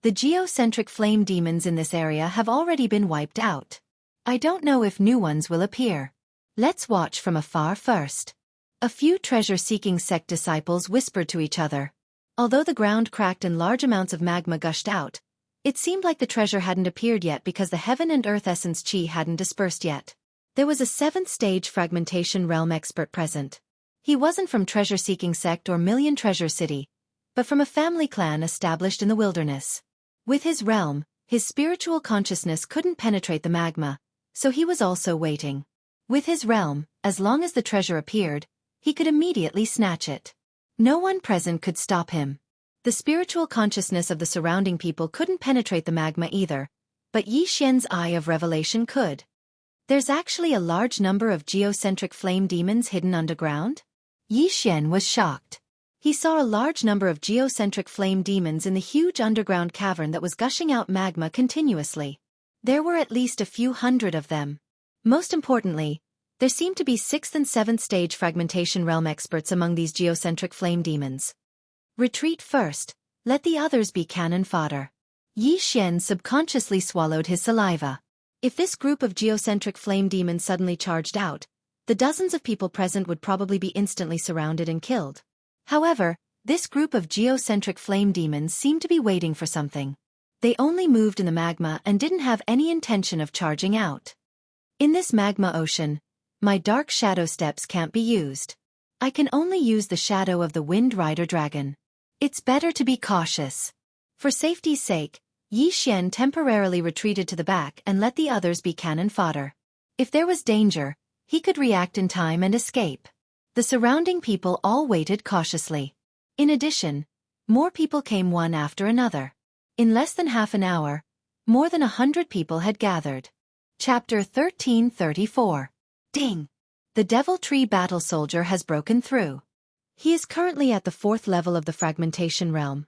The geocentric flame demons in this area have already been wiped out. I don't know if new ones will appear. Let's watch from afar first. A few treasure-seeking sect disciples whispered to each other. Although the ground cracked and large amounts of magma gushed out, it seemed like the treasure hadn't appeared yet because the heaven and earth essence chi hadn't dispersed yet. There was a 7th stage fragmentation realm expert present. He wasn't from treasure-seeking sect or Million Treasure City, but from a family clan established in the wilderness. With his realm, his spiritual consciousness couldn't penetrate the magma, so he was also waiting. With his realm, as long as the treasure appeared, he could immediately snatch it. No one present could stop him. The spiritual consciousness of the surrounding people couldn't penetrate the magma either, but Yi Xian's eye of revelation could. There's actually a large number of geocentric flame demons hidden underground? Yi Xian was shocked. He saw a large number of geocentric flame demons in the huge underground cavern that was gushing out magma continuously. There were at least a few hundred of them. Most importantly, there seemed to be 6th and 7th stage fragmentation realm experts among these geocentric flame demons. Retreat first, let the others be cannon fodder. Yi Xian subconsciously swallowed his saliva. If this group of geocentric flame demons suddenly charged out, the dozens of people present would probably be instantly surrounded and killed. However, this group of geocentric flame demons seemed to be waiting for something. They only moved in the magma and didn't have any intention of charging out. In this magma ocean, my dark shadow steps can't be used. I can only use the shadow of the Wind Rider dragon. It's better to be cautious. For safety's sake, Yi Xian temporarily retreated to the back and let the others be cannon fodder. If there was danger, he could react in time and escape. The surrounding people all waited cautiously. In addition, more people came one after another. In less than half an hour, more than 100 people had gathered. Chapter 1334. Ding! The Devil Tree Battle Soldier has broken through. He is currently at the 4th level of the fragmentation realm.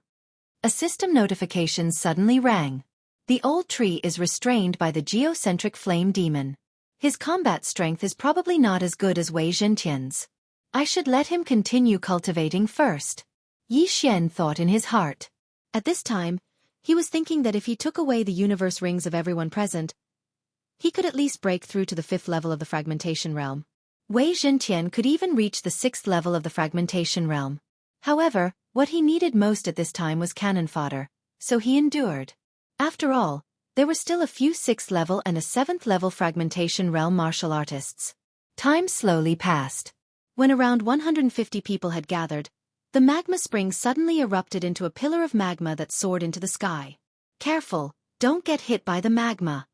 A system notification suddenly rang. The old tree is restrained by the geocentric flame demon. His combat strength is probably not as good as Wei Zhentian's. I should let him continue cultivating first. Yi Xian thought in his heart. At this time, he was thinking that if he took away the universe rings of everyone present, he could at least break through to the 5th level of the fragmentation realm. Wei Zhentian could even reach the 6th level of the fragmentation realm. However, what he needed most at this time was cannon fodder, so he endured. After all, there were still a few 6th level and a 7th level fragmentation realm martial artists. Time slowly passed. When around 150 people had gathered, the magma spring suddenly erupted into a pillar of magma that soared into the sky. Careful, don't get hit by the magma.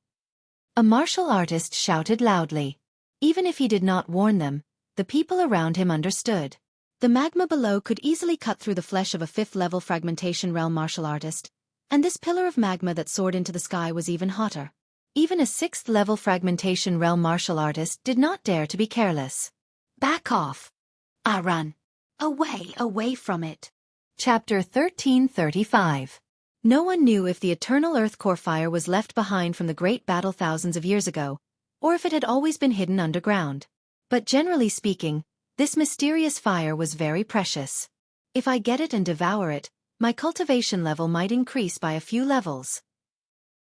A martial artist shouted loudly. Even if he did not warn them, the people around him understood. The magma below could easily cut through the flesh of a 5th level fragmentation realm martial artist, and this pillar of magma that soared into the sky was even hotter. Even a 6th level fragmentation realm martial artist did not dare to be careless. Back off. Run. Away from it. Chapter 1335. No one knew if the eternal earth core fire was left behind from the great battle thousands of years ago, or if it had always been hidden underground. But generally speaking, this mysterious fire was very precious. If I get it and devour it, my cultivation level might increase by a few levels.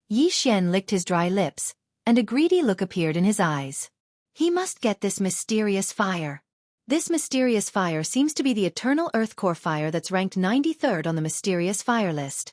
Yi Xian licked his dry lips, and a greedy look appeared in his eyes. He must get this mysterious fire. This mysterious fire seems to be the eternal earth core fire that's ranked 93rd on the mysterious fire list.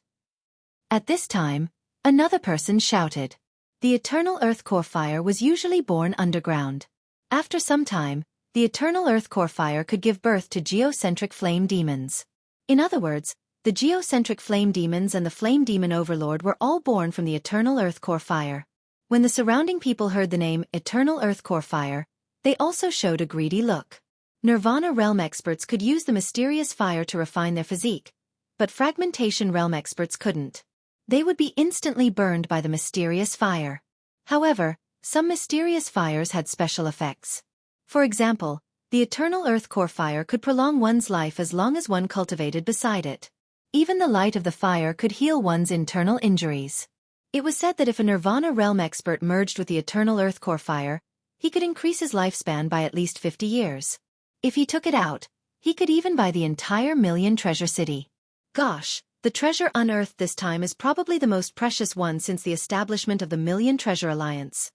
At this time, another person shouted. The eternal earth core fire was usually born underground. After some time, the eternal earth core fire could give birth to geocentric flame demons. In other words, the geocentric flame demons and the flame demon overlord were all born from the eternal earth core fire. When the surrounding people heard the name eternal earth core fire, they also showed a greedy look. Nirvana realm experts could use the mysterious fire to refine their physique, but fragmentation realm experts couldn't. They would be instantly burned by the mysterious fire. However, some mysterious fires had special effects. For example, the eternal earth core fire could prolong one's life as long as one cultivated beside it. Even the light of the fire could heal one's internal injuries. It was said that if a Nirvana realm expert merged with the eternal earth core fire, he could increase his lifespan by at least 50 years. If he took it out, he could even buy the entire Million Treasure City. Gosh, the treasure unearthed this time is probably the most precious one since the establishment of the Million Treasure Alliance.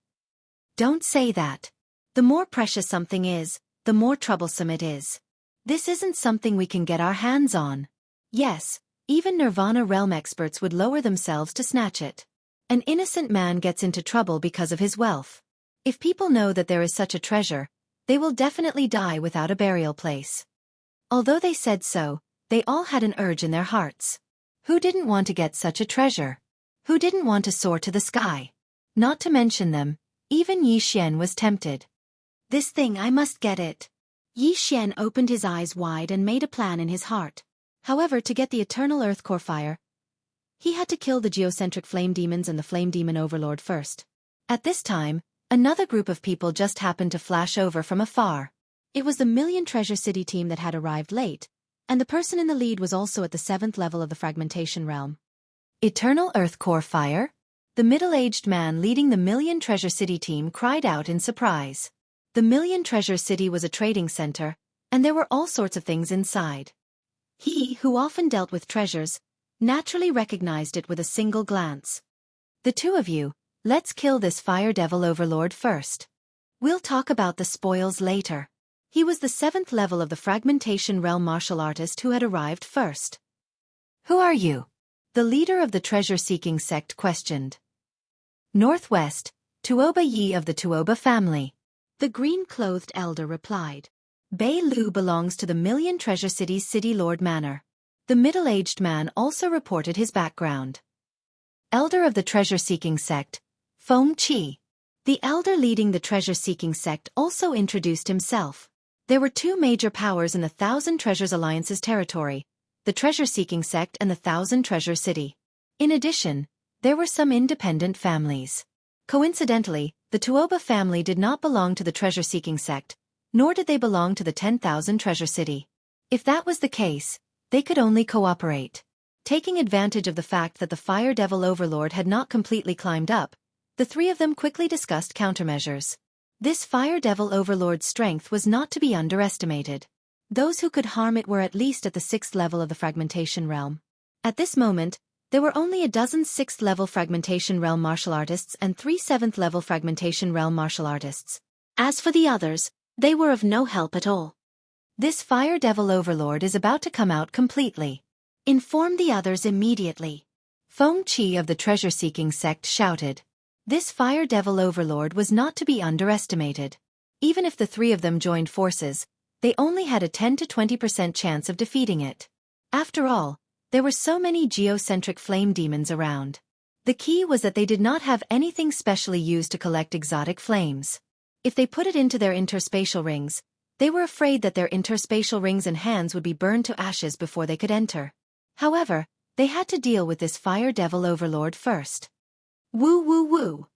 Don't say that. The more precious something is, the more troublesome it is. This isn't something we can get our hands on. Yes, even Nirvana realm experts would lower themselves to snatch it. An innocent man gets into trouble because of his wealth. If people know that there is such a treasure, they will definitely die without a burial place. Although they said so, They all had an urge in their hearts. Who didn't want to get such a treasure? Who didn't want to soar to the sky? Not to mention them, even Yi Xian was tempted. This thing, I must get it. Yi Xian opened his eyes wide and made a plan in his heart. However, to get the eternal earth core fire, he had to kill the geocentric flame demons and the flame demon overlord first. At this time, another group of people just happened to flash over from afar. It was the Million Treasure City team that had arrived late, and the person in the lead was also at the 7th level of the fragmentation realm. Eternal earth core fire? The middle-aged man leading the Million Treasure City team cried out in surprise. The Million Treasure City was a trading center, and there were all sorts of things inside. He, who often dealt with treasures, naturally recognized it with a single glance. The two of you, let's kill this fire devil overlord first. We'll talk about the spoils later. He was the 7th level of the fragmentation realm martial artist who had arrived first. Who are you? The leader of the treasure-seeking sect questioned. Northwest, Tuoba Yi of the Tuoba family. The green-clothed elder replied. Bei Lu belongs to the Million Treasure City's City Lord Manor. The middle-aged man also reported his background. Elder of the treasure-seeking sect, Feng Qi. The elder leading the treasure-seeking sect also introduced himself. There were two major powers in the Thousand Treasures Alliance's territory, the treasure-seeking sect and the Thousand Treasure City. In addition, there were some independent families. Coincidentally, the Tuoba family did not belong to the treasure-seeking sect, nor did they belong to the 10,000 Treasure City. If that was the case, they could only cooperate. Taking advantage of the fact that the Fire Devil Overlord had not completely climbed up, the three of them quickly discussed countermeasures. This Fire Devil Overlord's strength was not to be underestimated. Those who could harm it were at least at the 6th level of the fragmentation realm. At this moment, there were only a dozen 6th level fragmentation realm martial artists and 3 7th level fragmentation realm martial artists. As for the others, they were of no help at all. This Fire Devil Overlord is about to come out completely. Inform the others immediately. Feng Qi of the treasure-seeking sect shouted. This Fire Devil Overlord was not to be underestimated. Even if the three of them joined forces, they only had a 10 to 20% chance of defeating it. After all, there were so many geocentric flame demons around. The key was that they did not have anything specially used to collect exotic flames. If they put it into their interspatial rings, they were afraid that their interspatial rings and hands would be burned to ashes before they could enter. However, they had to deal with this Fire Devil Overlord first. Woo woo woo!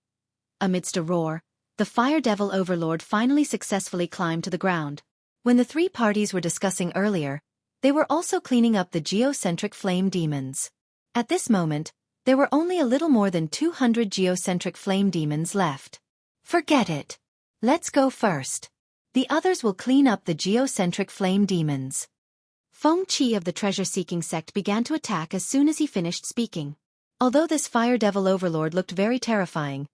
Amidst a roar, the Fire Devil Overlord finally successfully climbed to the ground. When the three parties were discussing earlier, they were also cleaning up the geocentric flame demons. At this moment, there were only a little more than 200 geocentric flame demons left. Forget it. Let's go first. The others will clean up the geocentric flame demons. Feng Qi of the treasure-seeking sect began to attack as soon as he finished speaking. Although this Fire Devil Overlord looked very terrifying,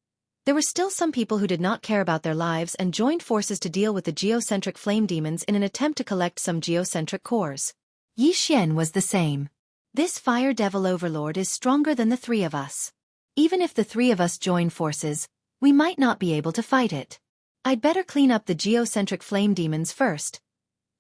there were still some people who did not care about their lives and joined forces to deal with the geocentric flame demons in an attempt to collect some geocentric cores. Yi Xian was the same. This Fire Devil Overlord is stronger than the three of us. Even if the three of us join forces, we might not be able to fight it. I'd better clean up the geocentric flame demons first.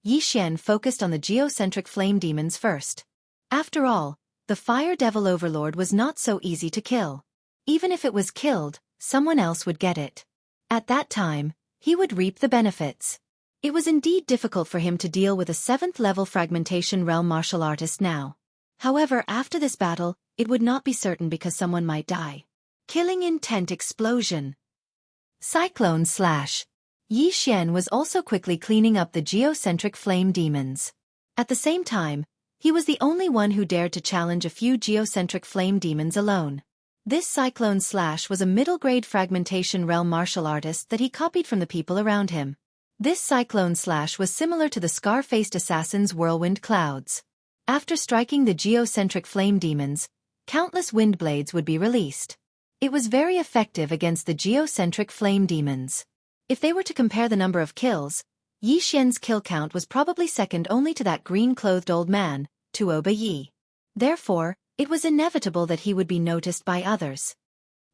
Yi Xian focused on the geocentric flame demons first. After all, the Fire Devil Overlord was not so easy to kill. Even if it was killed, someone else would get it. At that time, he would reap the benefits. It was indeed difficult for him to deal with a 7th level fragmentation realm martial artist now. However, after this battle, it would not be certain because someone might die. Killing intent explosion. Cyclone slash. Yi Xian was also quickly cleaning up the geocentric flame demons. At the same time, he was the only one who dared to challenge a few geocentric flame demons alone. This Cyclone Slash was a middle-grade fragmentation realm martial artist that he copied from the people around him. This Cyclone Slash was similar to the scar-faced assassin's whirlwind clouds. After striking the geocentric flame demons, countless wind blades would be released. It was very effective against the geocentric flame demons. If they were to compare the number of kills, Yi Xian's kill count was probably second only to that green-clothed old man, Tuoba Yi. Therefore, it was inevitable that he would be noticed by others.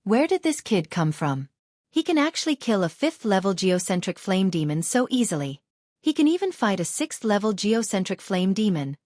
Where did this kid come from? He can actually kill a 5th-level geocentric flame demon so easily. He can even fight a 6th-level geocentric flame demon.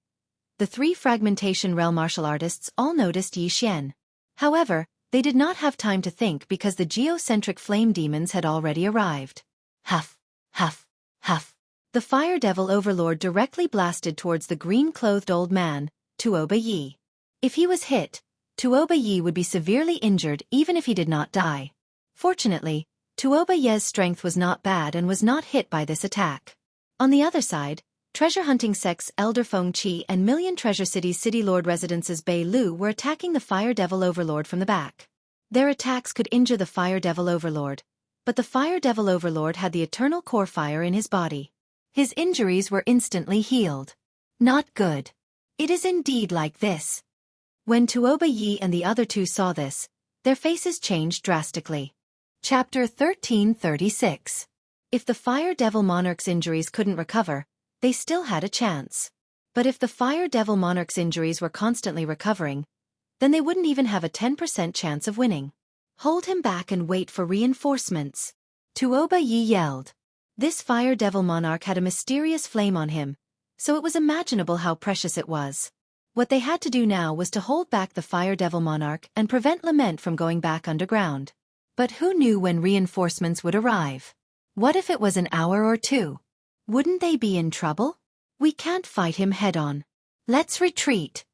The three fragmentation realm martial artists all noticed Yi Xian. However, they did not have time to think because the geocentric flame demons had already arrived. Huff, huff, huff. The fire devil overlord directly blasted towards the green-clothed old man, Tuoba Yi. If he was hit, Tuoba Yi would be severely injured even if he did not die. Fortunately, Tuoba Yi's strength was not bad and was not hit by this attack. On the other side, treasure hunting sect's elder Feng Qi and Million Treasure City's city lord residence's Bei Lu were attacking the fire devil overlord from the back. Their attacks could injure the fire devil overlord, but the fire devil overlord had the eternal core fire in his body. His injuries were instantly healed. Not good. It is indeed like this. When Tuoba Yi and the other two saw this, their faces changed drastically. Chapter 1336. If the Fire Devil Monarch's injuries couldn't recover, they still had a chance. But if the Fire Devil Monarch's injuries were constantly recovering, then they wouldn't even have a 10% chance of winning. Hold him back and wait for reinforcements. Tuoba Yi yelled. This Fire Devil Monarch had a mysterious flame on him, so it was imaginable how precious it was. What they had to do now was to hold back the Fire Devil Monarch and prevent Lament from going back underground. But who knew when reinforcements would arrive? What if it was an hour or two? Wouldn't they be in trouble? We can't fight him head-on. Let's retreat.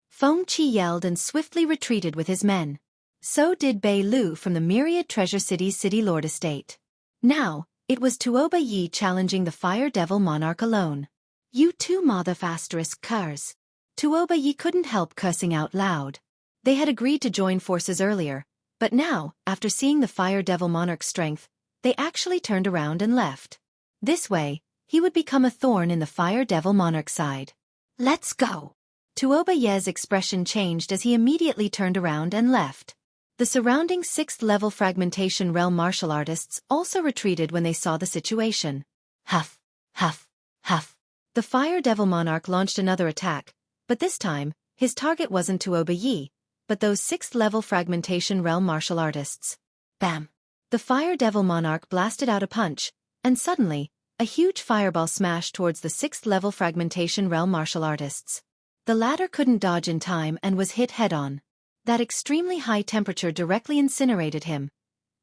Feng Qi yelled and swiftly retreated with his men. So did Bei Lu from the Myriad Treasure City's city lord estate. Now, it was Tuoba Yi challenging the Fire Devil Monarch alone. You two motherfasterisk curs. Tuoba Yi couldn't help cursing out loud. They had agreed to join forces earlier, but now, after seeing the Fire Devil Monarch's strength, they actually turned around and left. This way, he would become a thorn in the Fire Devil Monarch's side. Let's go. Tuoba Yi's expression changed as he immediately turned around and left. The surrounding 6th-level fragmentation realm martial artists also retreated when they saw the situation. Huff, huff, huff. The Fire Devil Monarch launched another attack, but this time, his target wasn't Tuoba Yi, but those 6th-level fragmentation realm martial artists. Bam! The Fire Devil Monarch blasted out a punch, and suddenly, a huge fireball smashed towards the 6th-level fragmentation realm martial artists. The latter couldn't dodge in time and was hit head-on. That extremely high temperature directly incinerated him,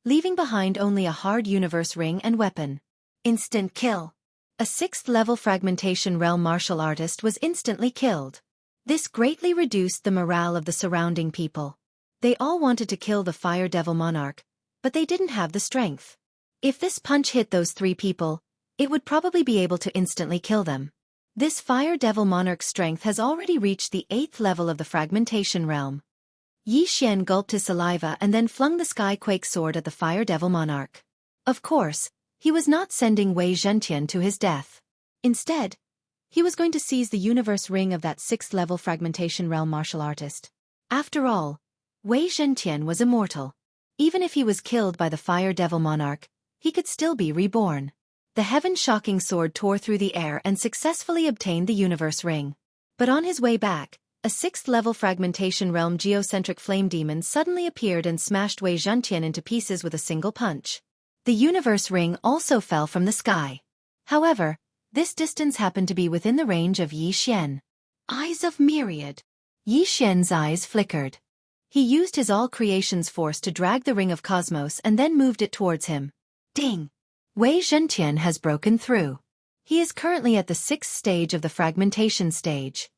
leaving behind only a hard universe ring and weapon. Instant kill. A 6th-level fragmentation realm martial artist was instantly killed. This greatly reduced the morale of the surrounding people. They all wanted to kill the Fire Devil Monarch, but they didn't have the strength. If this punch hit those three people, it would probably be able to instantly kill them. This Fire Devil Monarch's strength has already reached the 8th level of the fragmentation realm. Yi Xian gulped his saliva and then flung the Skyquake sword at the Fire Devil Monarch. Of course, he was not sending Wei Zhentian to his death. Instead, he was going to seize the universe ring of that 6th-level fragmentation realm martial artist. After all, Wei Zhentian was immortal. Even if he was killed by the Fire Devil Monarch, he could still be reborn. The heaven-shocking sword tore through the air and successfully obtained the universe ring. But on his way back, a 6th-level fragmentation realm geocentric flame demon suddenly appeared and smashed Wei Zhentian into pieces with a single punch. The universe ring also fell from the sky. However, this distance happened to be within the range of Yi Xian. Eyes of Myriad. Yi Xian's eyes flickered. He used his all-creation's force to drag the ring of cosmos and then moved it towards him. Ding! Wei Zhentian has broken through. He is currently at the 6th stage of the fragmentation stage.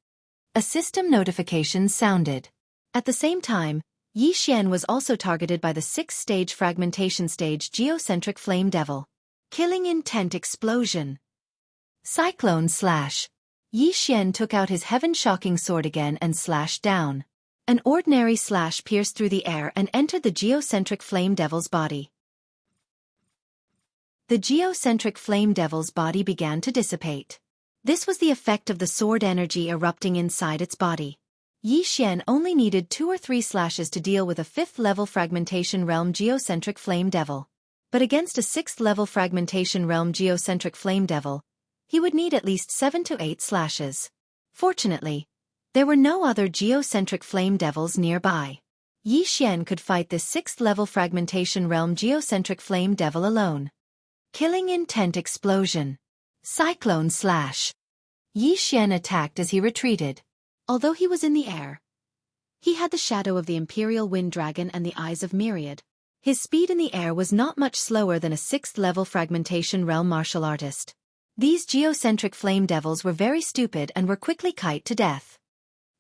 A system notification sounded. At the same time, Yi Xian was also targeted by the 6th stage fragmentation stage geocentric flame devil. Killing intent explosion. Cyclone slash. Yi Xian took out his heaven-shocking sword again and slashed down. An ordinary slash pierced through the air and entered the geocentric flame devil's body. The geocentric flame devil's body began to dissipate. This was the effect of the sword energy erupting inside its body. Yi Xian only needed 2 or 3 slashes to deal with a 5th-level fragmentation realm geocentric flame devil. But against a 6th-level fragmentation realm geocentric flame devil, he would need at least 7 to 8 slashes. Fortunately, there were no other geocentric flame devils nearby. Yi Xian could fight this 6th-level fragmentation realm geocentric flame devil alone. Killing intent explosion. Cyclone slash. Yi Xian attacked as he retreated. Although he was in the air, he had the shadow of the Imperial Wind Dragon and the eyes of Myriad. His speed in the air was not much slower than a 6th-level Fragmentation Realm martial artist. These geocentric flame devils were very stupid and were quickly kite to death.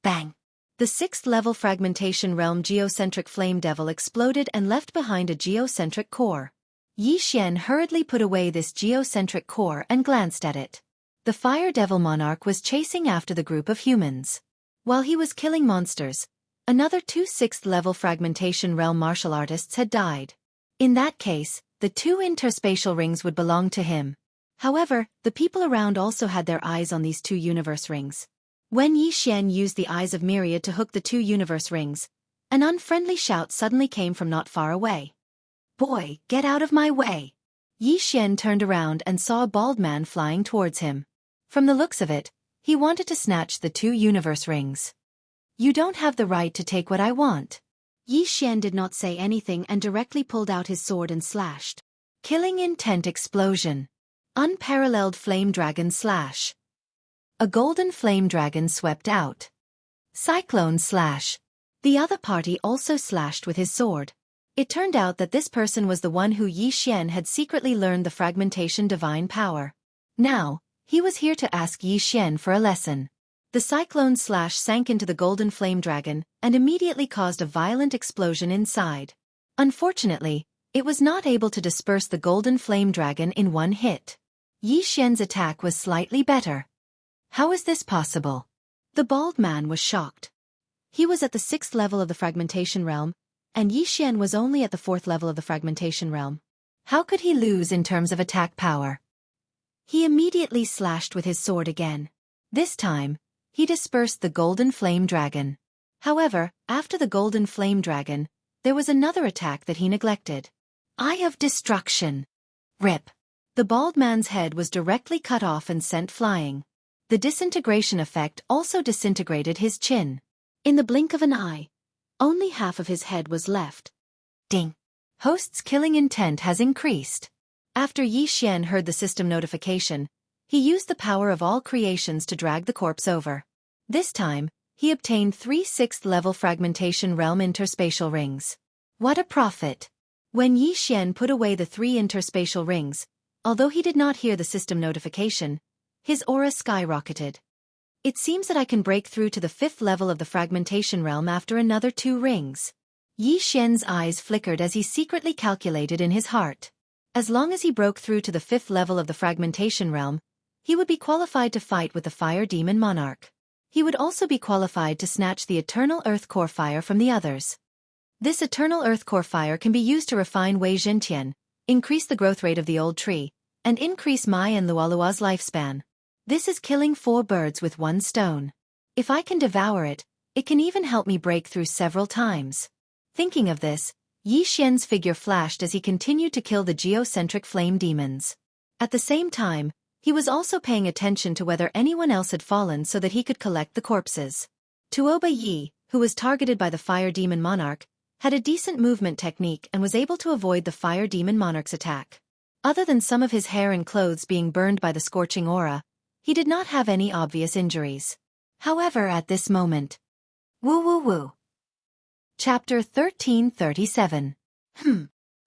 Bang! The 6th-level Fragmentation Realm geocentric flame devil exploded and left behind a geocentric core. Yi Xian hurriedly put away this geocentric core and glanced at it. The Fire Devil Monarch was chasing after the group of humans. While he was killing monsters, another 2 6th-level Fragmentation Realm martial artists had died. In that case, the 2 interspatial rings would belong to him. However, the people around also had their eyes on these 2 universe rings. When Yi Xian used the eyes of Myriad to hook the 2 universe rings, an unfriendly shout suddenly came from not far away. "Boy, get out of my way!" Yi Xian turned around and saw a bald man flying towards him. From the looks of it, he wanted to snatch the 2 universe rings. "You don't have the right to take what I want." Yi Xian did not say anything and directly pulled out his sword and slashed. Killing intent explosion. Unparalleled flame dragon slash. A golden flame dragon swept out. Cyclone slash. The other party also slashed with his sword. It turned out that this person was the one who Yi Xian had secretly learned the fragmentation divine power. Now, he was here to ask Yi Xian for a lesson. The cyclone slash sank into the golden flame dragon and immediately caused a violent explosion inside. Unfortunately, it was not able to disperse the golden flame dragon in one hit. Yi Xian's attack was slightly better. How is this possible? The bald man was shocked. He was at the 6th level of the fragmentation realm, and Yi Xian was only at the 4th level of the fragmentation realm. How could he lose in terms of attack power? He immediately slashed with his sword again. This time, he dispersed the golden flame dragon. However, after the golden flame dragon, there was another attack that he neglected. Eye of Destruction. Rip. The bald man's head was directly cut off and sent flying. The disintegration effect also disintegrated his chin. In the blink of an eye, only half of his head was left. Ding. Host's killing intent has increased. After Yi Xian heard the system notification, he used the power of all creations to drag the corpse over. This time, he obtained 3 6th-level fragmentation realm interspatial rings. What a profit! When Yi Xian put away the 3 interspatial rings, although he did not hear the system notification, his aura skyrocketed. It seems that I can break through to the 5th level of the fragmentation realm after another 2 rings. Yi Xian's eyes flickered as he secretly calculated in his heart. As long as he broke through to the 5th level of the fragmentation realm, he would be qualified to fight with the Fire Demon Monarch. He would also be qualified to snatch the Eternal Earth Core Fire from the others. This Eternal Earth Core Fire can be used to refine Wei Zhentian, increase the growth rate of the old tree, and increase Mai and Lualua's lifespan. This is killing 4 birds with 1 stone. If I can devour it, it can even help me break through several times. Thinking of this, Yi Xian's figure flashed as he continued to kill the geocentric flame demons. At the same time, he was also paying attention to whether anyone else had fallen so that he could collect the corpses. Tuoba Yi, who was targeted by the Fire Demon Monarch, had a decent movement technique and was able to avoid the Fire Demon Monarch's attack. Other than some of his hair and clothes being burned by the scorching aura, he did not have any obvious injuries. However, at this moment... Woo woo woo. Chapter 1337.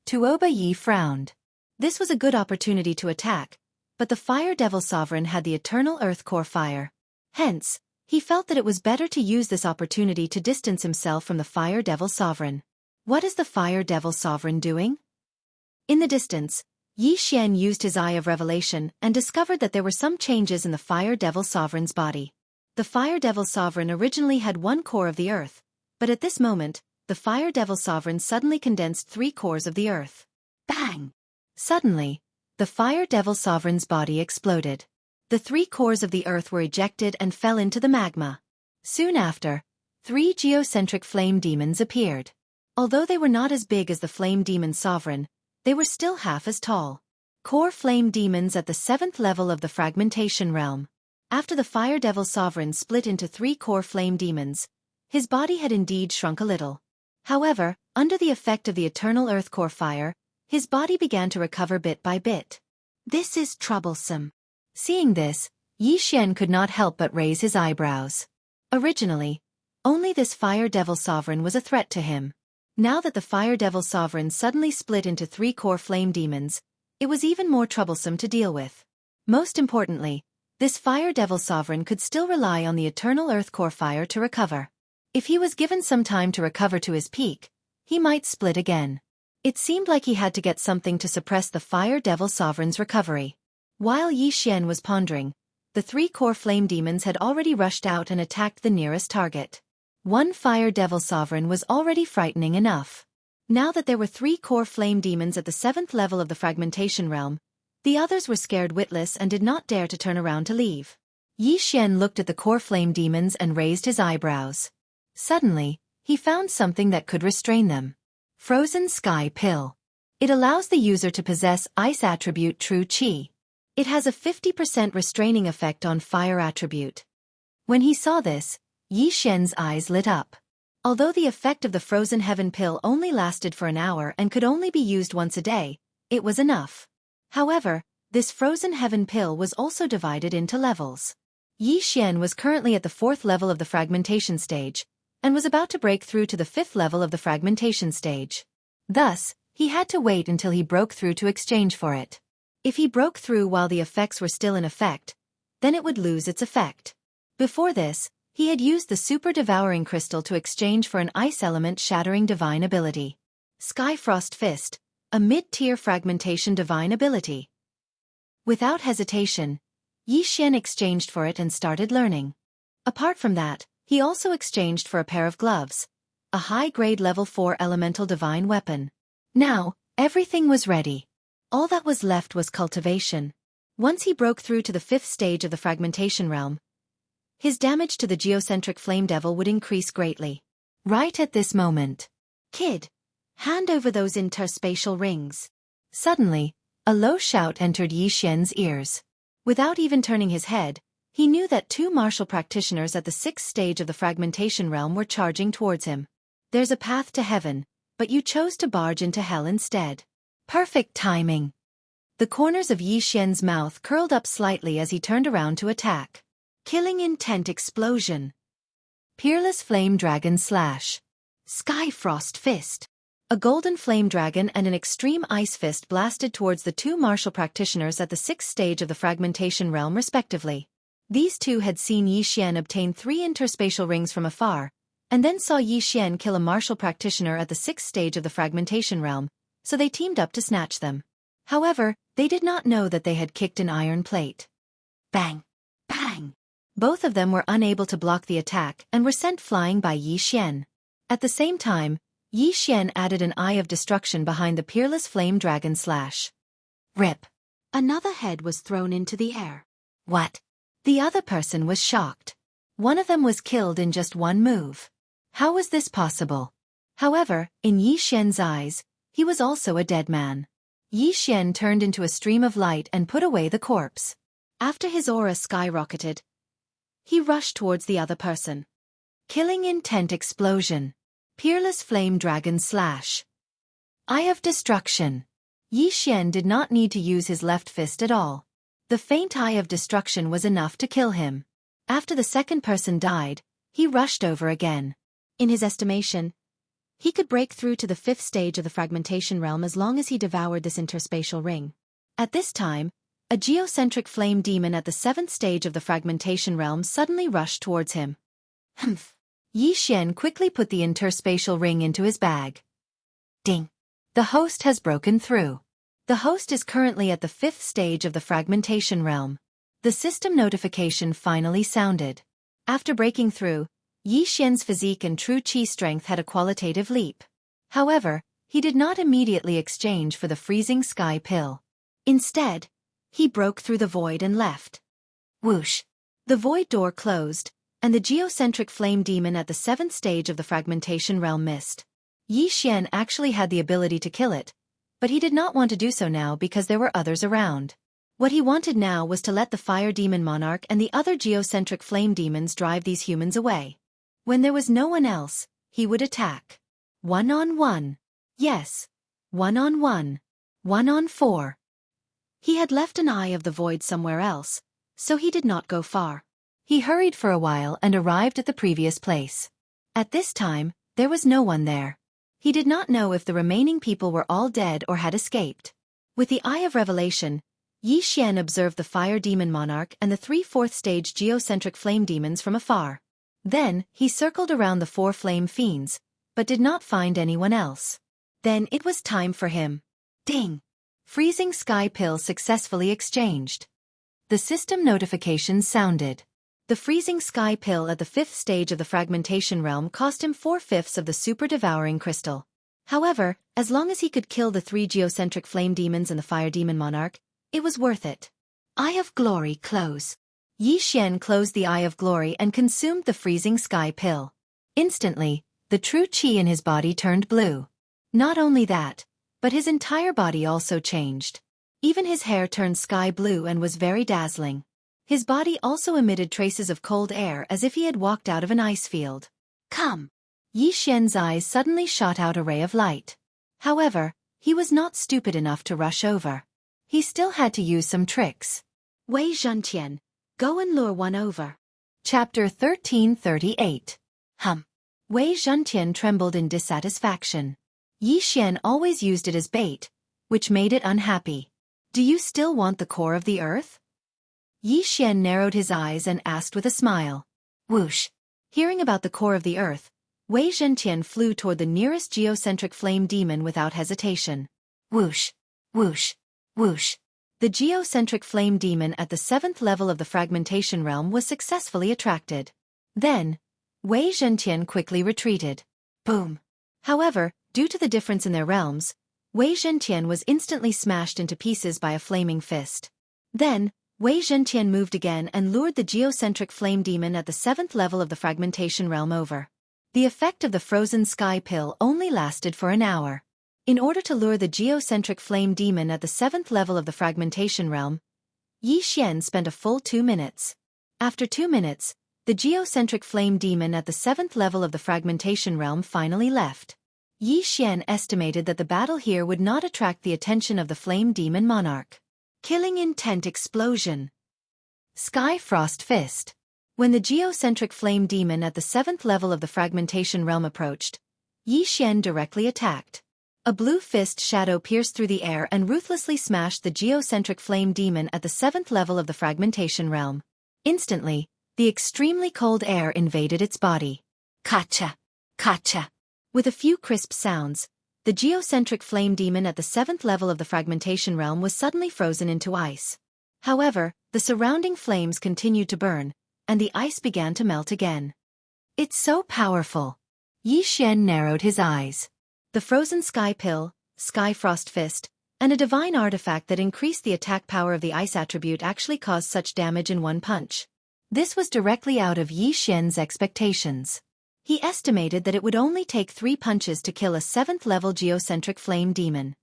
Tuoba Yi frowned. This was a good opportunity to attack, but the Fire Devil Sovereign had the Eternal Earth Core Fire. Hence, he felt that it was better to use this opportunity to distance himself from the Fire Devil Sovereign. What is the Fire Devil Sovereign doing? In the distance, Yi Xian used his Eye of Revelation and discovered that there were some changes in the Fire Devil Sovereign's body. The Fire Devil Sovereign originally had 1 core of the earth, but at this moment, the Fire Devil Sovereign suddenly condensed 3 cores of the earth. Bang! Suddenly, the Fire Devil Sovereign's body exploded. The 3 cores of the earth were ejected and fell into the magma. Soon after, 3 geocentric flame demons appeared. Although they were not as big as the Flame Demon Sovereign, they were still half as tall. Core flame demons at the 7th level of the fragmentation realm. After the Fire Devil Sovereign split into 3 core flame demons, his body had indeed shrunk a little. However, under the effect of the Eternal Earth Core Fire, his body began to recover bit by bit. This is troublesome. Seeing this, Yi Xian could not help but raise his eyebrows. Originally, only this Fire Devil Sovereign was a threat to him. Now that the Fire Devil Sovereign suddenly split into 3 core flame demons, it was even more troublesome to deal with. Most importantly, this Fire Devil Sovereign could still rely on the eternal Earth Core Fire to recover. If he was given some time to recover to his peak, he might split again. It seemed like he had to get something to suppress the Fire Devil Sovereign's recovery. While Yi Xian was pondering, the 3 core flame demons had already rushed out and attacked the nearest target. One Fire Devil Sovereign was already frightening enough. Now that there were 3 core flame demons at the 7th level of the fragmentation realm, the others were scared witless and did not dare to turn around to leave. Yi Xian looked at the core flame demons and raised his eyebrows. Suddenly, he found something that could restrain them. Frozen Sky Pill. It allows the user to possess Ice attribute True Qi. It has a 50% restraining effect on Fire attribute. When he saw this, Yi Xian's eyes lit up. Although the effect of the Frozen Heaven Pill only lasted for an hour and could only be used once a day, it was enough. However, this Frozen Heaven Pill was also divided into levels. Yi Xian was currently at the 4th level of the fragmentation stage, and was about to break through to the 5th level of the fragmentation stage. Thus, he had to wait until he broke through to exchange for it. If he broke through while the effects were still in effect, then it would lose its effect. Before this, he had used the Super Devouring Crystal to exchange for an Ice Element Shattering Divine ability. Sky Frost Fist, a mid-tier fragmentation divine ability. Without hesitation, Yi Xian exchanged for it and started learning. Apart from that, he also exchanged for a pair of gloves, a high-grade level 4 elemental divine weapon. Now, everything was ready. All that was left was cultivation. Once he broke through to the 5th stage of the fragmentation realm, his damage to the geocentric flame devil would increase greatly. Right at this moment, "Kid, hand over those interspatial rings." Suddenly, a low shout entered Yi Xian's ears. Without even turning his head, he knew that 2 martial practitioners at the 6th stage of the fragmentation realm were charging towards him. "There's a path to heaven, but you chose to barge into hell instead." Perfect timing. The corners of Yi Xian's mouth curled up slightly as he turned around to attack. Killing Intent Explosion. Peerless Flame Dragon Slash. Sky Frost Fist. A golden flame dragon and an extreme ice fist blasted towards the 2 martial practitioners at the 6th stage of the fragmentation realm respectively. These 2 had seen Yi Xian obtain 3 interspatial rings from afar, and then saw Yi Xian kill a martial practitioner at the 6th stage of the fragmentation realm, so they teamed up to snatch them. However, they did not know that they had kicked an iron plate. Bang! Bang! Both of them were unable to block the attack and were sent flying by Yi Xian. At the same time, Yi Xian added an Eye of Destruction behind the Peerless Flame Dragon Slash. Rip! Another head was thrown into the air. What? The other person was shocked. One of them was killed in just one move. How was this possible? However, in Yi Xian's eyes, he was also a dead man. Yi Xian turned into a stream of light and put away the corpse. After his aura skyrocketed, he rushed towards the other person. Killing Intent Explosion. Peerless Flame Dragon Slash. Eye of Destruction. Yi Xian did not need to use his left fist at all. The faint Eye of Destruction was enough to kill him. After the second person died, he rushed over again. In his estimation, he could break through to the 5th stage of the fragmentation realm as long as he devoured this interspatial ring. At this time, a geocentric flame demon at the 7th stage of the fragmentation realm suddenly rushed towards him. Humph! Yi Xian quickly put the interspatial ring into his bag. Ding! The host has broken through. The host is currently at the 5th stage of the fragmentation realm. The system notification finally sounded. After breaking through, Yi Xian's physique and true qi strength had a qualitative leap. However, he did not immediately exchange for the freezing sky pill. Instead, he broke through the void and left. Whoosh! The void door closed, and the geocentric flame demon at the 7th stage of the fragmentation realm missed. Yi Xian actually had the ability to kill it, but he did not want to do so now because there were others around. What he wanted now was to let the fire demon monarch and the other geocentric flame demons drive these humans away. When there was no one else, he would attack. 1-on-1. Yes. 1-on-1. 1-on-4. He had left an eye of the void somewhere else, so he did not go far. He hurried for a while and arrived at the previous place. At this time, there was no one there. He did not know if the remaining people were all dead or had escaped. With the Eye of Revelation, Yi Xian observed the Fire Demon Monarch and the 3 4th-stage geocentric flame demons from afar. Then, he circled around the 4 flame fiends, but did not find anyone else. Then it was time for him. Ding! Freezing Sky Pill successfully exchanged. The system notifications sounded. The Freezing Sky Pill at the 5th stage of the Fragmentation Realm cost him 4/5 of the Super Devouring Crystal. However, as long as he could kill the 3 geocentric flame demons and the Fire Demon Monarch, it was worth it. Eye of Glory close. Yi Xian closed the Eye of Glory and consumed the Freezing Sky Pill. Instantly, the true qi in his body turned blue. Not only that, but his entire body also changed. Even his hair turned sky blue and was very dazzling. His body also emitted traces of cold air as if he had walked out of an ice field. Come! Yi Xian's eyes suddenly shot out a ray of light. However, he was not stupid enough to rush over. He still had to use some tricks. Wei Zhentian, go and lure one over. Chapter 1338. Wei Zhentian trembled in dissatisfaction. Yi Xian always used it as bait, which made it unhappy. Do you still want the core of the earth? Yi Xian narrowed his eyes and asked with a smile. Whoosh! Hearing about the core of the earth, Wei Zhentian flew toward the nearest geocentric flame demon without hesitation. Whoosh! Whoosh! Whoosh! The geocentric flame demon at the 7th level of the Fragmentation Realm was successfully attracted. Then, Wei Zhentian quickly retreated. Boom! However, due to the difference in their realms, Wei Zhentian was instantly smashed into pieces by a flaming fist. Then, Wei Zhentian moved again and lured the geocentric flame demon at the 7th level of the Fragmentation Realm over. The effect of the Frozen Sky Pill only lasted for an hour. In order to lure the geocentric flame demon at the 7th level of the Fragmentation Realm, Yi Xian spent a full 2 minutes. After 2 minutes, the geocentric flame demon at the 7th level of the Fragmentation Realm finally left. Yi Xian estimated that the battle here would not attract the attention of the Flame Demon Monarch. Killing Intent Explosion. Sky Frost Fist. When the geocentric flame demon at the 7th level of the Fragmentation Realm approached, Yi Xian directly attacked. A blue fist shadow pierced through the air and ruthlessly smashed the geocentric flame demon at the 7th level of the Fragmentation Realm. Instantly, the extremely cold air invaded its body. Kacha! Kacha! With a few crisp sounds, the geocentric flame demon at the 7th level of the Fragmentation Realm was suddenly frozen into ice. However, the surrounding flames continued to burn, and the ice began to melt again. It's so powerful. Yi Xian narrowed his eyes. The Frozen Sky Pill, Sky Frost Fist, and a divine artifact that increased the attack power of the ice attribute actually caused such damage in one punch. This was directly out of Yi Xian's expectations. He estimated that it would only take 3 punches to kill a 7th level geocentric flame demon.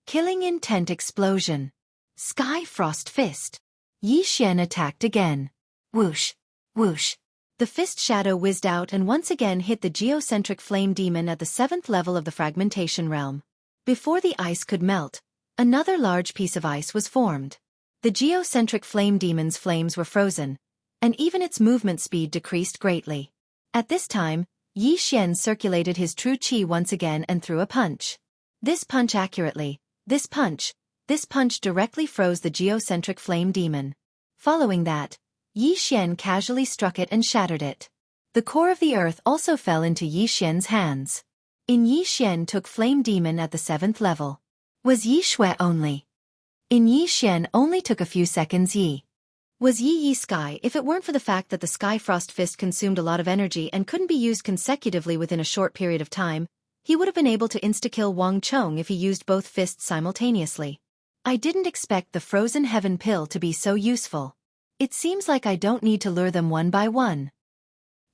Killing Intent Explosion. Sky Frost Fist. Yi Xian attacked again. Whoosh! Whoosh! The fist shadow whizzed out and once again hit the geocentric flame demon at the 7th level of the Fragmentation Realm. Before the ice could melt, another large piece of ice was formed. The geocentric flame demon's flames were frozen, and even its movement speed decreased greatly. At this time, Yi Xian circulated his true qi once again and threw a punch. This punch accurately, this punch directly froze the geocentric flame demon. Following that, Yi Xian casually struck it and shattered it. The core of the earth also fell into Yi Xian's hands. In Yi Xian took flame demon at the 7th level. Was Yi Shui only? In Yi Xian only took a few seconds Yi. Was Yi Sky if it weren't for the fact that the Sky Frost Fist consumed a lot of energy and couldn't be used consecutively within a short period of time, he would have been able to insta-kill Wang Chong if he used both fists simultaneously. I didn't expect the Frozen Heaven Pill to be so useful. It seems like I don't need to lure them one by one.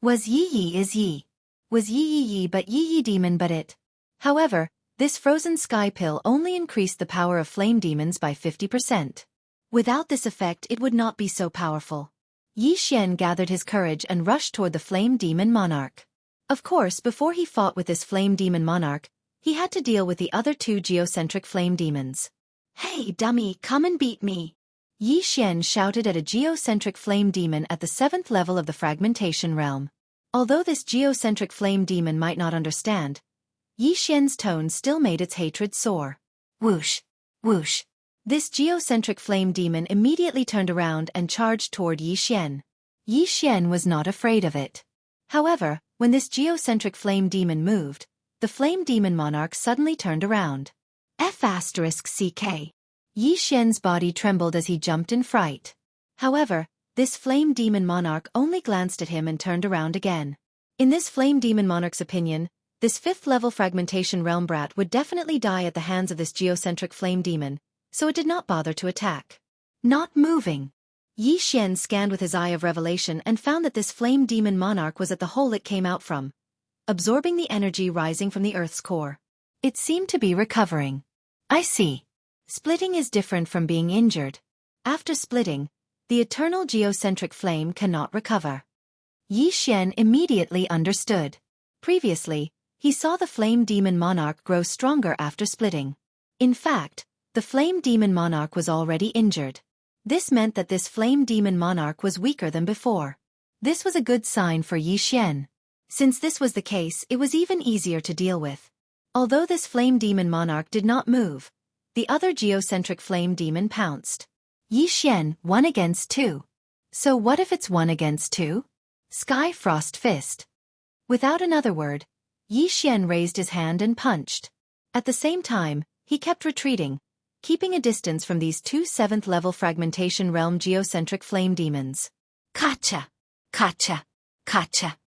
Was Yi is Yi. Was Yi but Yi demon but it. However, this Frozen Sky Pill only increased the power of flame demons by 50%. Without this effect it would not be so powerful. Yi Xian gathered his courage and rushed toward the Flame Demon Monarch. Of course, before he fought with this Flame Demon Monarch, he had to deal with the other 2 geocentric flame demons. Hey dummy, come and beat me. Yi Xian shouted at a geocentric flame demon at the 7th level of the fragmentation realm. Although this geocentric flame demon might not understand, Yi Xian's tone still made its hatred soar. Whoosh! Whoosh! This geocentric flame demon immediately turned around and charged toward Yi Xian. Yi Xian was not afraid of it. However, when this geocentric flame demon moved, the flame demon monarch suddenly turned around. F***CK. Yi Xian's body trembled as he jumped in fright. However, this flame demon monarch only glanced at him and turned around again. In this flame demon monarch's opinion, this 5th level fragmentation realm brat would definitely die at the hands of this geocentric flame demon, so it did not bother to attack. Not moving. Yi Xian scanned with his eye of revelation and found that this flame demon monarch was at the hole it came out from, absorbing the energy rising from the Earth's core. It seemed to be recovering. I see. Splitting is different from being injured. After splitting, the eternal geocentric flame cannot recover. Yi Xian immediately understood. Previously, he saw the flame demon monarch grow stronger after splitting. In fact, the flame demon monarch was already injured. This meant that this flame demon monarch was weaker than before. This was a good sign for Yi Xian. Since this was the case, it was even easier to deal with. Although this flame demon monarch did not move, the other geocentric flame demon pounced. Yi Xian, 1 against 2. So what if it's 1 against 2? Sky Frost Fist. Without another word, Yi Xian raised his hand and punched. At the same time, he kept retreating, keeping a distance from these two 7th level fragmentation realm geocentric flame demons. Kacha! Kacha! Kacha!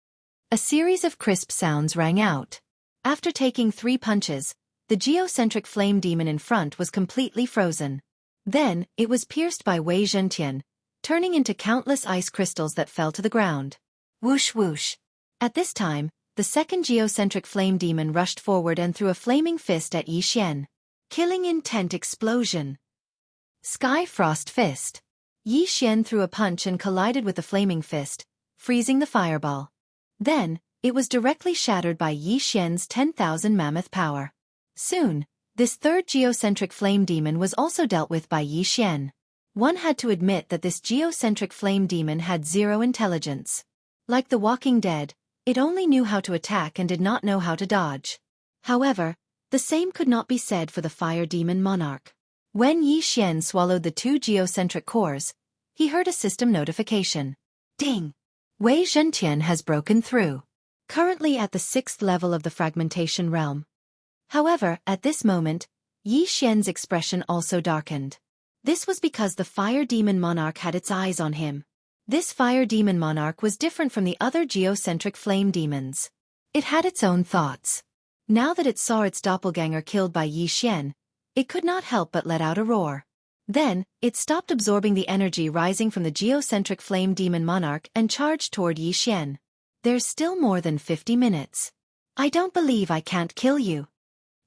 A series of crisp sounds rang out. After taking 3 punches, the geocentric flame demon in front was completely frozen. Then, it was pierced by Wei Zhentian, turning into countless ice crystals that fell to the ground. Whoosh whoosh. At this time, the second geocentric flame demon rushed forward and threw a flaming fist at Yi Xian. Killing intent explosion. Sky Frost Fist. Yi Xian threw a punch and collided with the flaming fist, freezing the fireball. Then, it was directly shattered by Yi Xian's 10,000 mammoth power. Soon, this third geocentric flame demon was also dealt with by Yi Xian. One had to admit that this geocentric flame demon had 0 intelligence. Like the Walking Dead, it only knew how to attack and did not know how to dodge. However, the same could not be said for the fire demon monarch. When Yi Xian swallowed the 2 geocentric cores, he heard a system notification. Ding! Wei Zhentian has broken through. Currently at the 6th level of the fragmentation realm. However, at this moment, Yi Xian's expression also darkened. This was because the fire demon monarch had its eyes on him. This fire demon monarch was different from the other geocentric flame demons. It had its own thoughts. Now that it saw its doppelganger killed by Yi Xian, it could not help but let out a roar. Then, it stopped absorbing the energy rising from the geocentric flame demon monarch and charged toward Yi Xian. There's still more than 50 minutes. I don't believe I can't kill you.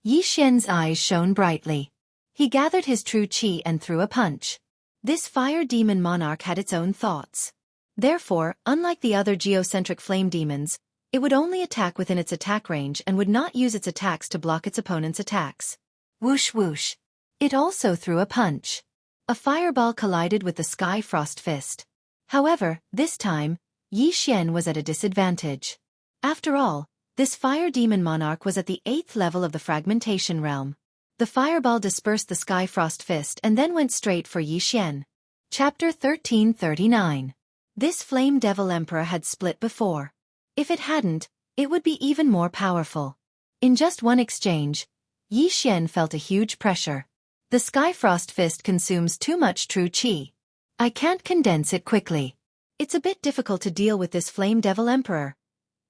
Yi Xian's eyes shone brightly. He gathered his true qi and threw a punch. This fire demon monarch had its own thoughts. Therefore, unlike the other geocentric flame demons, it would only attack within its attack range and would not use its attacks to block its opponent's attacks. Whoosh whoosh. It also threw a punch. A fireball collided with the Sky Frost Fist. However, this time, Yi Xian was at a disadvantage. After all, this fire demon monarch was at the 8th level of the fragmentation realm. The fireball dispersed the Sky Frost Fist and then went straight for Yi Xian. Chapter 1339. This Flame Devil Emperor had split before. If it hadn't, it would be even more powerful. In just one exchange, Yi Xian felt a huge pressure. The Sky Frost Fist consumes too much true qi. I can't condense it quickly. It's a bit difficult to deal with this Flame Devil Emperor,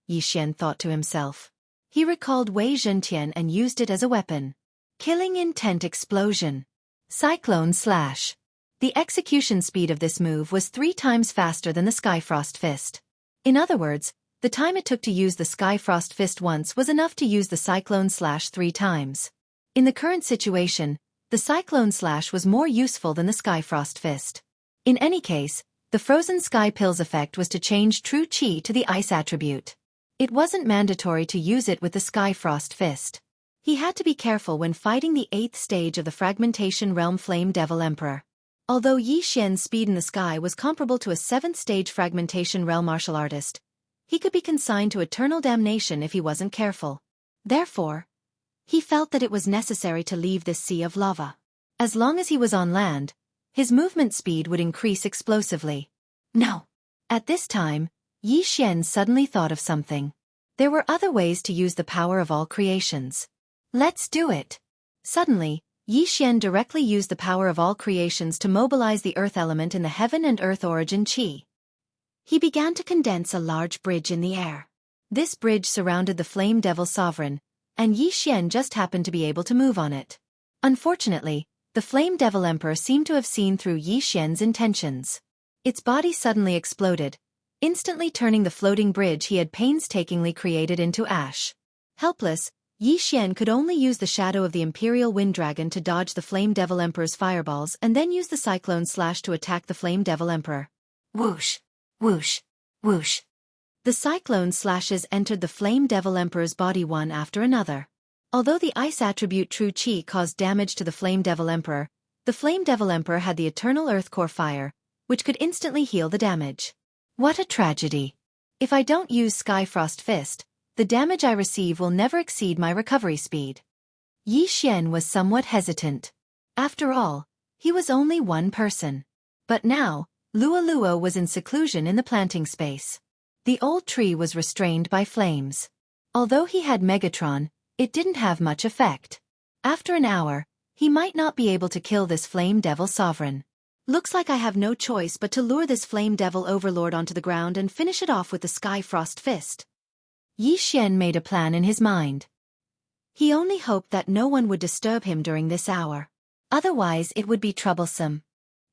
Yi Xian thought to himself. He recalled Wei Zhentian and used it as a weapon. Killing Intent Explosion. Cyclone Slash. The execution speed of this move was 3 times faster than the Sky Frost Fist. In other words, the time it took to use the Sky Frost Fist once was enough to use the Cyclone Slash 3 times. In the current situation, the Cyclone Slash was more useful than the Sky Frost Fist. In any case, the Frozen Sky Pills effect was to change true qi to the ice attribute. It wasn't mandatory to use it with the Sky Frost Fist. He had to be careful when fighting the 8th stage of the Fragmentation Realm Flame Devil Emperor. Although Yi Xian's speed in the sky was comparable to a 7th-stage fragmentation realm martial artist, he could be consigned to eternal damnation if he wasn't careful. Therefore, he felt that it was necessary to leave this sea of lava. As long as he was on land, his movement speed would increase explosively. No. At this time, Yi Xian suddenly thought of something. There were other ways to use the power of all creations. Let's do it. Suddenly, Yi Xian directly used the power of all creations to mobilize the earth element in the heaven and earth origin qi. He began to condense a large bridge in the air. This bridge surrounded the Flame Devil Sovereign, and Yi Xian just happened to be able to move on it. Unfortunately, the Flame Devil Emperor seemed to have seen through Yi Xian's intentions. Its body suddenly exploded, instantly turning the floating bridge he had painstakingly created into ash. Helpless, Yi Xian could only use the shadow of the Imperial Wind Dragon to dodge the Flame Devil Emperor's fireballs and then use the Cyclone Slash to attack the Flame Devil Emperor. Whoosh! Whoosh! Whoosh! The Cyclone Slashes entered the Flame Devil Emperor's body one after another. Although the ice attribute True Qi caused damage to the Flame Devil Emperor, the Flame Devil Emperor had the Eternal Earth Core Fire, which could instantly heal the damage. What a tragedy! If I don't use Skyfrost Fist, the damage I receive will never exceed my recovery speed. Yi Xian was somewhat hesitant. After all, he was only one person. But now, Lua Lua was in seclusion in the planting space. The old tree was restrained by flames. Although he had Megatron, it didn't have much effect. After an hour, he might not be able to kill this Flame Devil Sovereign. Looks like I have no choice but to lure this Flame Devil Overlord onto the ground and finish it off with the Skyfrost Fist. Yi Xian made a plan in his mind. He only hoped that no one would disturb him during this hour. Otherwise it would be troublesome.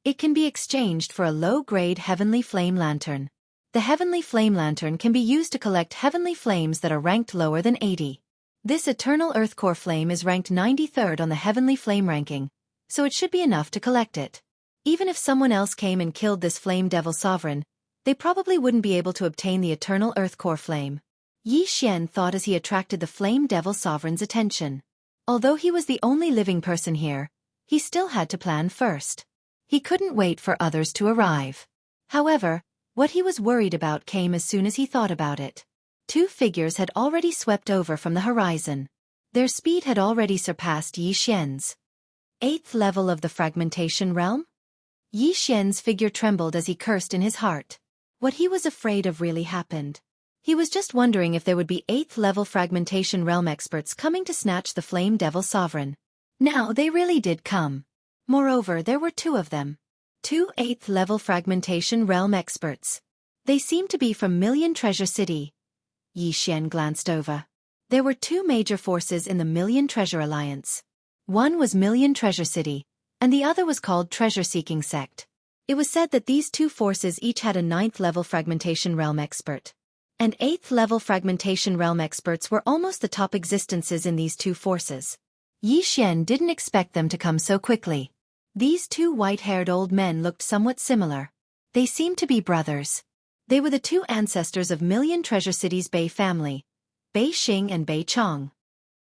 It can be exchanged for a low-grade Heavenly Flame Lantern. The Heavenly Flame Lantern can be used to collect heavenly flames that are ranked lower than 80. This Eternal Earth Core Flame is ranked 93rd on the Heavenly Flame ranking, so it should be enough to collect it. Even if someone else came and killed this Flame Devil Sovereign, they probably wouldn't be able to obtain the Eternal Earth Core Flame. Yi Xian thought as he attracted the Flame Devil Sovereign's attention. Although he was the only living person here, he still had to plan first. He couldn't wait for others to arrive. However, what he was worried about came as soon as he thought about it. Two figures had already swept over from the horizon. Their speed had already surpassed Yi Xian's. 8th level of the fragmentation realm? Yi Xian's figure trembled as he cursed in his heart. What he was afraid of really happened. He was just wondering if there would be 8th level fragmentation realm experts coming to snatch the Flame Devil Sovereign. Now they really did come. Moreover, there were two of them. Two 8th level fragmentation realm experts. They seemed to be from Million Treasure City. Yi Xian glanced over. There were two major forces in the Million Treasure Alliance. One was Million Treasure City, and the other was called Treasure-Seeking Sect. It was said that these two forces each had a 9th level fragmentation realm expert. And 8th level fragmentation realm experts were almost the top existences in these two forces. Yi Xian didn't expect them to come so quickly. These two white-haired old men looked somewhat similar. They seemed to be brothers. They were the two ancestors of Million Treasure City's Bei family, Bei Xing and Bei Chong.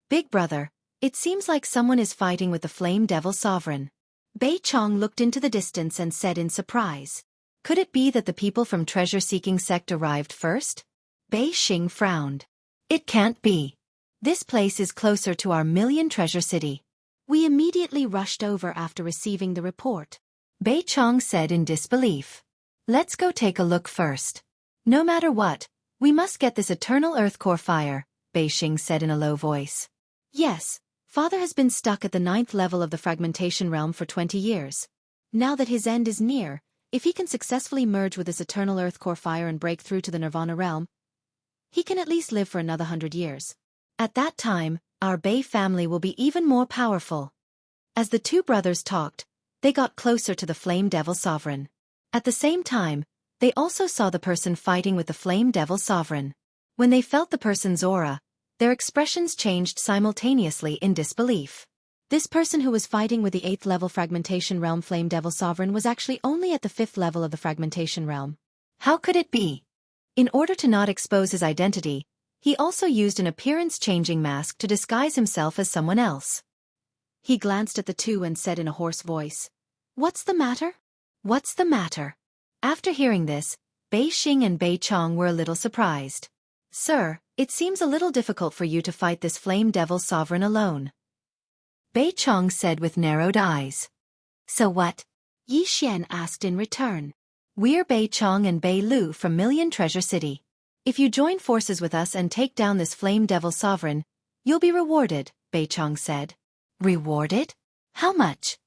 Big brother, it seems like someone is fighting with the Flame Devil Sovereign. Bei Chong looked into the distance and said in surprise. Could it be that the people from Treasure-Seeking Sect arrived first? Bei Xing frowned. It can't be. This place is closer to our Million Treasure City. We immediately rushed over after receiving the report. Bei Chong said in disbelief. Let's go take a look first. No matter what, we must get this Eternal Earth Core Fire, Bei Xing said in a low voice. Yes, Father has been stuck at the 9th level of the fragmentation realm for 20 years. Now that his end is near, if he can successfully merge with this Eternal Earth Core Fire and break through to the Nirvana realm, he can at least live for another 100 years. At that time, our Bei family will be even more powerful. As the two brothers talked, they got closer to the Flame Devil Sovereign. At the same time, they also saw the person fighting with the Flame Devil Sovereign. When they felt the person's aura, their expressions changed simultaneously in disbelief. This person who was fighting with the 8th level fragmentation realm Flame Devil Sovereign was actually only at the 5th level of the fragmentation realm. How could it be? In order to not expose his identity, he also used an appearance-changing mask to disguise himself as someone else. He glanced at the two and said in a hoarse voice, "What's the matter? What's the matter? After hearing this, Bei Xing and Bei Chong were a little surprised. Sir, it seems a little difficult for you to fight this flame devil sovereign alone. Bei Chong said with narrowed eyes. So what? Yi Xian asked in return. We're Bei Chong and Bei Lu from Million Treasure City. If you join forces with us and take down this flame devil sovereign, you'll be rewarded, Bei Chong said. Rewarded? How much?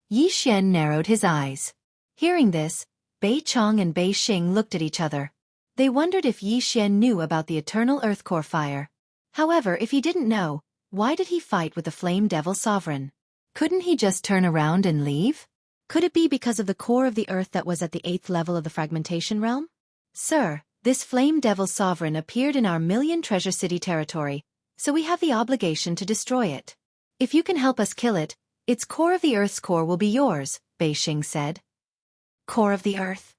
Yi Xian narrowed his eyes. Hearing this, Bei Chong and Bei Xing looked at each other. They wondered if Yi Xian knew about the eternal earth core fire. However, if he didn't know, why did he fight with the flame devil sovereign? Couldn't he just turn around and leave? Could it be because of the core of the earth that was at the 8th level of the fragmentation realm? Sir, this flame devil sovereign appeared in our Million Treasure City territory, so we have the obligation to destroy it. If you can help us kill it, its core of the earth's core will be yours, Bei Xing said. Core of the earth?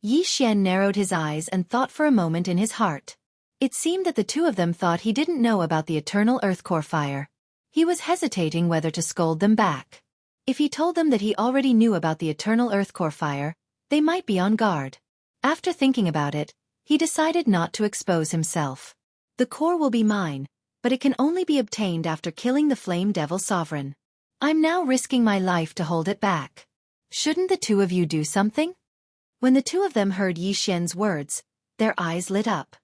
Yi Xian narrowed his eyes and thought for a moment in his heart. It seemed that the two of them thought he didn't know about the eternal earth core fire. He was hesitating whether to scold them back. If he told them that he already knew about the eternal earth core fire, they might be on guard. After thinking about it, he decided not to expose himself. The core will be mine, but it can only be obtained after killing the flame devil sovereign. I'm now risking my life to hold it back. Shouldn't the two of you do something? When the two of them heard Yi Xian's words, their eyes lit up.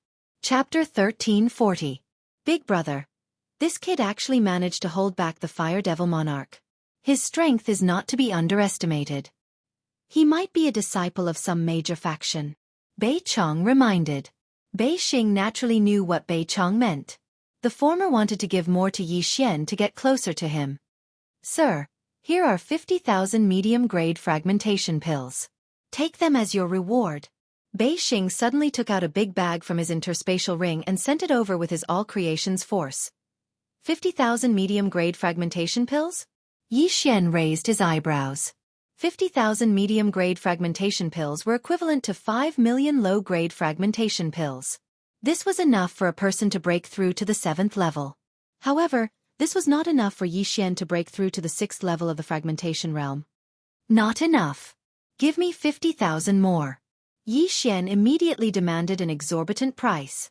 Chapter 1340. Big Brother. This kid actually managed to hold back the Fire Devil Monarch. His strength is not to be underestimated. He might be a disciple of some major faction. Bei Chong reminded. Bei Xing naturally knew what Bei Chong meant. The former wanted to give more to Yi Xian to get closer to him. Sir, here are 50,000 medium-grade fragmentation pills. Take them as your reward. Bei Xing suddenly took out a big bag from his interspatial ring and sent it over with his all-creations force. 50,000 medium-grade fragmentation pills? Yi Xian raised his eyebrows. 50,000 medium-grade fragmentation pills were equivalent to 5 million low-grade fragmentation pills. This was enough for a person to break through to the 7th level. However, this was not enough for Yi Xian to break through to the 6th level of the fragmentation realm. Not enough. Give me 50,000 more. Yi Xian immediately demanded an exorbitant price.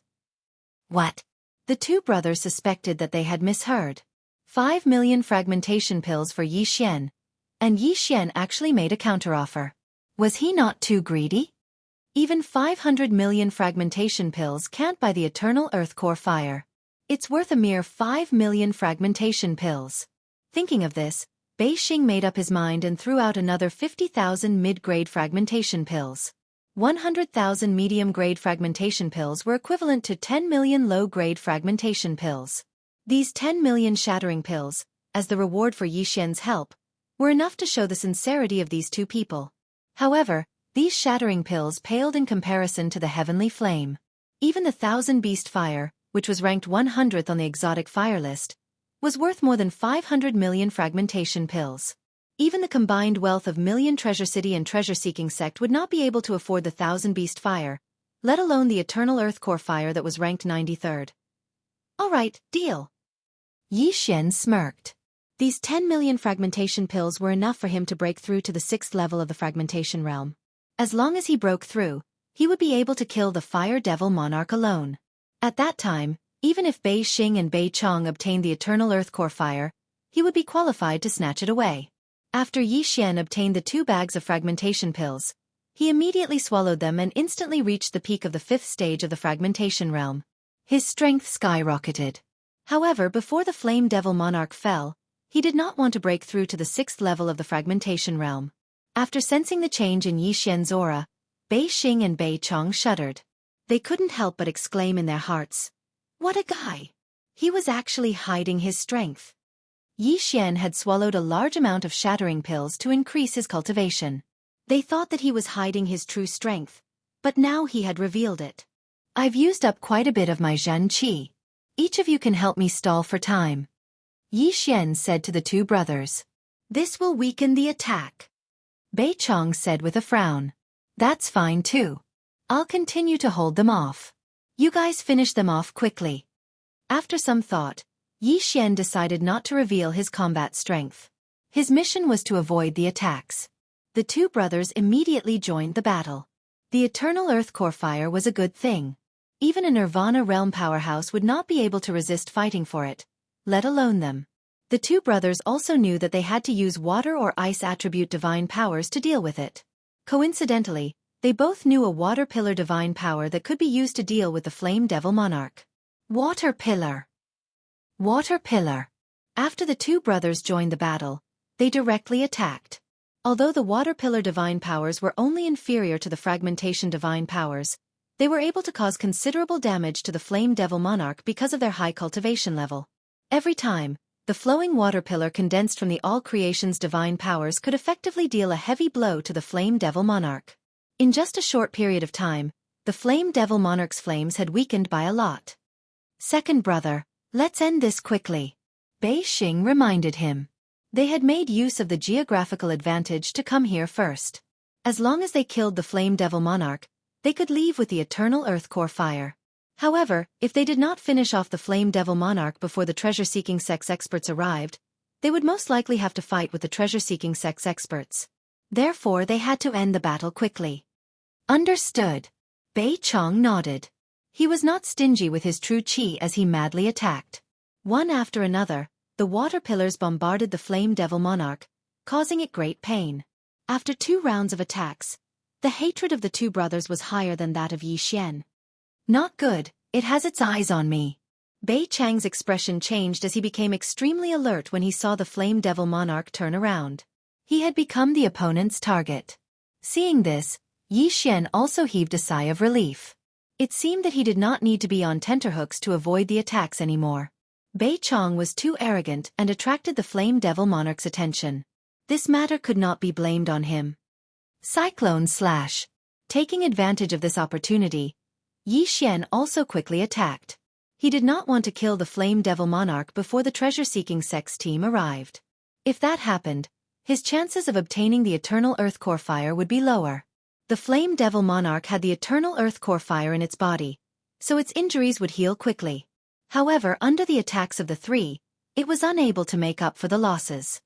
What? The two brothers suspected that they had misheard. 5 million fragmentation pills for Yi Xian. And Yi Xian actually made a counteroffer. Was he not too greedy? Even 500 million fragmentation pills can't buy the eternal earth core fire. It's worth a mere 5 million fragmentation pills. Thinking of this, Bei Xing made up his mind and threw out another 50,000 mid-grade fragmentation pills. 100,000 medium-grade fragmentation pills were equivalent to 10 million low-grade fragmentation pills. These 10 million shattering pills, as the reward for Yi Xian's help, were enough to show the sincerity of these two people. However, these shattering pills paled in comparison to the heavenly flame. Even the 1,000 Beast Fire, which was ranked 100th on the exotic fire list, was worth more than 500 million fragmentation pills. Even the combined wealth of Million Treasure City and treasure-seeking sect would not be able to afford the 1,000 Beast Fire, let alone the eternal earth core fire that was ranked 93rd. All right, deal. Yi Xian smirked. These 10 million fragmentation pills were enough for him to break through to the 6th level of the fragmentation realm. As long as he broke through, he would be able to kill the Fire Devil Monarch alone. At that time, even if Bei Xing and Bei Chong obtained the eternal earth core fire, he would be qualified to snatch it away. After Yi Xian obtained the 2 bags of fragmentation pills, he immediately swallowed them and instantly reached the peak of the 5th stage of the fragmentation realm. His strength skyrocketed. However, before the Flame Devil Monarch fell, he did not want to break through to the 6th level of the fragmentation realm. After sensing the change in Yi Xian's aura, Bei Xing and Bei Chong shuddered. They couldn't help but exclaim in their hearts, "What a guy! He was actually hiding his strength." Yi Xian had swallowed a large amount of shattering pills to increase his cultivation. They thought that he was hiding his true strength, but now he had revealed it. "I've used up quite a bit of my Zhen Qi. Each of you can help me stall for time," Yi Xian said to the two brothers. "This will weaken the attack," Bei Chong said with a frown. "That's fine too. I'll continue to hold them off. You guys finish them off quickly." After some thought, Yi Xian decided not to reveal his combat strength. His mission was to avoid the attacks. The two brothers immediately joined the battle. The eternal earth core fire was a good thing. Even a Nirvana realm powerhouse would not be able to resist fighting for it, let alone them. The two brothers also knew that they had to use water or ice attribute divine powers to deal with it. Coincidentally, they both knew a water pillar divine power that could be used to deal with the Flame Devil Monarch. Water pillar. Water pillar. After the two brothers joined the battle, they directly attacked. Although the water pillar divine powers were only inferior to the fragmentation divine powers, they were able to cause considerable damage to the Flame Devil Monarch because of their high cultivation level. Every time, the flowing water pillar condensed from the all creation's divine powers could effectively deal a heavy blow to the Flame Devil Monarch. In just a short period of time, the Flame Devil Monarch's flames had weakened by a lot. Second brother, let's end this quickly. Bei Xing reminded him. They had made use of the geographical advantage to come here first. As long as they killed the Flame Devil Monarch, they could leave with the eternal earth core fire. However, if they did not finish off the Flame Devil Monarch before the treasure-seeking sex experts arrived, they would most likely have to fight with the treasure-seeking sex experts. Therefore they had to end the battle quickly. Understood. Bei Chong nodded. He was not stingy with his true chi as he madly attacked. One after another, the water pillars bombarded the Flame Devil Monarch, causing it great pain. After 2 rounds of attacks, the hatred of the two brothers was higher than that of Yi Xian. Not good, it has its eyes on me. Bei Chang's expression changed as he became extremely alert when he saw the Flame Devil Monarch turn around. He had become the opponent's target. Seeing this, Yi Xian also heaved a sigh of relief. It seemed that he did not need to be on tenterhooks to avoid the attacks anymore. Bei Chong was too arrogant and attracted the Flame Devil Monarch's attention. This matter could not be blamed on him. Cyclone Slash. Taking advantage of this opportunity, Yi Xian also quickly attacked. He did not want to kill the Flame Devil Monarch before the treasure-seeking sex team arrived. If that happened, his chances of obtaining the eternal earth core fire would be lower. The Flame Devil Monarch had the eternal earth core fire in its body, so its injuries would heal quickly. However, under the attacks of the three, it was unable to make up for the losses.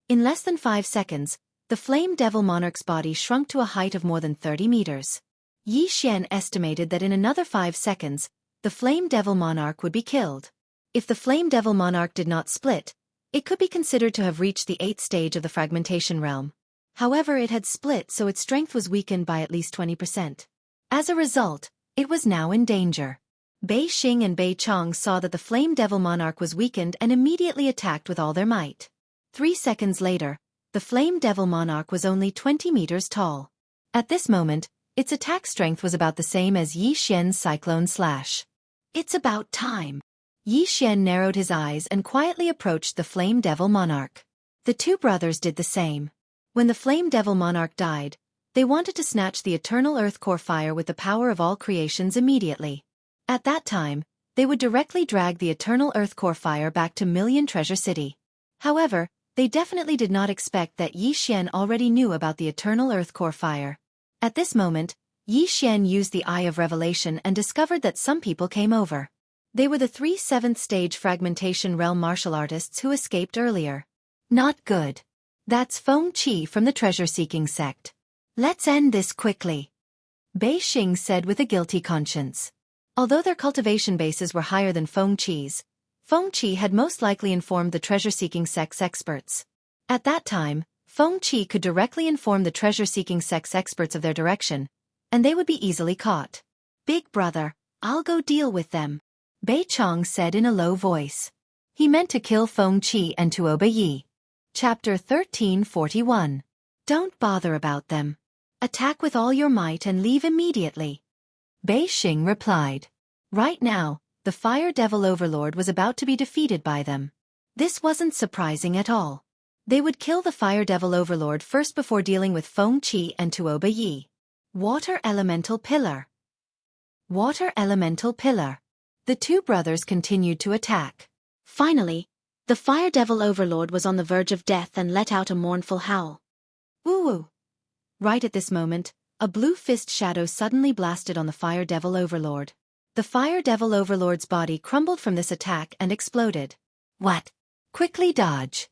In less than 5 seconds, the Flame Devil Monarch's body shrunk to a height of more than 30 meters. Yi Xian estimated that in another 5 seconds, the Flame Devil Monarch would be killed. If the Flame Devil Monarch did not split, it could be considered to have reached the 8th stage of the fragmentation realm. However, it had split, so its strength was weakened by at least 20%. As a result, it was now in danger. Bei Xing and Bei Chong saw that the Flame Devil Monarch was weakened and immediately attacked with all their might. 3 seconds later, the Flame Devil Monarch was only 20 meters tall. At this moment, its attack strength was about the same as Yi Xian's Cyclone Slash. It's about time. Yi Xian narrowed his eyes and quietly approached the Flame Devil Monarch. The two brothers did the same. When the Flame Devil Monarch died, they wanted to snatch the eternal earth core fire with the power of all creations immediately. At that time, they would directly drag the eternal earth core fire back to Million Treasure City. However, they definitely did not expect that Yi Xian already knew about the eternal earth core fire. At this moment, Yi Xian used the Eye of Revelation and discovered that some people came over. They were the 3 7th-stage fragmentation realm martial artists who escaped earlier. Not good. That's Feng Qi from the treasure-seeking sect. Let's end this quickly. Bei Xing said with a guilty conscience. Although their cultivation bases were higher than Feng Qi's, Feng Qi had most likely informed the treasure-seeking sex experts. At that time, Feng Qi could directly inform the treasure-seeking sex experts of their direction, and they would be easily caught. Big brother, I'll go deal with them, Bei Chong said in a low voice. He meant to kill Feng Qi and to obey Yi. Chapter 1341. Don't bother about them. Attack with all your might and leave immediately. Bei Xing replied. Right now, the Fire Devil Overlord was about to be defeated by them. This wasn't surprising at all. They would kill the Fire Devil Overlord first before dealing with Feng Qi and Tuoba Yi. Water Elemental Pillar. Water Elemental Pillar. The two brothers continued to attack. Finally, the Fire Devil Overlord was on the verge of death and let out a mournful howl. Woo-woo. Right at this moment, a blue fist shadow suddenly blasted on the Fire Devil Overlord. The Fire Devil Overlord's body crumbled from this attack and exploded. What? Quickly dodge.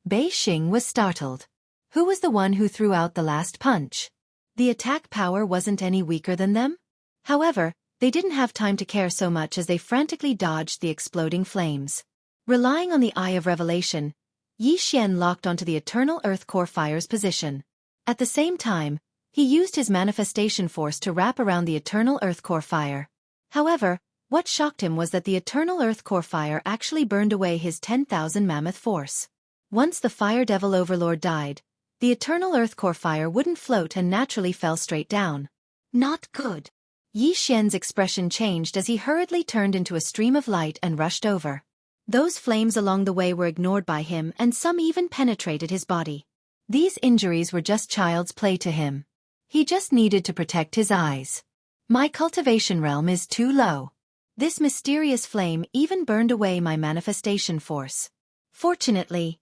Bei Xing was startled. Who was the one who threw out the last punch? The attack power wasn't any weaker than them? However, they didn't have time to care so much as they frantically dodged the exploding flames. Relying on the Eye of Revelation, Yi Xian locked onto the Eternal Earth Core Fire's position. At the same time, he used his manifestation force to wrap around the Eternal Earth Core Fire. However, what shocked him was that the Eternal Earth Core Fire actually burned away his 10,000 mammoth force. Once the Fire Devil Overlord died, the Eternal Earth Core Fire wouldn't float and naturally fell straight down. Not good. Yi Xian's expression changed as he hurriedly turned into a stream of light and rushed over. Those flames along the way were ignored by him and some even penetrated his body. These injuries were just child's play to him. He just needed to protect his eyes. My cultivation realm is too low. This mysterious flame even burned away my manifestation force. Fortunately,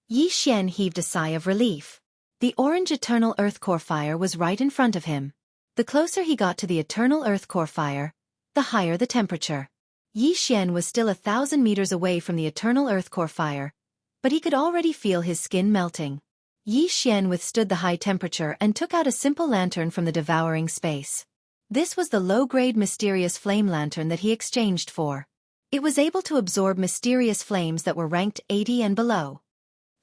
Yi Xian heaved a sigh of relief. The orange Eternal Earth Core Fire was right in front of him. The closer he got to the Eternal Earth Core Fire, the higher the temperature. Yi Xian was still 1,000 meters away from the Eternal Earth Core Fire, but he could already feel his skin melting. Yi Xian withstood the high temperature and took out a simple lantern from the devouring space. This was the low-grade mysterious flame lantern that he exchanged for. It was able to absorb mysterious flames that were ranked 80 and below.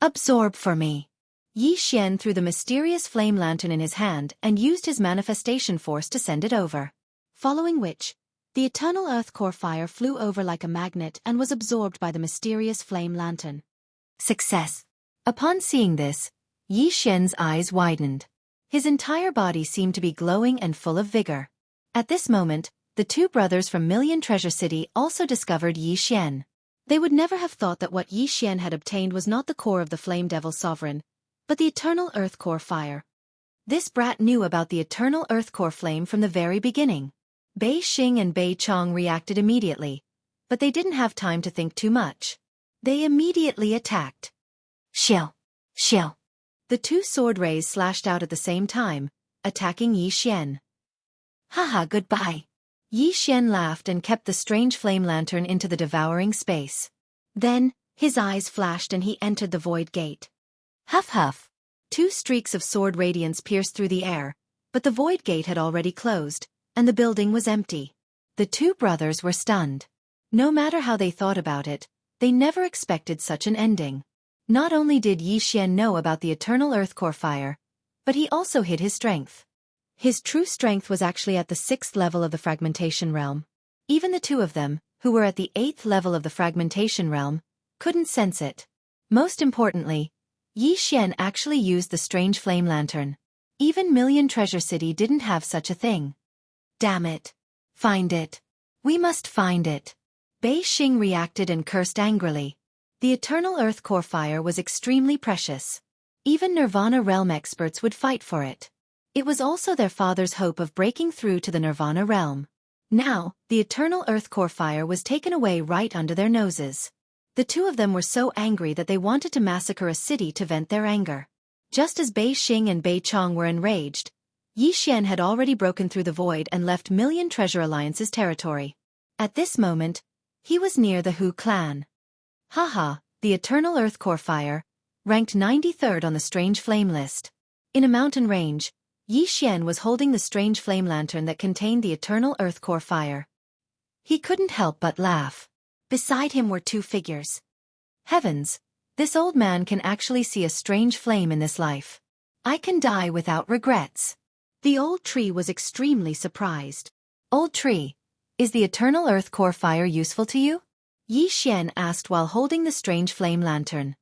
Absorb for me. Yi Xian threw the mysterious flame lantern in his hand and used his manifestation force to send it over. Following which, the Eternal Earth Core Fire flew over like a magnet and was absorbed by the mysterious flame lantern. Success. Upon seeing this, Yi Xian's eyes widened. His entire body seemed to be glowing and full of vigor. At this moment, the two brothers from Million Treasure City also discovered Yi Xian. They would never have thought that what Yi Xian had obtained was not the core of the Flame Devil Sovereign, but the Eternal Earth Core Fire. This brat knew about the Eternal Earth Core Flame from the very beginning. Bei Xing and Bei Chong reacted immediately, but they didn't have time to think too much. They immediately attacked. Shill! Shill! The two sword rays slashed out at the same time, attacking Yi Xian. Haha, goodbye. Yi Xian laughed and kept the strange flame lantern into the devouring space. Then, his eyes flashed and he entered the void gate. Huff huff. Two streaks of sword radiance pierced through the air, but the void gate had already closed, and the building was empty. The two brothers were stunned. No matter how they thought about it, they never expected such an ending. Not only did Yi Xian know about the Eternal Earth Core Fire, but he also hid his strength. His true strength was actually at the 6th level of the Fragmentation Realm. Even the two of them, who were at the 8th level of the Fragmentation Realm, couldn't sense it. Most importantly, Yi Xian actually used the strange flame lantern. Even Million Treasure City didn't have such a thing. Damn it. Find it. We must find it. Bei Xing reacted and cursed angrily. The Eternal Earth Core Fire was extremely precious. Even Nirvana Realm experts would fight for it. It was also their father's hope of breaking through to the Nirvana Realm. Now, the Eternal Earth Core Fire was taken away right under their noses. The two of them were so angry that they wanted to massacre a city to vent their anger. Just as Bei Xing and Bei Chong were enraged, Yi Xian had already broken through the void and left Million Treasure Alliance's territory. At this moment, he was near the Hu clan. Haha, the Eternal Earth Core Fire, ranked 93rd on the Strange Flame list. In a mountain range, Yi Xian was holding the strange flame lantern that contained the Eternal Earth Core Fire. He couldn't help but laugh. Beside him were two figures. Heavens, this old man can actually see a strange flame in this life. I can die without regrets. The old tree was extremely surprised. Old tree, is the Eternal Earth Core Fire useful to you? Yi Xian asked while holding the strange flame lantern.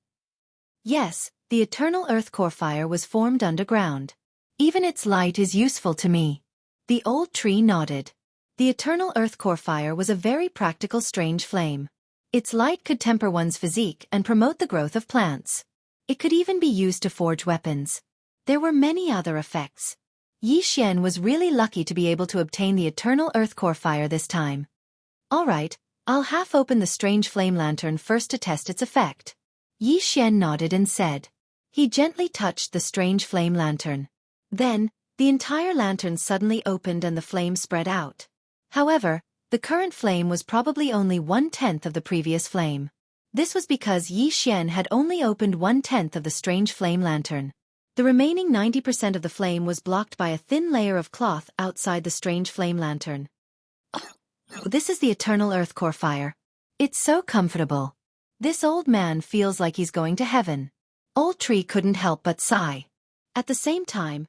Yes, the Eternal Earth Core Fire was formed underground. Even its light is useful to me. The old tree nodded. The Eternal Earth Core Fire was a very practical strange flame. Its light could temper one's physique and promote the growth of plants. It could even be used to forge weapons. There were many other effects. Yi Xian was really lucky to be able to obtain the Eternal Earth Core Fire this time. Alright, I'll half open the strange flame lantern first to test its effect. Yi Xian nodded and said. He gently touched the strange flame lantern. Then, the entire lantern suddenly opened and the flame spread out. However, the current flame was probably only 1/10 of the previous flame. This was because Yi Xian had only opened 1/10 of the strange flame lantern. The remaining 90% of the flame was blocked by a thin layer of cloth outside the strange flame lantern. This is the eternal earth core fire. It's so comfortable. This old man feels like he's going to heaven. Old Tree couldn't help but sigh. At the same time,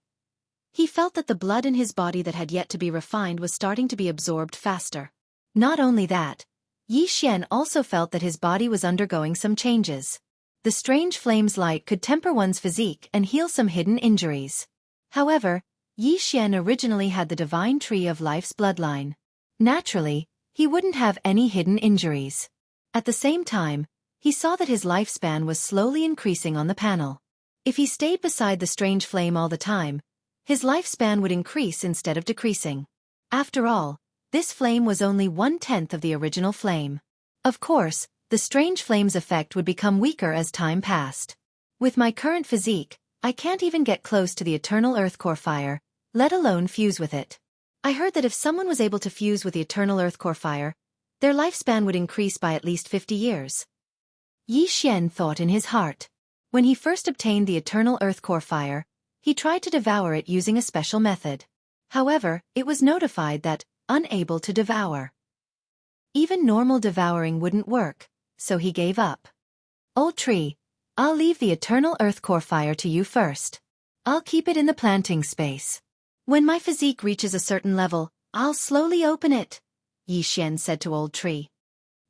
he felt that the blood in his body that had yet to be refined was starting to be absorbed faster. Not only that, Xian also felt that his body was undergoing some changes. The strange flame's light could temper one's physique and heal some hidden injuries. However, Xian originally had the divine tree of life's bloodline. Naturally, he wouldn't have any hidden injuries. At the same time, he saw that his lifespan was slowly increasing on the panel. If he stayed beside the strange flame all the time, his lifespan would increase instead of decreasing. After all, this flame was only 1/10 of the original flame. Of course, the strange flame's effect would become weaker as time passed. With my current physique, I can't even get close to the eternal earth core fire, let alone fuse with it. I heard that if someone was able to fuse with the eternal earth core fire, their lifespan would increase by at least 50 years. Xian thought in his heart. When he first obtained the eternal earth core fire, he tried to devour it using a special method. However, it was notified that, unable to devour. Even normal devouring wouldn't work, so he gave up. Old Tree, I'll leave the eternal earth core fire to you first. I'll keep it in the planting space. When my physique reaches a certain level, I'll slowly open it, Xian said to Old Tree.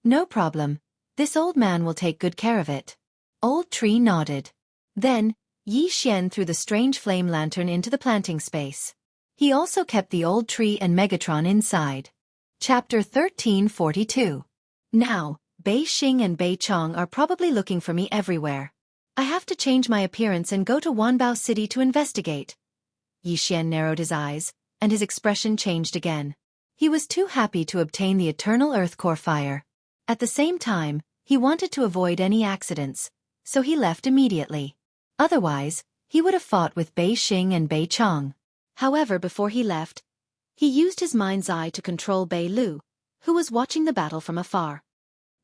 No problem, this old man will take good care of it. Old Tree nodded. Then, Xian threw the strange flame lantern into the planting space. He also kept the Old Tree and Megatron inside. Chapter 1342. Now, Bei Xing and Bei Chong are probably looking for me everywhere. I have to change my appearance and go to Wanbao City to investigate. Xian narrowed his eyes, and his expression changed again. He was too happy to obtain the eternal earth core fire. At the same time, he wanted to avoid any accidents, so he left immediately. Otherwise, he would have fought with Bei Xing and Bei Chong. However, before he left, he used his mind's eye to control Bei Lu, who was watching the battle from afar.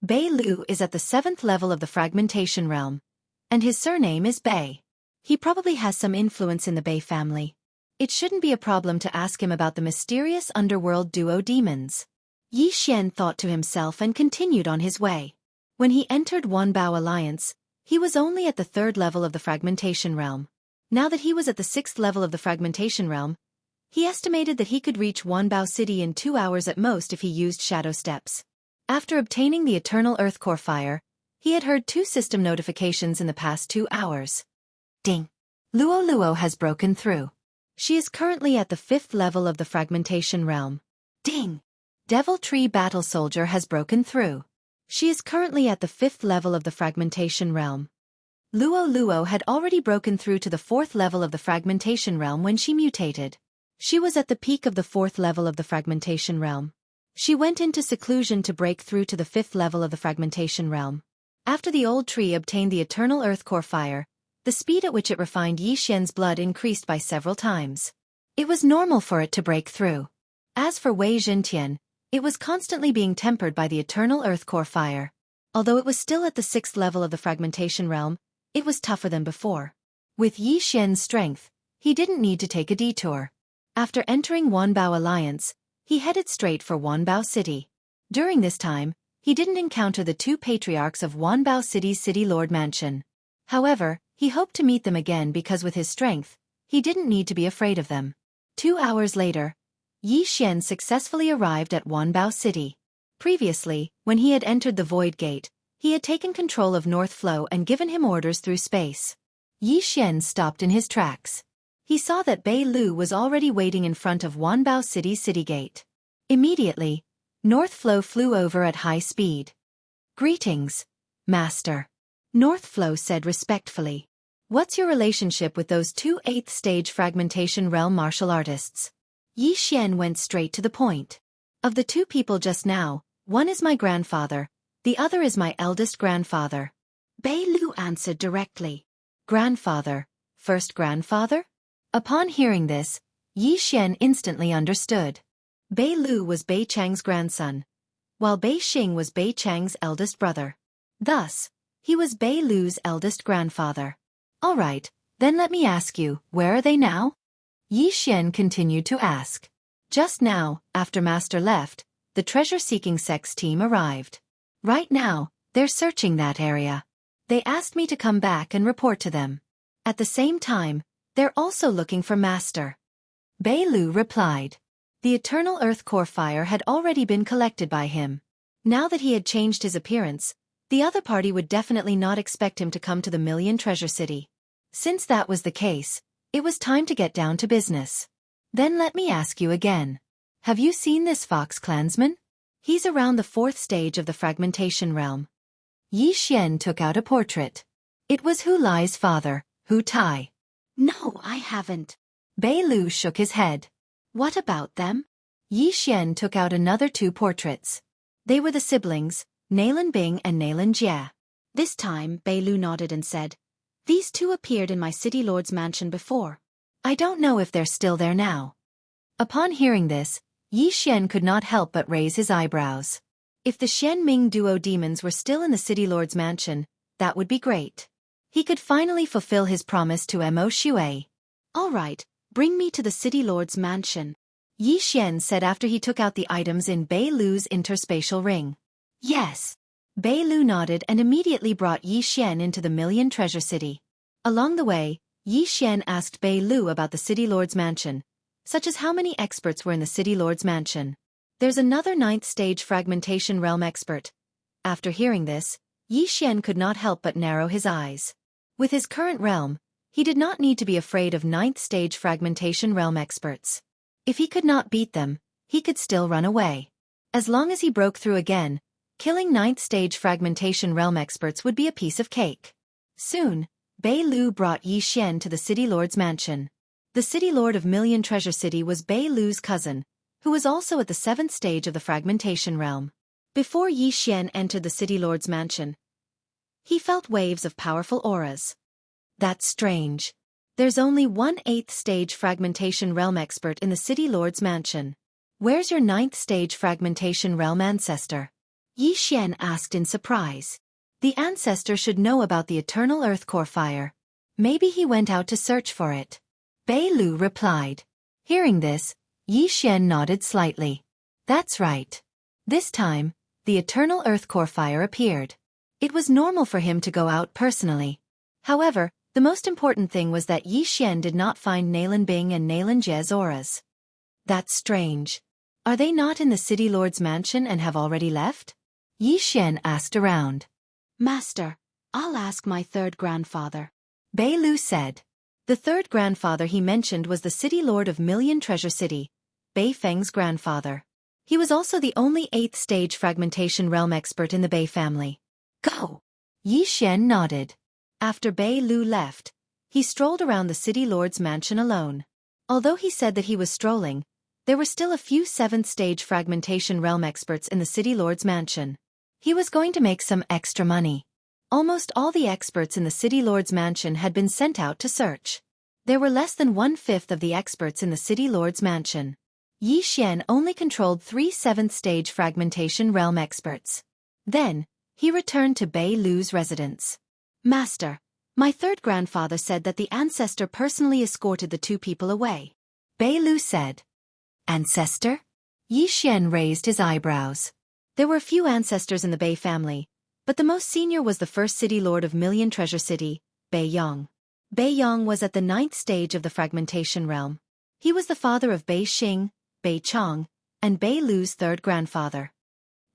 Bei Lu is at the 7th level of the fragmentation realm, and his surname is Bei. He probably has some influence in the Bei family. It shouldn't be a problem to ask him about the mysterious underworld duo demons. Xian thought to himself and continued on his way. When he entered Wanbao Alliance, he was only at the 3rd level of the fragmentation realm. Now that he was at the 6th level of the fragmentation realm, he estimated that he could reach Wanbao City in 2 hours at most if he used shadow steps. After obtaining the eternal earth core fire, he had heard 2 system notifications in the past 2 hours. Ding! Luo Luo has broken through. She is currently at the 5th level of the fragmentation realm. Ding! Devil Tree Battle Soldier has broken through. She is currently at the 5th level of the fragmentation realm. Luo Luo had already broken through to the 4th level of the fragmentation realm when she mutated. She was at the peak of the 4th level of the fragmentation realm. She went into seclusion to break through to the 5th level of the fragmentation realm. After the Old Tree obtained the eternal earth core fire, the speed at which it refined Xian's blood increased by several times. It was normal for it to break through. As for Wei Zhentian, it was constantly being tempered by the eternal earth core fire. Although it was still at the 6th level of the fragmentation realm, it was tougher than before. With Xian's strength, he didn't need to take a detour. After entering Wanbao Alliance, he headed straight for Wanbao City. During this time, he didn't encounter the 2 patriarchs of Wanbao City's City Lord Mansion. However, he hoped to meet them again because with his strength, he didn't need to be afraid of them. 2 hours later, Xian successfully arrived at Wanbao City. Previously, when he had entered the Void Gate, he had taken control of North Flow and given him orders through space. Xian stopped in his tracks. He saw that Bei Lu was already waiting in front of Wanbao City's city gate. Immediately, North Flow flew over at high speed. "Greetings, Master," North Flow said respectfully. "What's your relationship with those 2 8th-stage fragmentation realm martial artists?" Xian went straight to the point. "Of the 2 people just now, one is my grandfather, the other is my eldest grandfather." Bei Lu answered directly. "Grandfather, first grandfather?" Upon hearing this, Xian instantly understood. Bei Lu was Bei Chang's grandson, while Bei Xing was Bei Chang's eldest brother. Thus, he was Bei Lu's eldest grandfather. "All right, Then let me ask you, where are they now? Yi Xian continued to ask. Just now, after Master left, the treasure-seeking sex team arrived. Right now, they're searching that area. They asked me to come back and report to them. At the same time, they're also looking for Master. Bei Lu replied. The eternal earth core fire had already been collected by him. Now that he had changed his appearance, the other party would definitely not expect him to come to the Million Treasure City. Since that was the case, it was time to get down to business. Then let me ask you again. Have you seen this fox clansman? He's around the 4th stage of the fragmentation realm. Yi Xian took out a portrait. It was Hu Lai's father, Hu Tai. No, I haven't. Bei Lu shook his head. What about them? Yi Xian took out another 2 portraits. They were the siblings, Nailan Bing and Nailan Jie. This time, Bei Lu nodded and said, "These 2 appeared in my city lord's mansion before. I don't know if they're still there now." Upon hearing this, Yi Xian could not help but raise his eyebrows. If the Xianming duo demons were still in the city lord's mansion, that would be great. He could finally fulfill his promise to Mo Shui. All right, bring me to the city lord's mansion, Yi Xian said after he took out the items in Bei Lu's interspatial ring. Yes. Bei Lu nodded and immediately brought Yi Xian into the Million Treasure City. Along the way, Yi Xian asked Bei Lu about the city lord's mansion, such as how many experts were in the city lord's mansion. There's another 9th stage fragmentation realm expert. After hearing this, Yi Xian could not help but narrow his eyes. With his current realm, he did not need to be afraid of 9th stage fragmentation realm experts. If he could not beat them, he could still run away. As long as he broke through again, killing 9th stage fragmentation realm experts would be a piece of cake. Soon, Bei Lu brought Yi Xian to the city lord's mansion. The city lord of Million Treasure City was Bei Lu's cousin, who was also at the 7th stage of the fragmentation realm. Before Yi Xian entered the city lord's mansion, he felt waves of powerful auras. That's strange. There's only one 8th stage fragmentation realm expert in the city lord's mansion. Where's your 9th stage fragmentation realm ancestor? Yi Xian asked in surprise. The ancestor should know about the eternal earth core fire. Maybe he went out to search for it. Bei Lu replied. Hearing this, Yi Xian nodded slightly. That's right. This time, the eternal earth core fire appeared. It was normal for him to go out personally. However, the most important thing was that Yi Xian did not find Nailan Bing and Nailan Jie's auras. That's strange. Are they not in the city lord's mansion and have already left? Yi Xian asked around. Master, I'll ask my 3rd grandfather, Bei Lu said. The 3rd grandfather he mentioned was the city lord of Million Treasure City, Bei Feng's grandfather. He was also the only 8th stage fragmentation realm expert in the Bei family. Go! Yi Xian nodded. After Bei Lu left, he strolled around the city lord's mansion alone. Although he said that he was strolling, there were still a few 7th stage fragmentation realm experts in the city lord's mansion. He was going to make some extra money. Almost all the experts in the city lord's mansion had been sent out to search. There were less than 1/5 of the experts in the city lord's mansion. Yi Xian only controlled 3 7th stage fragmentation realm experts. Then, he returned to Bei Lu's residence. Master, my 3rd grandfather said that the ancestor personally escorted the 2 people away. Bei Lu said. Ancestor? Yi Xian raised his eyebrows. There were few ancestors in the Bei family, but the most senior was the 1st city lord of Million Treasure City, Bei Yang. Bei Yang was at the 9th stage of the fragmentation realm. He was the father of Bei Xing, Bei Chong, and Bei Lu's 3rd grandfather.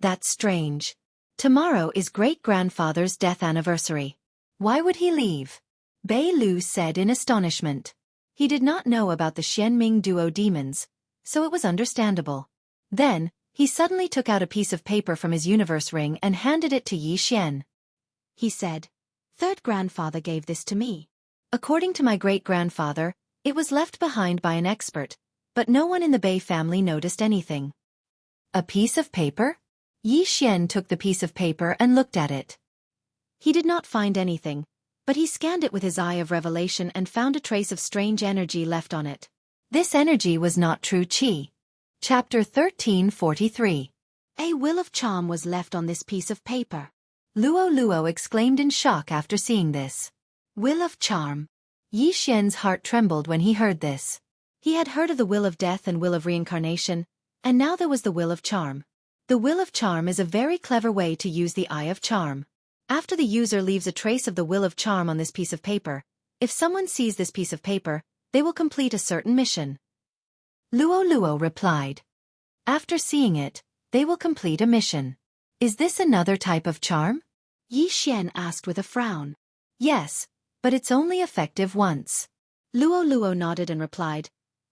That's strange. Tomorrow is great-grandfather's death anniversary. Why would he leave? Bei Lu said in astonishment. He did not know about the Xianming duo demons, so it was understandable. Then, he suddenly took out a piece of paper from his universe ring and handed it to Yi Xian. He said, 3rd grandfather gave this to me. According to my great-grandfather, it was left behind by an expert, but no one in the Bei family noticed anything. A piece of paper? Yi Xian took the piece of paper and looked at it. He did not find anything, but he scanned it with his eye of revelation and found a trace of strange energy left on it. This energy was not true qi. Chapter 1343. A will of charm was left on this piece of paper. Luo exclaimed in shock after seeing this. Will of charm. Yi Xian's heart trembled when he heard this. He had heard of the will of death and will of reincarnation, and now there was the will of charm. The will of charm is a very clever way to use the eye of charm. After the user leaves a trace of the will of charm on this piece of paper, if someone sees this piece of paper, they will complete a certain mission. Luo replied. After seeing it, they will complete a mission. Is this another type of charm? Yi Xian asked with a frown. Yes, but it's only effective once. Luo nodded and replied,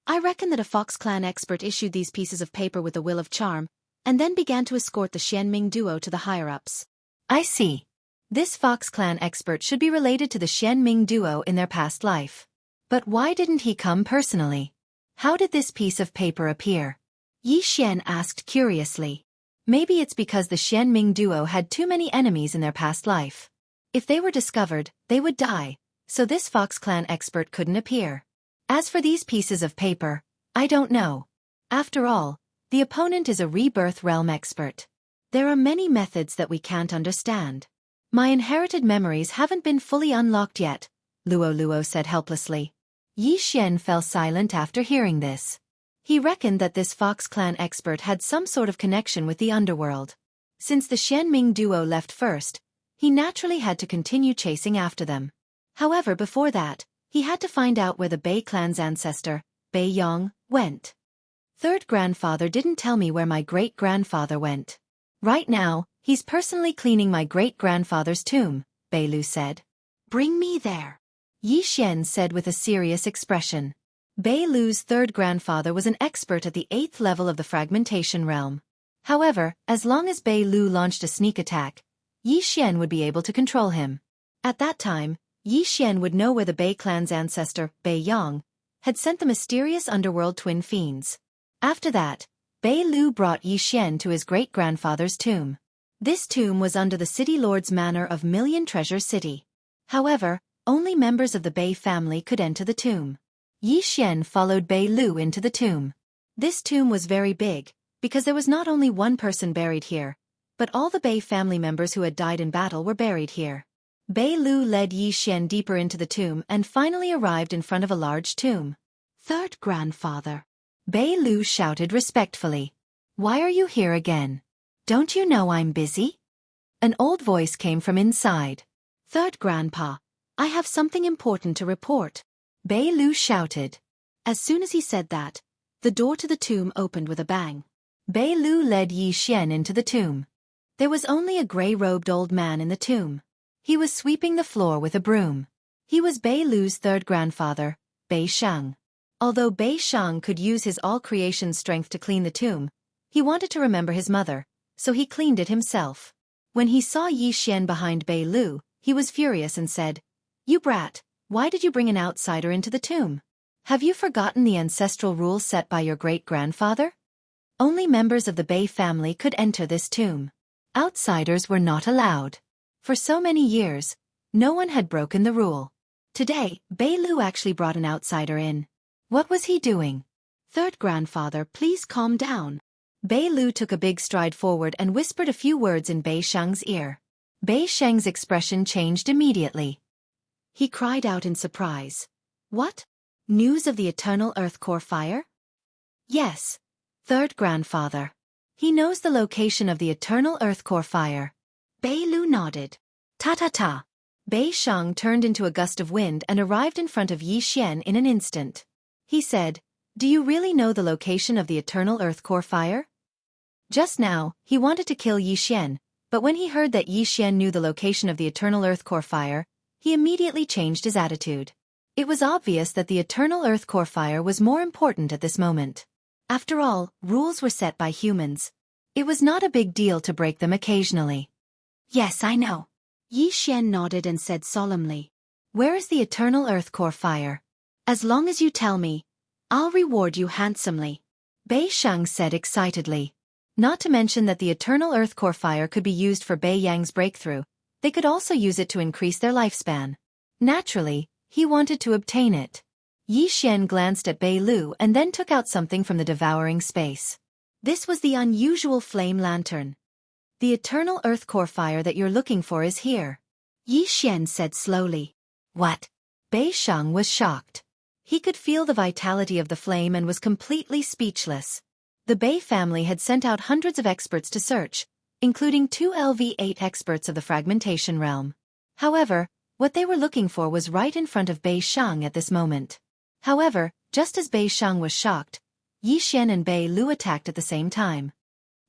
I reckon that a Fox Clan expert issued these pieces of paper with the will of charm, and then began to escort the Xianming duo to the higher-ups. I see. This Fox Clan expert should be related to the Xianming duo in their past life. But why didn't he come personally? How did this piece of paper appear? Yi Xian asked curiously. Maybe it's because the Xianming duo had too many enemies in their past life. If they were discovered, they would die, so this Fox Clan expert couldn't appear. As for these pieces of paper, I don't know. After all, the opponent is a rebirth realm expert. There are many methods that we can't understand. My inherited memories haven't been fully unlocked yet, Luo said helplessly. Yi Xian fell silent after hearing this. He reckoned that this Fox Clan expert had some sort of connection with the underworld. Since the Xianming duo left first, he naturally had to continue chasing after them. However, before that, he had to find out where the Bei clan's ancestor, Bei Yang, went. Third grandfather didn't tell me where my great-grandfather went. Right now, he's personally cleaning my great-grandfather's tomb, Bei Lu said. Bring me there, Yi Xian said with a serious expression. Bei Lu's third grandfather was an expert at the 8th level of the fragmentation realm. However, as long as Bei Lu launched a sneak attack, Yi Xian would be able to control him. At that time, Yi Xian would know where the Bei clan's ancestor, Bei Yang, had sent the mysterious underworld twin fiends. After that, Bei Lu brought Yi Xian to his great-grandfather's tomb. This tomb was under the city lord's manor of Million Treasure City. However, only members of the Bei family could enter the tomb. Yi Xian followed Bei Lu into the tomb. This tomb was very big, because there was not only one person buried here, but all the Bei family members who had died in battle were buried here. Bei Lu led Yi Xian deeper into the tomb and finally arrived in front of a large tomb. Third grandfather, Bei Lu shouted respectfully. Why are you here again? Don't you know I'm busy? An old voice came from inside. Third grandpa, I have something important to report, Bei Lu shouted. As soon as he said that, the door to the tomb opened with a bang. Bei Lu led Yi Xian into the tomb. There was only a gray-robed old man in the tomb. He was sweeping the floor with a broom. He was Bei Lu's third grandfather, Bei Shang. Although Bei Shang could use his all-creation strength to clean the tomb, he wanted to remember his mother, so he cleaned it himself. When he saw Yi Xian behind Bei Lu, he was furious and said, You brat, why did you bring an outsider into the tomb? Have you forgotten the ancestral rules set by your great-grandfather? Only members of the Bei family could enter this tomb. Outsiders were not allowed. For so many years, no one had broken the rule. Today, Bei Lu actually brought an outsider in. What was he doing? Third grandfather, please calm down. Bei Lu took a big stride forward and whispered a few words in Bei Shang's ear. Bei Shang's expression changed immediately. He cried out in surprise. What? News of the eternal earth core fire? Yes. Third grandfather. He knows the location of the eternal earth core fire. Bei Lu nodded. Ta-ta-ta. Bei Shang turned into a gust of wind and arrived in front of Yi Xian in an instant. He said, Do you really know the location of the eternal earth core fire? Just now, he wanted to kill Yi Xian, but when he heard that Yi Xian knew the location of the eternal earth core fire, he immediately changed his attitude. It was obvious that the eternal earth core fire was more important at this moment. After all, rules were set by humans. It was not a big deal to break them occasionally. Yes, I know. Yi Xian nodded and said solemnly. Where is the eternal earth core fire? As long as you tell me, I'll reward you handsomely, Bei Shang said excitedly. Not to mention that the eternal earth core fire could be used for Bei Yang's breakthrough. They could also use it to increase their lifespan. Naturally, he wanted to obtain it. Yi Xian glanced at Bei Lu and then took out something from the devouring space. This was the unusual flame lantern. The eternal earth core fire that you're looking for is here, Yi Xian said slowly. What? Bei Sheng was shocked. He could feel the vitality of the flame and was completely speechless. The Bei family had sent out hundreds of experts to search, including 2 LV8 experts of the fragmentation realm. However, what they were looking for was right in front of Bei Sheng at this moment. However, just as Bei Sheng was shocked, Yi Xian and Bei Lu attacked at the same time.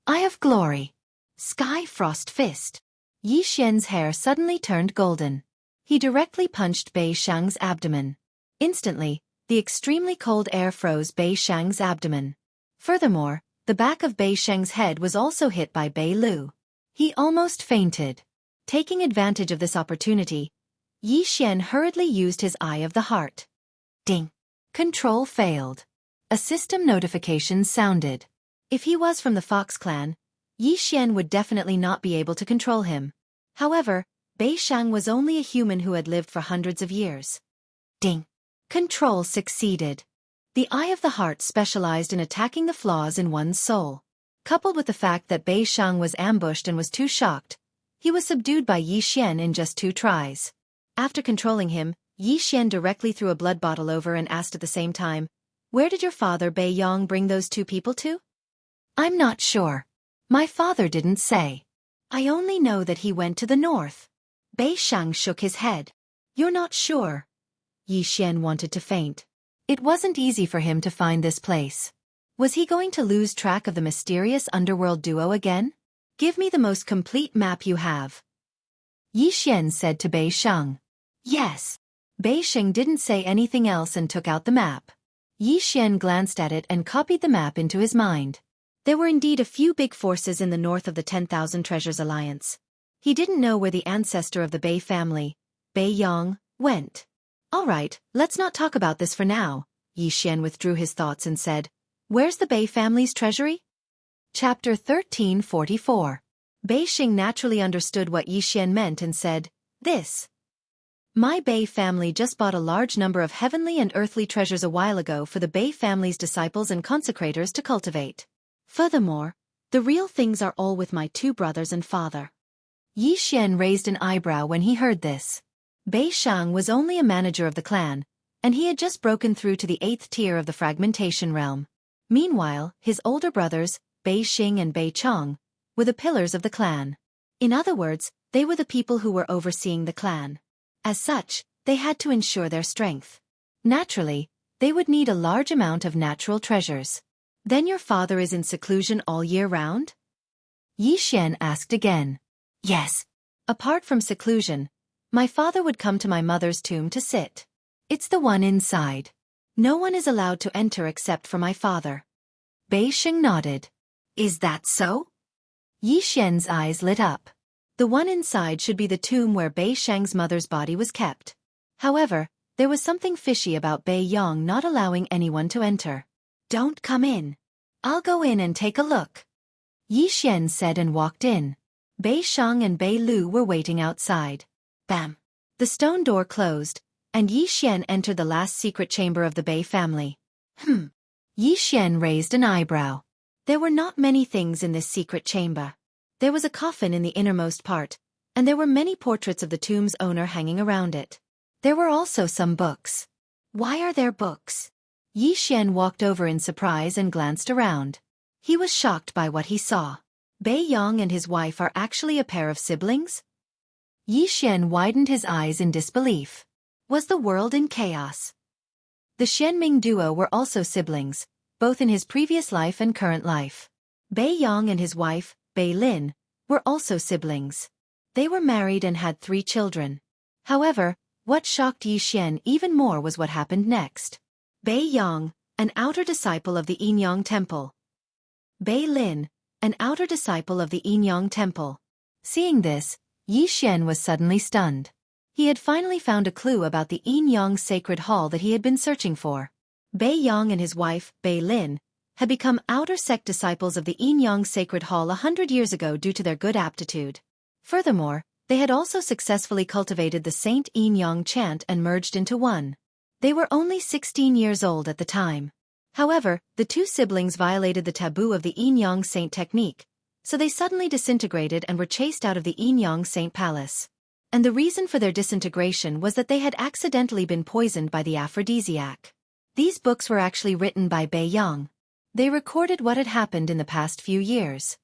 Eye of Glory. Sky Frost Fist. Yi Xian's hair suddenly turned golden. He directly punched Bei Sheng's abdomen. Instantly, the extremely cold air froze Bei Sheng's abdomen. Furthermore, the back of Bei Sheng's head was also hit by Bei Lu. He almost fainted. Taking advantage of this opportunity, Yi Xian hurriedly used his Eye of the Heart. Ding! Control failed. A system notification sounded. If he was from the Fox clan, Yi Xian would definitely not be able to control him. However, Bei Sheng was only a human who had lived for hundreds of years. Ding! Control succeeded. The Eye of the Heart specialized in attacking the flaws in one's soul. Coupled with the fact that Bei Sheng was ambushed and was too shocked, he was subdued by Yi Xian in just 2 tries. After controlling him, Yi Xian directly threw a blood bottle over and asked at the same time, "Where did your father Bei Yong bring those 2 people to?" "I'm not sure. My father didn't say. I only know that he went to the north." Bei Sheng shook his head. "You're not sure?" Yi Xian wanted to faint. It wasn't easy for him to find this place. Was he going to lose track of the mysterious underworld duo again? "Give me the most complete map you have," Yi Xian said to Bei Sheng. "Yes." Bei Sheng didn't say anything else and took out the map. Yi Xian glanced at it and copied the map into his mind. There were indeed a few big forces in the north of the 10,000 Treasures Alliance. He didn't know where the ancestor of the Bei family, Bei Yong, went. "All right, let's not talk about this for now." Yi Xian withdrew his thoughts and said, "Where's the Bei family's treasury?" Chapter 1344. Bei Sheng naturally understood what Yi Xian meant and said, "This. My Bei family just bought a large number of heavenly and earthly treasures a while ago for the Bei family's disciples and consecrators to cultivate. Furthermore, the real things are all with my 2 brothers and father." Yi Xian raised an eyebrow when he heard this. Bei Sheng was only a manager of the clan, and he had just broken through to the 8th tier of the fragmentation realm. Meanwhile, his older brothers, Bei Xing and Bei Chong, were the pillars of the clan. In other words, they were the people who were overseeing the clan. As such, they had to ensure their strength. Naturally, they would need a large amount of natural treasures. "Then your father is in seclusion all year round?" Yi Xian asked again. "Yes. Apart from seclusion, my father would come to my mother's tomb to sit. It's the one inside. No one is allowed to enter except for my father." Bei Sheng nodded. "Is that so?" Yi Xian's eyes lit up. The one inside should be the tomb where Bei Sheng's mother's body was kept. However, there was something fishy about Bei Yong not allowing anyone to enter. "Don't come in. I'll go in and take a look," Yi Xian said and walked in. Bei Sheng and Bei Lu were waiting outside. Bam! The stone door closed, and Yi Xian entered the last secret chamber of the Bei family. Yi Xian raised an eyebrow. There were not many things in this secret chamber. There was a coffin in the innermost part, and there were many portraits of the tomb's owner hanging around it. There were also some books. Why are there books? Yi Xian walked over in surprise and glanced around. He was shocked by what he saw. Bei Yong and his wife are actually a pair of siblings? Yi Xian widened his eyes in disbelief. Was the world in chaos? The Xianming duo were also siblings, both in his previous life and current life. Bei Yong and his wife, Bei Lin, were also siblings. They were married and had 3 children. However, what shocked Yi Xian even more was what happened next. Bei Yong, an outer disciple of the Yinyang Temple. Bei Lin, an outer disciple of the Yinyang Temple. Seeing this, Yi Xian was suddenly stunned. He had finally found a clue about the Yinyang Sacred Hall that he had been searching for. Bei Yong and his wife, Bei Lin, had become outer sect disciples of the Yinyang Sacred Hall 100 years ago due to their good aptitude. Furthermore, they had also successfully cultivated the Saint Yinyang chant and merged into one. They were only 16 years old at the time. However, the 2 siblings violated the taboo of the Yinyang Saint technique, so they suddenly disintegrated and were chased out of the Yinyang Saint Palace. And the reason for their disintegration was that they had accidentally been poisoned by the aphrodisiac. These books were actually written by Bei Yang. They recorded what had happened in the past few years.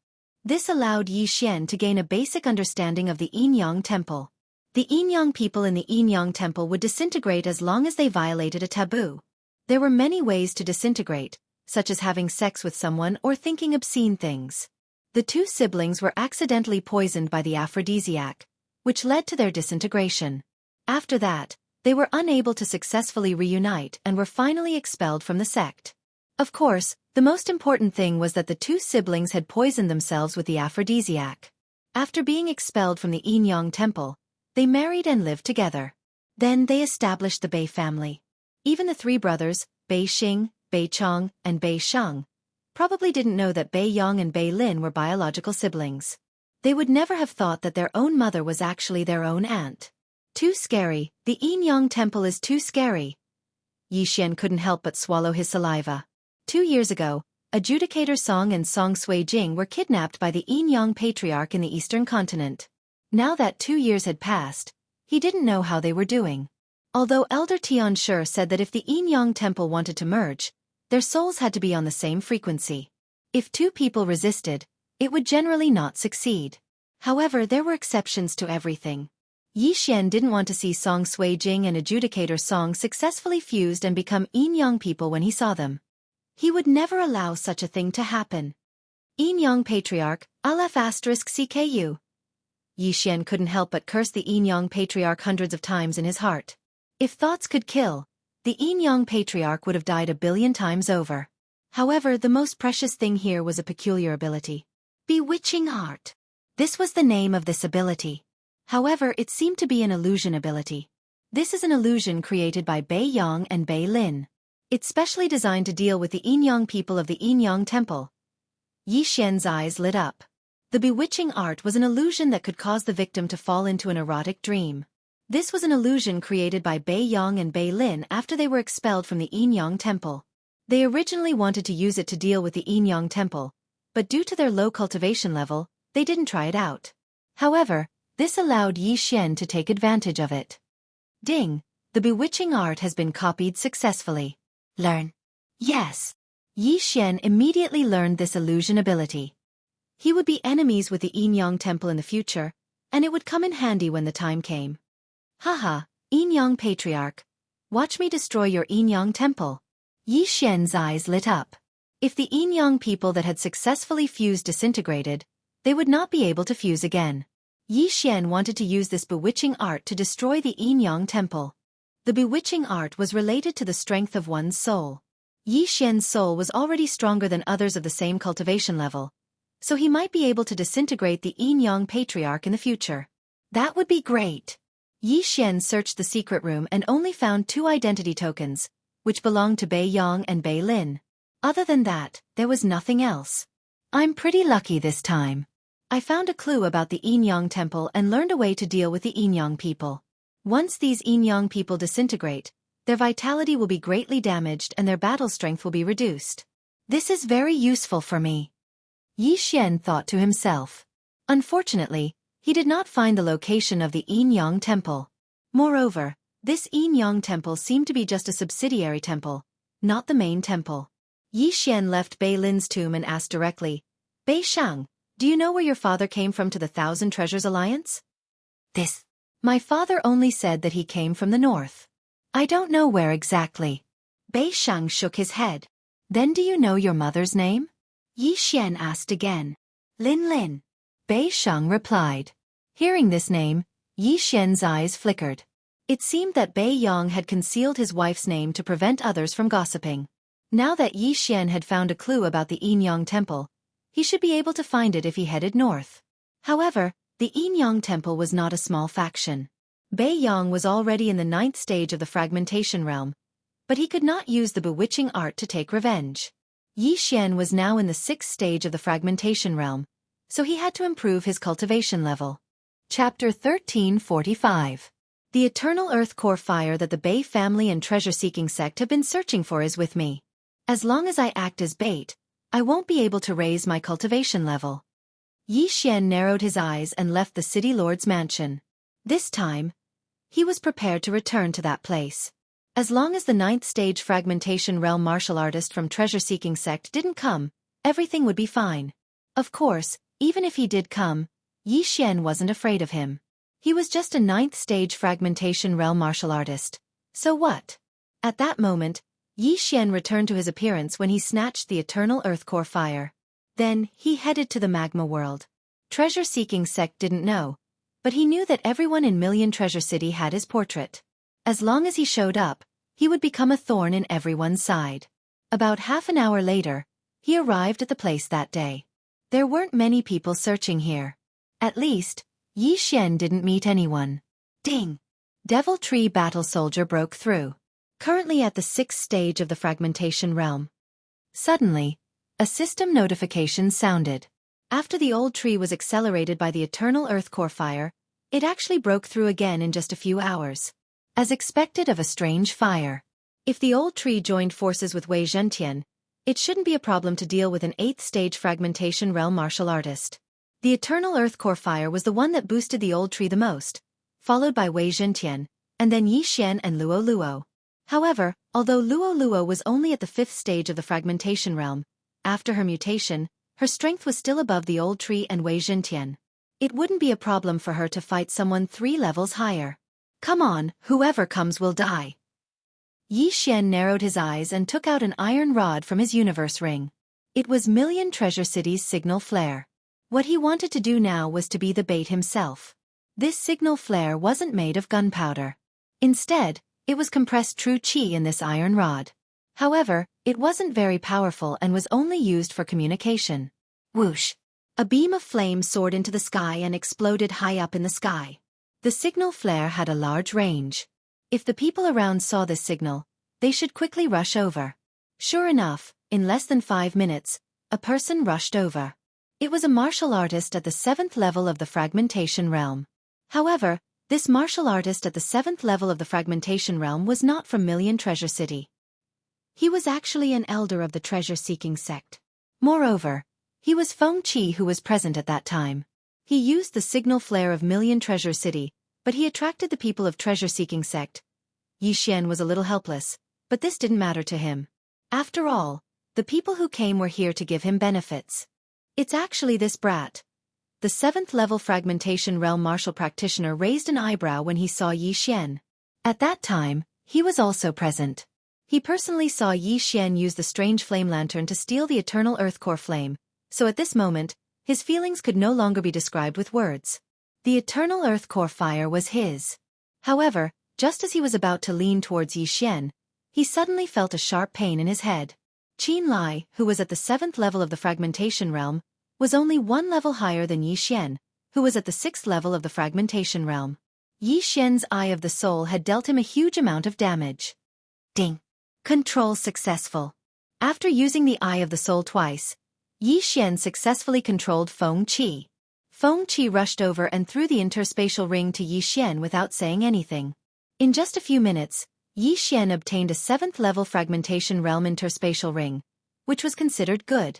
This allowed Yi Xian to gain a basic understanding of the Yin-Yang Temple. The Yin-Yang people in the Yin-Yang Temple would disintegrate as long as they violated a taboo. There were many ways to disintegrate, such as having sex with someone or thinking obscene things. The two siblings were accidentally poisoned by the aphrodisiac, which led to their disintegration. After that, they were unable to successfully reunite and were finally expelled from the sect. Of course, the most important thing was that the two siblings had poisoned themselves with the aphrodisiac. After being expelled from the Yin-Yang Temple, they married and lived together. Then they established the Bei family. Even the three brothers, Bei Xing, Bei Chong, and Bei Shang, probably didn't know that Bei Yang and Bei Lin were biological siblings. They would never have thought that their own mother was actually their own aunt. Too scary, the Yin-Yang Temple is too scary. Yi Xian couldn't help but swallow his saliva. 2 years ago, Adjudicator Song and Song Sui Jing were kidnapped by the Yin-Yang Patriarch in the Eastern Continent. Now that 2 years had passed, he didn't know how they were doing. Although Elder Tian Shi said that if the Yin-Yang Temple wanted to merge, their souls had to be on the same frequency. If two people resisted, it would generally not succeed. However, there were exceptions to everything. Yi Xian didn't want to see Song Sui Jing and Adjudicator Song successfully fused and become Yin-Yang people when he saw them. He would never allow such a thing to happen. Yin-Yang Patriarch, Aleph *CKU. Yi Xian couldn't help but curse the Yin-Yang Patriarch hundreds of times in his heart. If thoughts could kill, the Yin-Yang Patriarch would have died 1 billion times over. However, the most precious thing here was a peculiar ability. Bewitching Art. This was the name of this ability. However, it seemed to be an illusion ability. This is an illusion created by Bei Yang and Bei Lin. It's specially designed to deal with the Yin-Yang people of the Yin-Yang Temple. Yi Xian's eyes lit up. The bewitching art was an illusion that could cause the victim to fall into an erotic dream. This was an illusion created by Bei Yang and Bei Lin after they were expelled from the Yin-Yang Temple. They originally wanted to use it to deal with the Yin-Yang Temple, but due to their low cultivation level, they didn't try it out. However, this allowed Yi Xian to take advantage of it. Ding! The bewitching art has been copied successfully. Learn. Yes. Yi Xian immediately learned this illusion ability. He would be enemies with the Yin-Yang Temple in the future, and it would come in handy when the time came. Haha, Yin-Yang Patriarch. Watch me destroy your Yin-Yang Temple. Yi Xian's eyes lit up. If the Yin-Yang people that had successfully fused disintegrated, they would not be able to fuse again. Yi Xian wanted to use this bewitching art to destroy the Yin-Yang Temple. The bewitching art was related to the strength of one's soul. Yi Xian's soul was already stronger than others of the same cultivation level, so he might be able to disintegrate the Yin-Yang Patriarch in the future. That would be great. Yi Xian searched the secret room and only found 2 identity tokens, which belonged to Bei Yang and Bei Lin. Other than that, there was nothing else. I'm pretty lucky this time. I found a clue about the Yin-Yang Temple and learned a way to deal with the Yin-Yang people. Once these Yin-Yang people disintegrate, their vitality will be greatly damaged and their battle strength will be reduced. This is very useful for me. Yi Xian thought to himself. Unfortunately, he did not find the location of the Yin-Yang Temple. Moreover, this Yin-Yang Temple seemed to be just a subsidiary temple, not the main temple. Yi Xian left Bei Lin's tomb and asked directly, Bei Shang, do you know where your father came from to the Thousand Treasures Alliance? My father only said that he came from the north. I don't know where exactly. Bei Shang shook his head. Then do you know your mother's name? Yi Xian asked again. Lin Lin. Bei Shang replied. Hearing this name, Yi Xian's eyes flickered. It seemed that Bei Yang had concealed his wife's name to prevent others from gossiping. Now that Yi Xian had found a clue about the Yin-Yang Temple, he should be able to find it if he headed north. However, the Yin-Yang Temple was not a small faction. Bei Yang was already in the 9th stage of the fragmentation realm, but he could not use the bewitching art to take revenge. Yi Xian was now in the 6th stage of the fragmentation realm, so he had to improve his cultivation level. Chapter 1345. The eternal earth core fire that the Bei family and treasure-seeking sect have been searching for is with me. As long as I act as bait, I won't be able to raise my cultivation level. Yi Xian narrowed his eyes and left the city lord's mansion. This time, he was prepared to return to that place. As long as the 9th stage fragmentation realm martial artist from treasure-seeking sect didn't come, everything would be fine. Of course, even if he did come, Xianxia wasn't afraid of him. He was just a 9th stage fragmentation realm martial artist. So what? At that moment, Xianxia returned to his appearance when he snatched the eternal earth core fire. Then, he headed to the magma world. Treasure-seeking sect didn't know, but he knew that everyone in Million Treasure City had his portrait. As long as he showed up, he would become a thorn in everyone's side. About half an hour later, he arrived at the place that day. There weren't many people searching here. At least, Xianxia didn't meet anyone. Ding! Devil Tree Battle Soldier broke through. Currently at the 6th stage of the fragmentation realm. Suddenly, a system notification sounded. After the old tree was accelerated by the eternal earth core fire, it actually broke through again in just a few hours. As expected of a strange fire. If the old tree joined forces with Wei Zhentian, it shouldn't be a problem to deal with an 8th stage fragmentation realm martial artist. The eternal earth core fire was the one that boosted the old tree the most, followed by Wei Zhentian, and then Xianxia and Luo Luo. However, although Luo Luo was only at the 5th stage of the fragmentation realm, after her mutation, her strength was still above the old tree and Wei Zhentian. It wouldn't be a problem for her to fight someone 3 levels higher. Come on, whoever comes will die. Xianxia narrowed his eyes and took out an iron rod from his universe ring. It was Million Treasure City's signal flare. What he wanted to do now was to be the bait himself. This signal flare wasn't made of gunpowder. Instead, it was compressed true qi in this iron rod. However, it wasn't very powerful and was only used for communication. Whoosh! A beam of flame soared into the sky and exploded high up in the sky. The signal flare had a large range. If the people around saw this signal, they should quickly rush over. Sure enough, in less than 5 minutes, a person rushed over. It was a martial artist at the 7th level of the fragmentation realm. However, this martial artist at the 7th level of the fragmentation realm was not from Million Treasure City. He was actually an elder of the treasure-seeking sect. Moreover, he was Feng Qi who was present at that time. He used the signal flare of Million Treasure City, but he attracted the people of treasure-seeking sect. Xianxia was a little helpless, but this didn't matter to him. After all, the people who came were here to give him benefits. It's actually this brat. The 7th level fragmentation realm martial practitioner raised an eyebrow when he saw Xianxia. At that time, he was also present. He personally saw Xianxia use the strange flame lantern to steal the eternal earth core flame, so at this moment, his feelings could no longer be described with words. The eternal earth core fire was his. However, just as he was about to lean towards Xianxia, he suddenly felt a sharp pain in his head. Qin Lai, who was at the 7th level of the fragmentation realm, was only 1 level higher than Xianxia, who was at the 6th level of the fragmentation realm. Xianxia's Eye of the Soul had dealt him a huge amount of damage. Ding! Control successful. After using the Eye of the Soul twice, Xianxia successfully controlled Feng Qi. Feng Qi rushed over and threw the interspatial ring to Xianxia without saying anything. In just a few minutes, Xianxia obtained a 7th level fragmentation realm interspatial ring, which was considered good.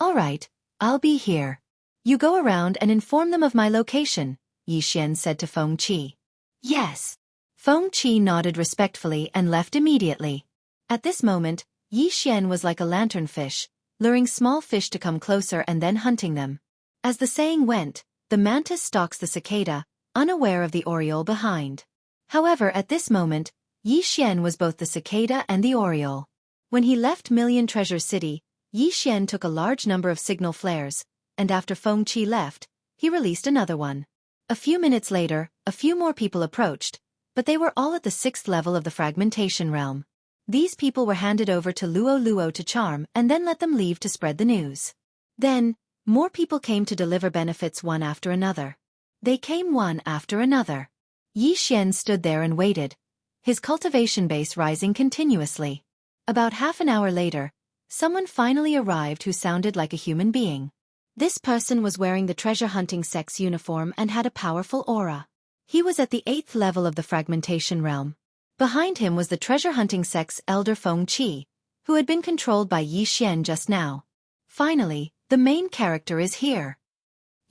Alright, I'll be here. You go around and inform them of my location, Xianxia said to Feng Qi. Yes. Feng Qi nodded respectfully and left immediately. At this moment, Xianxia was like a lanternfish, luring small fish to come closer and then hunting them. As the saying went, the mantis stalks the cicada, unaware of the oriole behind. However, at this moment, Xianxia was both the cicada and the oriole. When he left Million Treasure City, Xianxia took a large number of signal flares, and after Feng Qi left, he released another one. A few minutes later, a few more people approached, but they were all at the 6th level of the fragmentation realm. These people were handed over to Luo Luo to charm and then let them leave to spread the news. Then, more people came to deliver benefits one after another. They came one after another. Xianxia stood there and waited, his cultivation base rising continuously. About half an hour later, someone finally arrived who sounded like a human being. This person was wearing the treasure hunting sect's uniform and had a powerful aura. He was at the 8th level of the fragmentation realm. Behind him was the treasure hunting sect's elder Feng Qi, who had been controlled by Xianxia just now. Finally, the main character is here.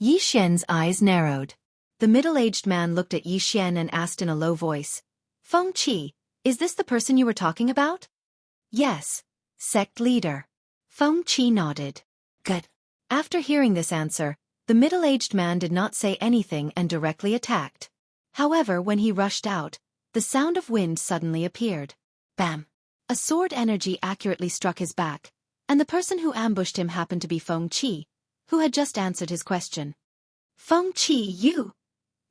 Xianxia's eyes narrowed. The middle-aged man looked at Yi Xian and asked in a low voice, Feng Qi, is this the person you were talking about? Yes, sect leader. Feng Qi nodded. Good. After hearing this answer, the middle-aged man did not say anything and directly attacked. However, when he rushed out, the sound of wind suddenly appeared. Bam! A sword energy accurately struck his back, and the person who ambushed him happened to be Feng Qi, who had just answered his question. Feng Qi, you!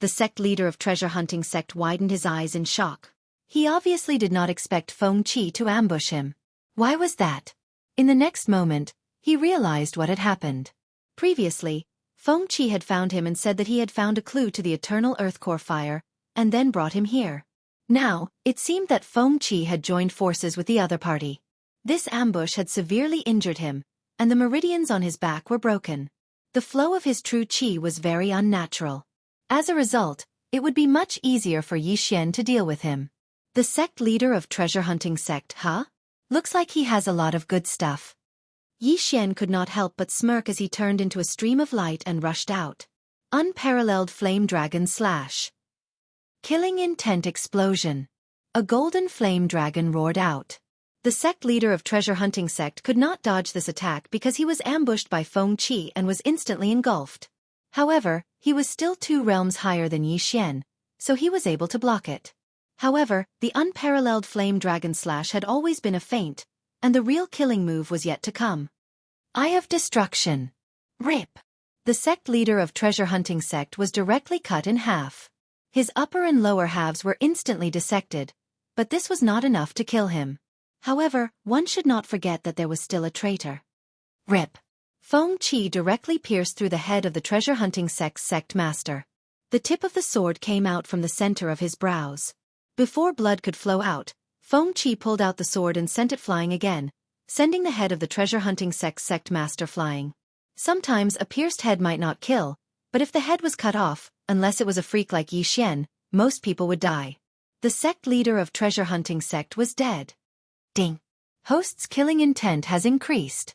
The sect leader of treasure hunting sect widened his eyes in shock. He obviously did not expect Feng Qi to ambush him. Why was that? In the next moment, he realized what had happened. Previously, Feng Qi had found him and said that he had found a clue to the eternal earth core fire, and then brought him here. Now, it seemed that Feng Qi had joined forces with the other party. This ambush had severely injured him, and the meridians on his back were broken. The flow of his true qi was very unnatural. As a result, it would be much easier for Yi Xian to deal with him. The sect leader of treasure hunting sect, huh? Looks like he has a lot of good stuff. Yi Xian could not help but smirk as he turned into a stream of light and rushed out. Unparalleled flame dragon slash. Killing intent explosion. A golden flame dragon roared out. The sect leader of treasure hunting sect could not dodge this attack because he was ambushed by Feng Qi and was instantly engulfed. However, he was still 2 realms higher than Yi Xian, so he was able to block it. However, the unparalleled flame dragon slash had always been a feint, and the real killing move was yet to come. Eye of Destruction. Rip. The sect leader of treasure hunting sect was directly cut in half. His upper and lower halves were instantly dissected, but this was not enough to kill him. However, one should not forget that there was still a traitor. Rip. Feng Qi directly pierced through the head of the treasure hunting sect's sect master. The tip of the sword came out from the center of his brows. Before blood could flow out, Feng Qi pulled out the sword and sent it flying again, sending the head of the treasure hunting sect's sect master flying. Sometimes a pierced head might not kill, but if the head was cut off, unless it was a freak like Yi Xian, most people would die. The sect leader of treasure hunting sect was dead. Ding. Host's killing intent has increased.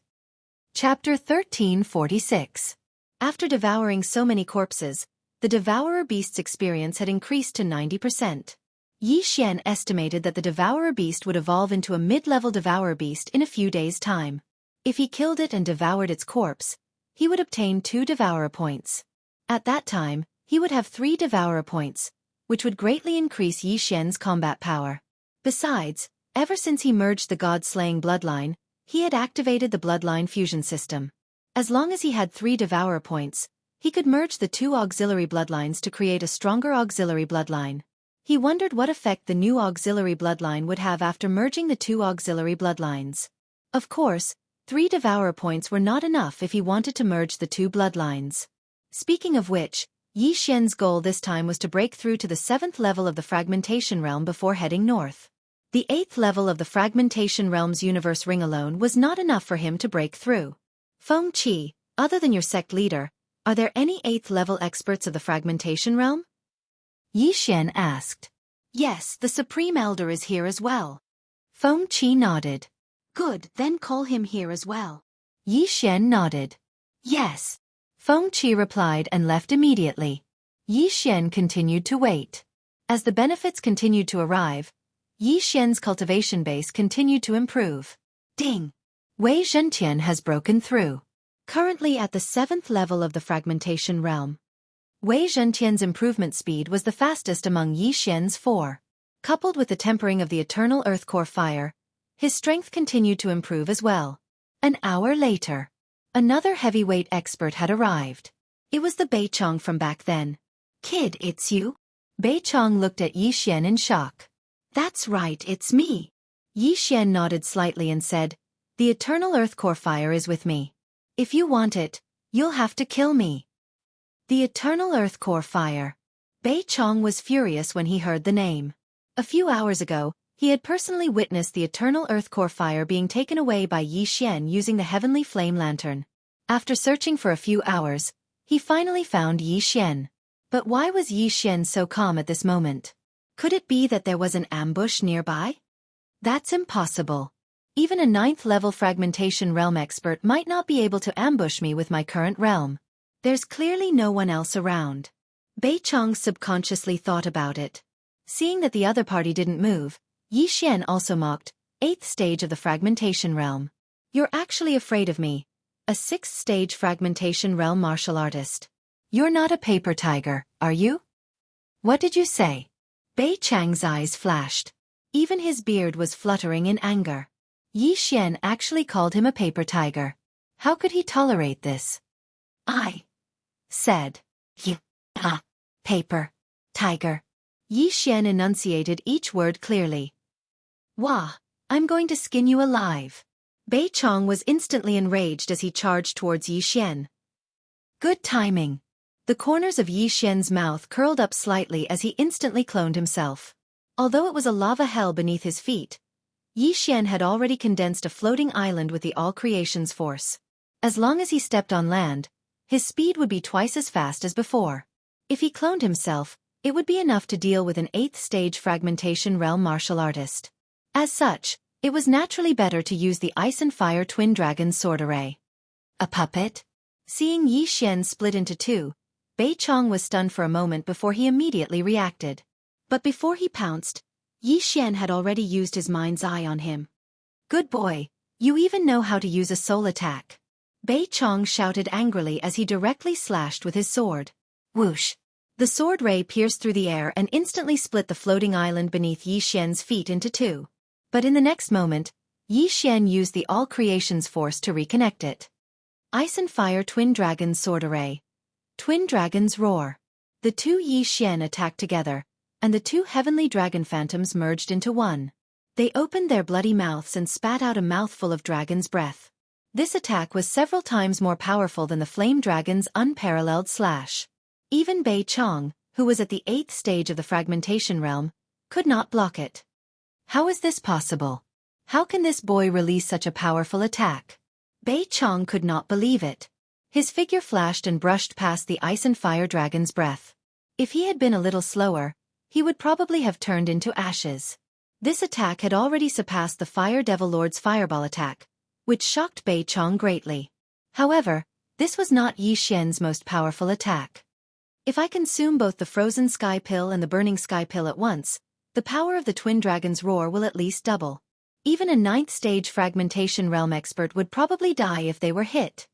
Chapter 1346. After devouring so many corpses, the devourer beast's experience had increased to 90%. Yi Xian estimated that the devourer beast would evolve into a mid-level devourer beast in a few days' time. If he killed it and devoured its corpse, he would obtain 2 devourer points. At that time, he would have 3 devourer points, which would greatly increase Yi Xian's combat power. Besides, ever since he merged the god-slaying bloodline, he had activated the bloodline fusion system. As long as he had 3 devourer points, he could merge the 2 auxiliary bloodlines to create a stronger auxiliary bloodline. He wondered what effect the new auxiliary bloodline would have after merging the 2 auxiliary bloodlines. Of course, 3 devourer points were not enough if he wanted to merge the 2 bloodlines. Speaking of which, Yi Xian's goal this time was to break through to the 7th level of the fragmentation realm before heading north. The 8th level of the fragmentation realm's universe ring alone was not enough for him to break through. Feng Qi, other than your sect leader, are there any 8th level experts of the fragmentation realm? Yi Xian asked. Yes, the Supreme Elder is here as well. Feng Qi nodded. Good, then call him here as well. Yi Xian nodded. Yes. Feng Qi replied and left immediately. Yi Xian continued to wait. As the benefits continued to arrive, Yi Xian's cultivation base continued to improve. Ding! Wei Zhentian has broken through. Currently at the 7th level of the fragmentation realm. Wei Zhentian's improvement speed was the fastest among Yi Xian's 4. Coupled with the tempering of the eternal earth core fire, his strength continued to improve as well. An hour later, another heavyweight expert had arrived. It was the Beichong from back then. Kid, it's you? Beichong looked at Yi Xian in shock. That's right, it's me. Yi Xian nodded slightly and said, The eternal earth core fire is with me. If you want it, you'll have to kill me. The eternal earth core fire. Beichong was furious when he heard the name. A few hours ago, he had personally witnessed the eternal earth core fire being taken away by Yi Xian using the heavenly flame lantern. After searching for a few hours, he finally found Yi Xian. But why was Yi Xian so calm at this moment? Could it be that there was an ambush nearby? That's impossible. Even a 9th level fragmentation realm expert might not be able to ambush me with my current realm. There's clearly no one else around. Bei Chong subconsciously thought about it. Seeing that the other party didn't move, Yi Xian also mocked, 8th stage of the fragmentation realm. You're actually afraid of me. A 6th stage fragmentation realm martial artist. You're not a paper tiger, are you? What did you say? Bei Chang's eyes flashed. Even his beard was fluttering in anger. Yi Xian actually called him a paper tiger. How could he tolerate this? I said, paper tiger. Yi Xian enunciated each word clearly. Wah, I'm going to skin you alive. Bei Chong was instantly enraged as he charged towards Yi Xian. Good timing. The corners of Yi Xian's mouth curled up slightly as he instantly cloned himself. Although it was a lava hell beneath his feet, Yi Xian had already condensed a floating island with the all creation's force. As long as he stepped on land, his speed would be twice as fast as before. If he cloned himself, it would be enough to deal with an 8th stage fragmentation realm martial artist. As such, it was naturally better to use the Ice and Fire Twin Dragon's sword array. A puppet? Seeing Yi Xian split into two, Bei Chong was stunned for a moment before he immediately reacted. But before he pounced, Yi Xian had already used his mind's eye on him. Good boy, you even know how to use a soul attack. Bei Chong shouted angrily as he directly slashed with his sword. Whoosh! The sword ray pierced through the air and instantly split the floating island beneath Yi Xian's feet into two. But in the next moment, Yi Xian used the all creation's force to reconnect it. Ice and Fire Twin Dragon's sword array. Twin Dragon's roar. The two Yi Xian attacked together, and the two heavenly dragon phantoms merged into one. They opened their bloody mouths and spat out a mouthful of dragon's breath. This attack was several times more powerful than the flame dragon's unparalleled slash. Even Bei Chong, who was at the 8th stage of the fragmentation realm, could not block it. How is this possible? How can this boy release such a powerful attack? Bei Chong could not believe it. His figure flashed and brushed past the Ice and Fire Dragon's breath. If he had been a little slower, he would probably have turned into ashes. This attack had already surpassed the Fire Devil Lord's fireball attack, which shocked Bei Chong greatly. However, this was not Yi Xian's most powerful attack. If I consume both the Frozen Sky Pill and the Burning Sky Pill at once, the power of the Twin Dragon's roar will at least double. Even a 9th stage fragmentation realm expert would probably die if they were hit.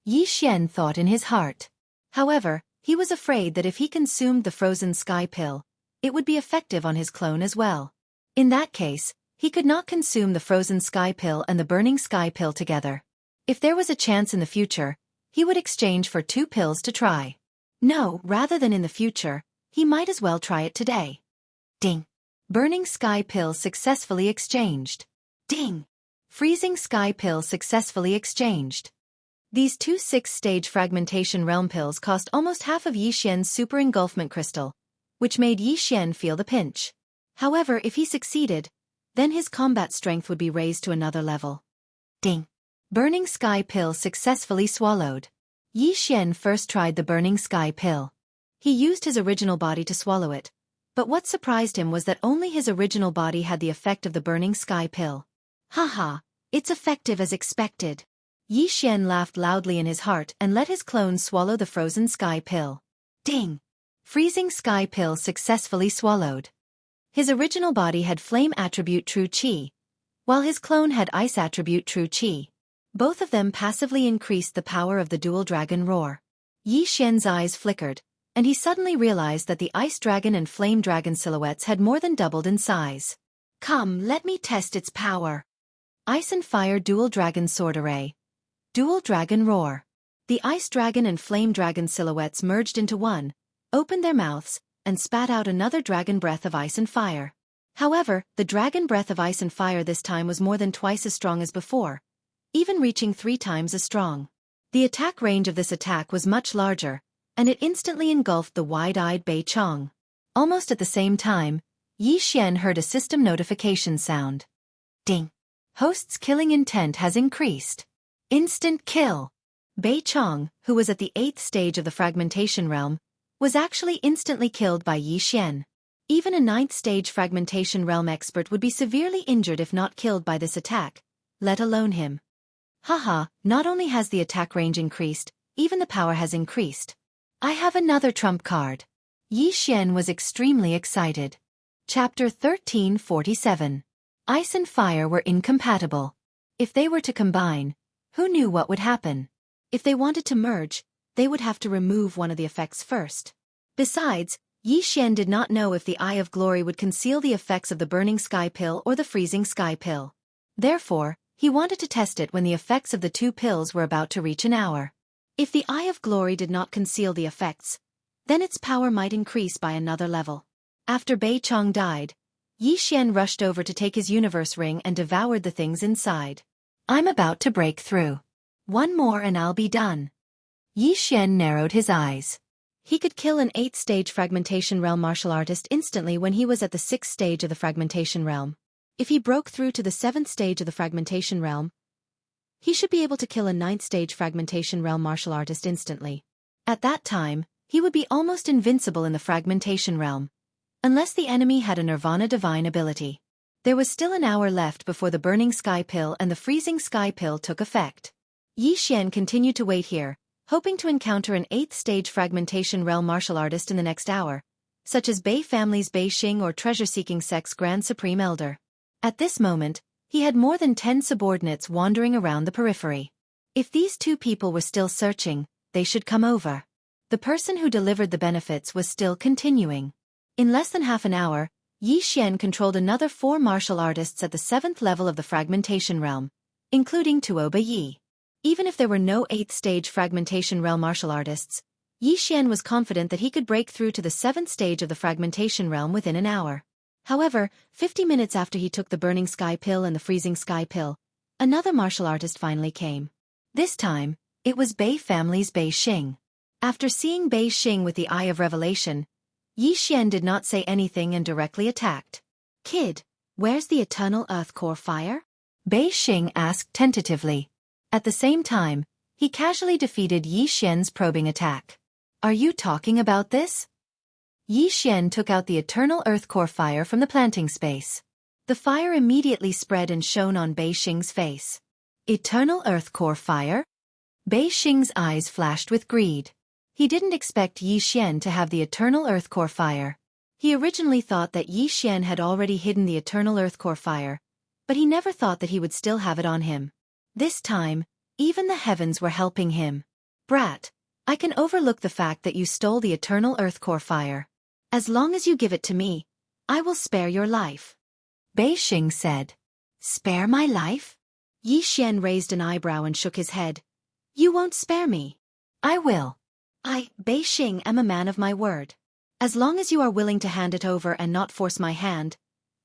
Yi Xian thought in his heart. However, he was afraid that if he consumed the Frozen Sky Pill, it would be effective on his clone as well. In that case, he could not consume the Frozen Sky Pill and the Burning Sky Pill together. If there was a chance in the future, he would exchange for 2 pills to try. No, rather than in the future, he might as well try it today. Ding! Burning Sky Pill successfully exchanged. Ding! Freezing Sky Pill successfully exchanged. These two 6th-stage fragmentation realm pills cost almost half of Yi Xian's super engulfment crystal, which made Yi Xian feel the pinch. However, if he succeeded, then his combat strength would be raised to another level. Ding! Burning Sky Pill successfully swallowed. Yi Xian first tried the Burning Sky Pill. He used his original body to swallow it, but what surprised him was that only his original body had the effect of the Burning Sky Pill. Haha, it's effective as expected. Yi Xian laughed loudly in his heart and let his clone swallow the Frozen Sky Pill. Ding! Freezing Sky Pill successfully swallowed. His original body had Flame Attribute True Qi, while his clone had Ice Attribute True Qi. Both of them passively increased the power of the Dual Dragon Roar. Yi Xian's eyes flickered, and he suddenly realized that the Ice Dragon and Flame Dragon silhouettes had more than doubled in size. Come, let me test its power. Ice and Fire Dual Dragon Sword Array. Dual Dragon Roar. The Ice Dragon and Flame Dragon silhouettes merged into one, opened their mouths, and spat out another dragon breath of ice and fire. However, the dragon breath of ice and fire this time was more than twice as strong as before, even reaching 3 times as strong. The attack range of this attack was much larger, and it instantly engulfed the wide-eyed Bei Chong. Almost at the same time, Yi Xian heard a system notification sound. Ding! Host's killing intent has increased. Instant kill! Bei Chong, who was at the 8th stage of the fragmentation realm, was actually instantly killed by Yi Xian. Even a 9th stage fragmentation realm expert would be severely injured if not killed by this attack, let alone him. Haha, not only has the attack range increased, even the power has increased. I have another trump card. Yi Xian was extremely excited. Chapter 1347. Ice and fire were incompatible. If they were to combine, who knew what would happen? If they wanted to merge, they would have to remove one of the effects first. Besides, Yi Xian did not know if the Eye of Glory would conceal the effects of the burning sky pill or the freezing sky pill. Therefore, he wanted to test it when the effects of the two pills were about to reach an hour. If the Eye of Glory did not conceal the effects, then its power might increase by another level. After Bei Chong died, Yi Xian rushed over to take his universe ring and devoured the things inside. I'm about to break through. One more and I'll be done. Yi Xian narrowed his eyes. He could kill an 8th-stage fragmentation realm martial artist instantly when he was at the 6th stage of the fragmentation realm. If he broke through to the 7th stage of the fragmentation realm, he should be able to kill a 9th-stage fragmentation realm martial artist instantly. At that time, he would be almost invincible in the fragmentation realm, unless the enemy had a Nirvana divine ability. There was still an hour left before the burning sky pill and the freezing sky pill took effect. Yi Xian continued to wait here, hoping to encounter an 8th-stage fragmentation realm martial artist in the next hour, such as Bei family's Bei Xing or treasure-seeking sect's Grand Supreme Elder. At this moment, he had more than 10 subordinates wandering around the periphery. If these two people were still searching, they should come over. The person who delivered the benefits was still continuing. In less than half an hour, Yi Xian controlled another 4 martial artists at the 7th level of the fragmentation realm, including Tuo Yi. Even if there were no 8th-stage fragmentation realm martial artists, Yi Xian was confident that he could break through to the 7th stage of the fragmentation realm within an hour. However, 50 minutes after he took the burning sky pill and the freezing sky pill, another martial artist finally came. This time, it was Bei family's Bei Xing. After seeing Bei Xing with the Eye of Revelation, Yi Xian did not say anything and directly attacked. Kid, where's the eternal earth core fire? Bei Xing asked tentatively. At the same time, he casually defeated Yi Xian's probing attack. Are you talking about this? Yi Xian took out the eternal earth core fire from the planting space. The fire immediately spread and shone on Bei Xing's face. Eternal earth core fire? Bei Xing's eyes flashed with greed. He didn't expect Yi Xian to have the eternal earth core fire. He originally thought that Yi Xian had already hidden the eternal earth core fire, but he never thought that he would still have it on him. This time, even the heavens were helping him. Brat, I can overlook the fact that you stole the eternal earth core fire. As long as you give it to me, I will spare your life. Bei Xing said. Spare my life? Yi Xian raised an eyebrow and shook his head. You won't spare me. I will. I, Bei Xing, am a man of my word. As long as you are willing to hand it over and not force my hand,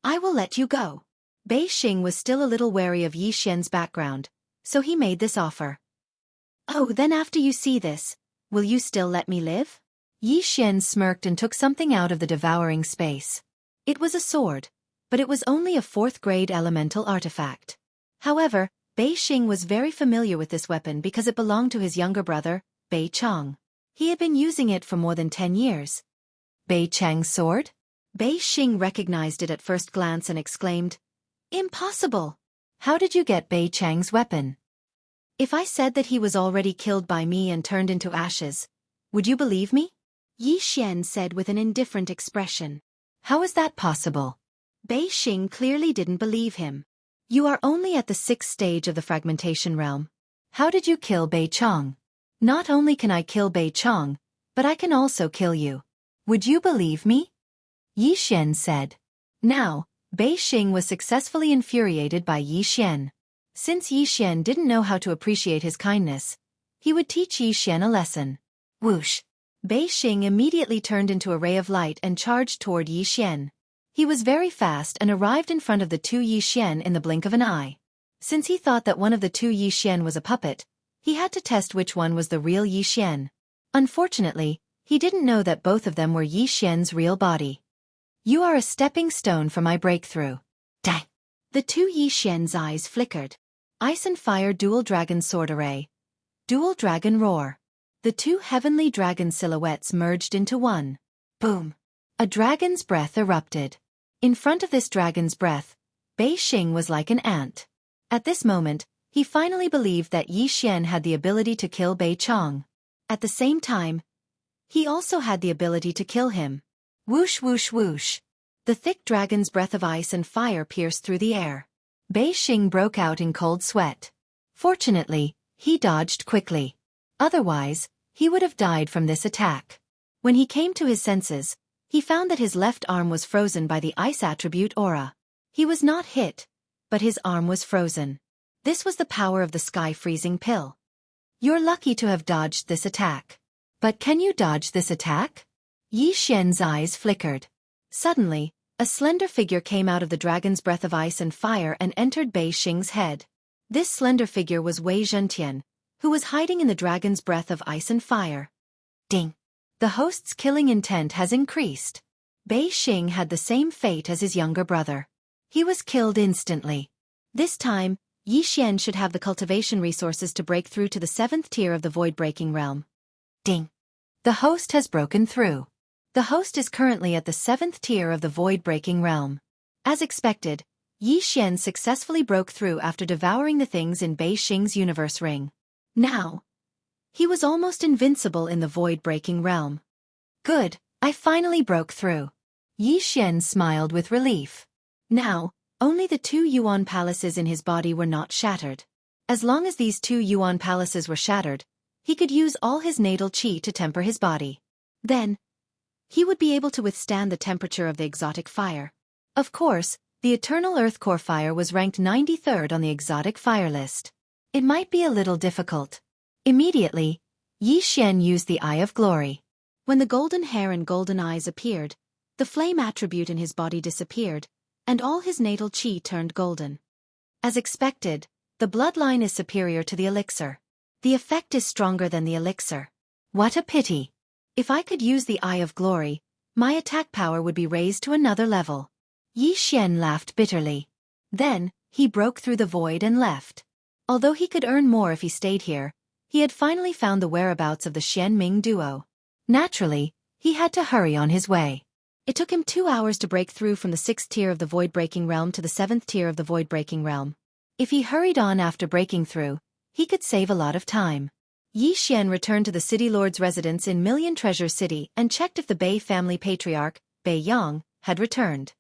I will let you go. Bei Xing was still a little wary of Yi Xian's background, so he made this offer. Oh, then after you see this, will you still let me live? Yi Xian smirked and took something out of the devouring space. It was a sword, but it was only a 4th-grade elemental artifact. However, Bei Xing was very familiar with this weapon because it belonged to his younger brother, Bei Chong. He had been using it for more than 10 years. Bei Chang's sword? Bei Xing recognized it at first glance and exclaimed, Impossible! How did you get Bei Chang's weapon? If I said that he was already killed by me and turned into ashes, would you believe me? Yi Xian said with an indifferent expression. How is that possible? Bei Xing clearly didn't believe him. You are only at the 6th stage of the fragmentation realm. How did you kill Bei Chong? Not only can I kill Bei Chong, but I can also kill you. Would you believe me? Yi Xian said. Now, Bei Xing was successfully infuriated by Yi Xian. Since Yi Xian didn't know how to appreciate his kindness, he would teach Yi Xian a lesson. Whoosh! Bei Xing immediately turned into a ray of light and charged toward Yi Xian. He was very fast and arrived in front of the two Yi Xian in the blink of an eye. Since he thought that one of the two Yi Xian was a puppet, he had to test which one was the real Yi Xian. Unfortunately, he didn't know that both of them were Yi Xian's real body. You are a stepping stone for my breakthrough. Dang! The two Yi Xian's eyes flickered. Ice and Fire Dual Dragon Sword Array. Dual Dragon Roar. The two heavenly dragon silhouettes merged into one. Boom! A dragon's breath erupted. In front of this dragon's breath, Bei Xing was like an ant. At this moment, he finally believed that Yi Xian had the ability to kill Bei Chong. At the same time, He also had the ability to kill him. Whoosh whoosh whoosh. The thick dragon's breath of ice and fire pierced through the air. Bei Xing broke out in cold sweat. Fortunately, he dodged quickly. Otherwise, he would have died from this attack. When he came to his senses, he found that his left arm was frozen by the ice attribute aura. He was not hit, but his arm was frozen. This was the power of the sky freezing pill. You're lucky to have dodged this attack. But can you dodge this attack? Yi Xian's eyes flickered. Suddenly, a slender figure came out of the dragon's breath of ice and fire and entered Bei Xing's head. This slender figure was Wei Zhentian, who was hiding in the dragon's breath of ice and fire. Ding! The host's killing intent has increased. Bei Xing had the same fate as his younger brother. He was killed instantly. This time, Yi Xian should have the cultivation resources to break through to the 7th tier of the void-breaking realm. Ding! The host has broken through. The host is currently at the 7th tier of the void-breaking realm. As expected, Yi Xian successfully broke through after devouring the things in Bei Xing's universe ring. Now, he was almost invincible in the void-breaking realm. Good, I finally broke through. Yi Xian smiled with relief. Now, only the 2 Yuan palaces in his body were not shattered. As long as these 2 Yuan palaces were shattered, he could use all his natal qi to temper his body. Then, he would be able to withstand the temperature of the exotic fire. Of course, the eternal earth core fire was ranked 93rd on the exotic fire list. It might be a little difficult. Immediately, Yi Xian used the Eye of Glory. When the golden hair and golden eyes appeared, the flame attribute in his body disappeared, and all his natal qi turned golden. As expected, the bloodline is superior to the elixir. The effect is stronger than the elixir. What a pity! If I could use the Eye of Glory, my attack power would be raised to another level. Yi Xian laughed bitterly. Then, he broke through the void and left. Although he could earn more if he stayed here, he had finally found the whereabouts of the Xianming duo. Naturally, he had to hurry on his way. It took him 2 hours to break through from the 6th tier of the void-breaking realm to the 7th tier of the void-breaking realm. If he hurried on after breaking through, he could save a lot of time. Yi Xian returned to the city lord's residence in Million Treasure City and checked if the Bei family patriarch, Bei Yang, had returned.